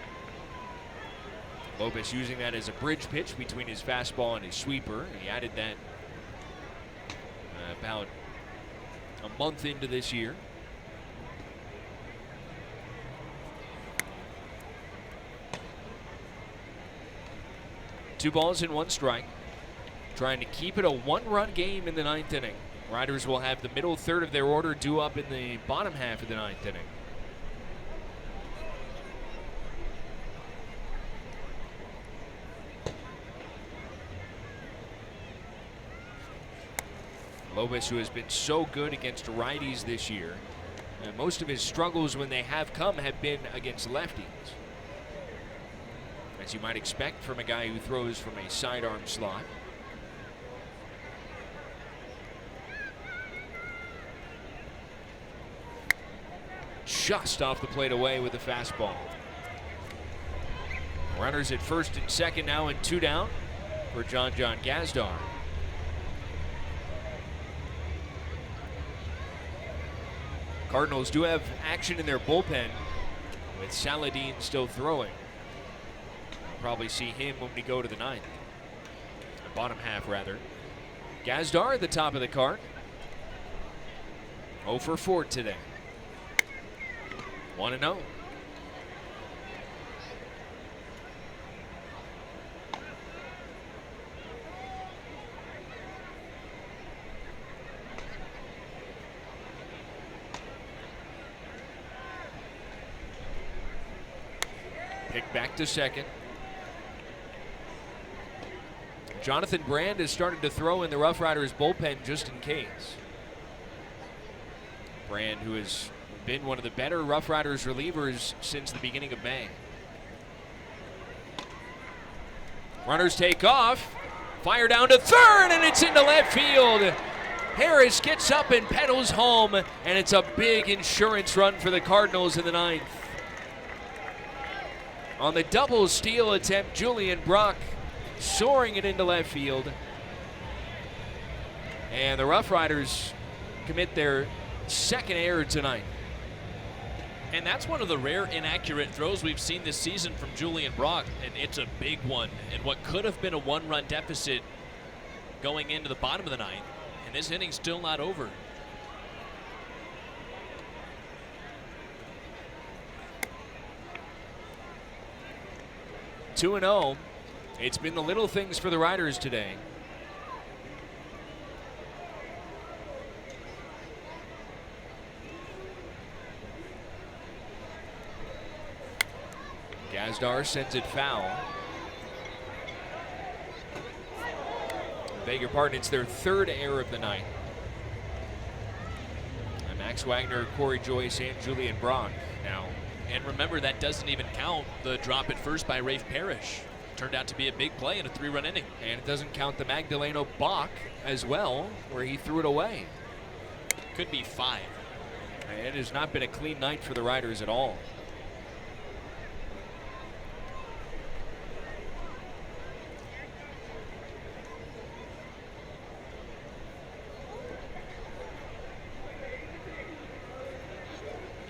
Lopez using that as a bridge pitch between his fastball and his sweeper. He added that about a month into this year. Two balls and 1 strike. Trying to keep it a 1-run game in the 9th inning. Riders will have the middle third of their order due up in the bottom half of the ninth inning. Lobos, who has been so good against righties this year, and most of his struggles when they have come have been against lefties, as you might expect from a guy who throws from a sidearm slot. Just off the plate away with the fastball. Runners at first and second now, and 2 down for John Gazdar. Cardinals do have action in their bullpen with Saladin still throwing. We'll probably see him when we go to the ninth. The bottom half, rather. Gazdar at the top of the card. 0 for 4 today. 1-0. Pick back to second. Jonathan Brand has started to throw in the Rough Riders bullpen just in case. Brand, who has been one of the better Rough Riders relievers since the beginning of May. Runners take off. Fire down to third, and it's into left field. Harris gets up and pedals home, and it's a big insurance run for the Cardinals in the ninth. On the double steal attempt, Julian Brock soaring it into left field. And the Rough Riders commit their second error tonight. And that's one of the rare inaccurate throws we've seen this season from Julian Brock, and it's a big one. And what could have been a 1-run deficit going into the bottom of the ninth, and this inning's still not over. Two and 0. It's been the little things for the Riders today. Gazdar sends it foul. Beg your pardon, it's their third error of the night. And Max Wagner, Corey Joyce, and Julian Brock now. And remember, that doesn't even count the drop at first by Rafe Parrish. Turned out to be a big play in a 3-run inning. And it doesn't count the Magdaleno Bach as well, where he threw it away. Could be 5. It has not been a clean night for the Riders at all.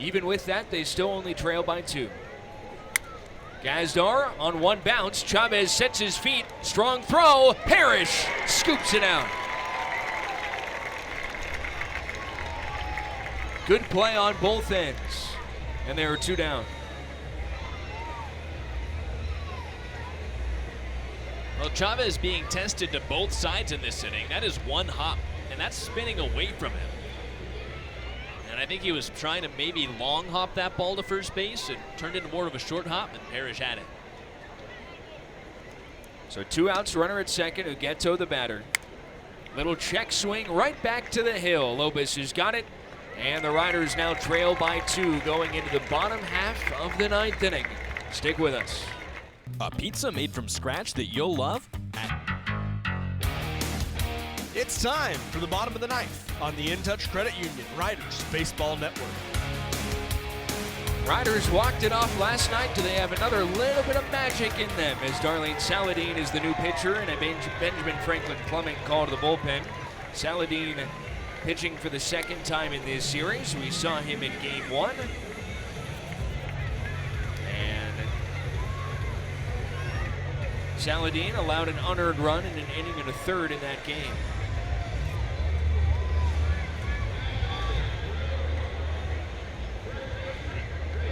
Even with that, they still only trail by 2. Gazdar on one bounce. Chavez sets his feet. Strong throw. Parrish scoops it out. Good play on both ends. And there are 2 down. Well, Chavez being tested to both sides in this inning. That is 1 hop, and that's spinning away from him. And I think he was trying to maybe long hop that ball to first base and turned into more of a short hop, and Parrish had it. So 2 outs, runner at second, Ugueto the batter. Little check swing right back to the hill. Lobos has got it, and the Riders now trail by 2 going into the bottom half of the ninth inning. Stick with us. A pizza made from scratch that you'll love? It's time for the bottom of the ninth on the In Touch Credit Union Riders Baseball Network. Riders walked it off last night. Do they have another little bit of magic in them? As Darlene Saladin is the new pitcher and a Benjamin Franklin Plumbing call to the bullpen. Saladin pitching for the second time in this series. We saw him in game 1. And Saladin allowed an unearned run in an inning and a third in that game.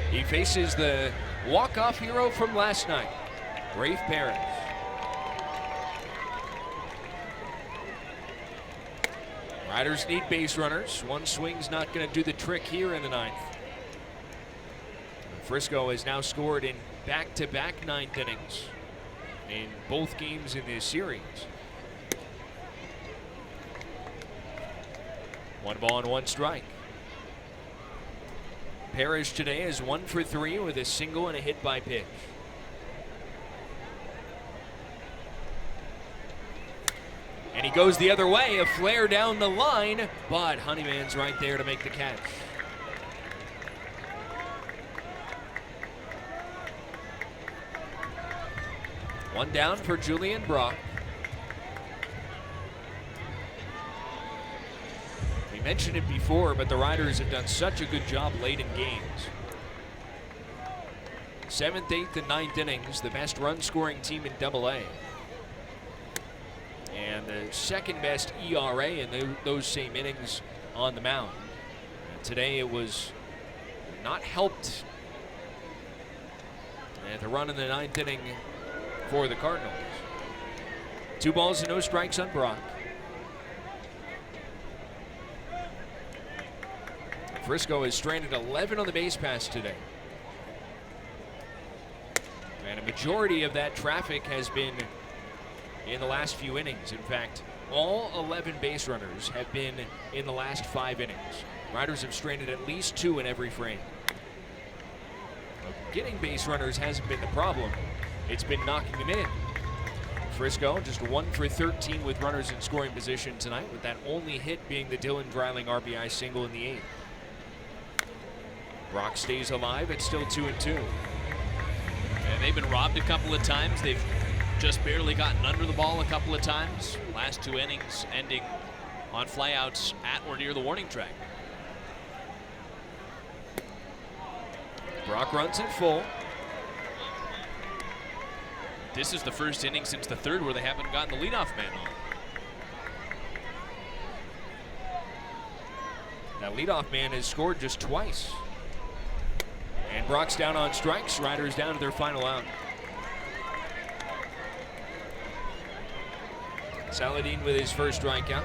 He faces the walk-off hero from last night, Rafe Parrish. Riders need base runners. One swing's not going to do the trick here in the ninth. Frisco has now scored in back-to-back ninth innings in both games in this series. 1 ball and 1 strike. Parrish today is 1 for 3 with a single and a hit by pitch. And he goes the other way, a flare down the line, but Honeyman's right there to make the catch. One down for Julian Brock. We mentioned it before, but the Riders have done such a good job late in games. 7th, 8th, and 9th innings, the best run-scoring team in Double-A. And the second best ERA in those same innings on the mound. And today it was not helped at the run in the 9th inning for the Cardinals. 2 balls and no strikes on Brock. Frisco has stranded 11 on the base pass today. And a majority of that traffic has been in the last few innings. In fact, all 11 base runners have been in the last 5 innings. Riders have stranded at least 2 in every frame. Getting base runners hasn't been the problem. It's been knocking them in. Frisco just 1 for 13 with runners in scoring position tonight, with that only hit being the Dylan Dreiling RBI single in the 8th. Brock stays alive. It's still 2-2. And they've been robbed a couple of times. They've just barely gotten under the ball a couple of times. Last 2 innings ending on flyouts at or near the warning track. Brock runs it full. This is the first inning since the 3rd where they haven't gotten the leadoff man on. That leadoff man has scored just twice. And Brock's down on strikes. Riders down to their final out. Saladin with his first strikeout.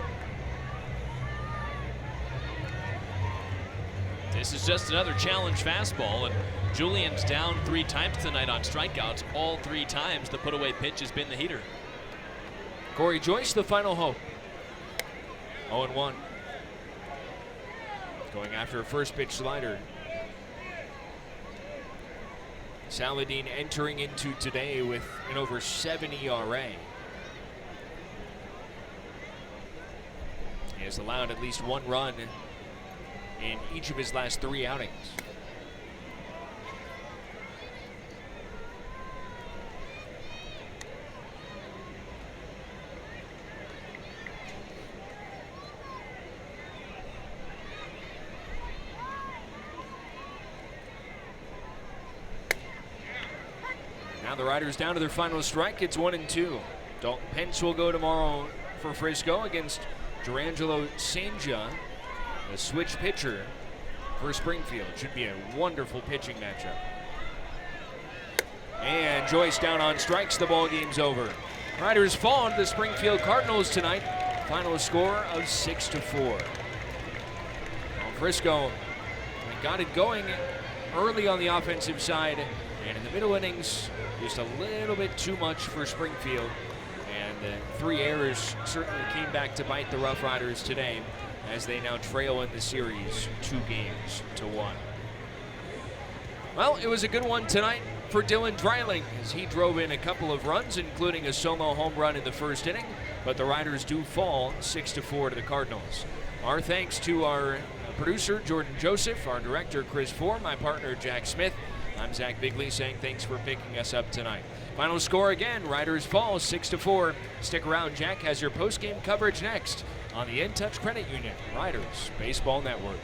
This is just another challenge fastball, and Julian's down 3 times tonight on strikeouts. All 3 times the put-away pitch has been the heater. Corey Joyce, the final hope. 0-1. Going after a first pitch slider. Saladin entering into today with an over 7 ERA. He has allowed at least 1 run in each of his last 3 outings. Now the Riders down to their final strike. It's 1-2. Dalton Pence will go tomorrow for Frisco against Durangelo Sanja, a switch pitcher for Springfield. Should be a wonderful pitching matchup. And Joyce down on strikes. The ball game's over. Riders fall to the Springfield Cardinals tonight. Final score of 6-4. Well, Frisco got it going early on the offensive side, and in the middle innings, just a little bit too much for Springfield. And 3 errors certainly came back to bite the Rough Riders today, as they now trail in the series 2-1. Well, it was a good one tonight for Dylan Dreiling, as he drove in a couple of runs, including a solo home run in the first inning, but the Riders do fall 6-4 to the Cardinals. Our thanks to our producer, Jordan Joseph, our director, Chris Ford, my partner, Jack Smith. I'm Zach Bigley saying thanks for picking us up tonight. Final score again, Riders fall 6-4. Stick around, Jack has your post-game coverage next on the In Touch Credit Union Riders Baseball Network.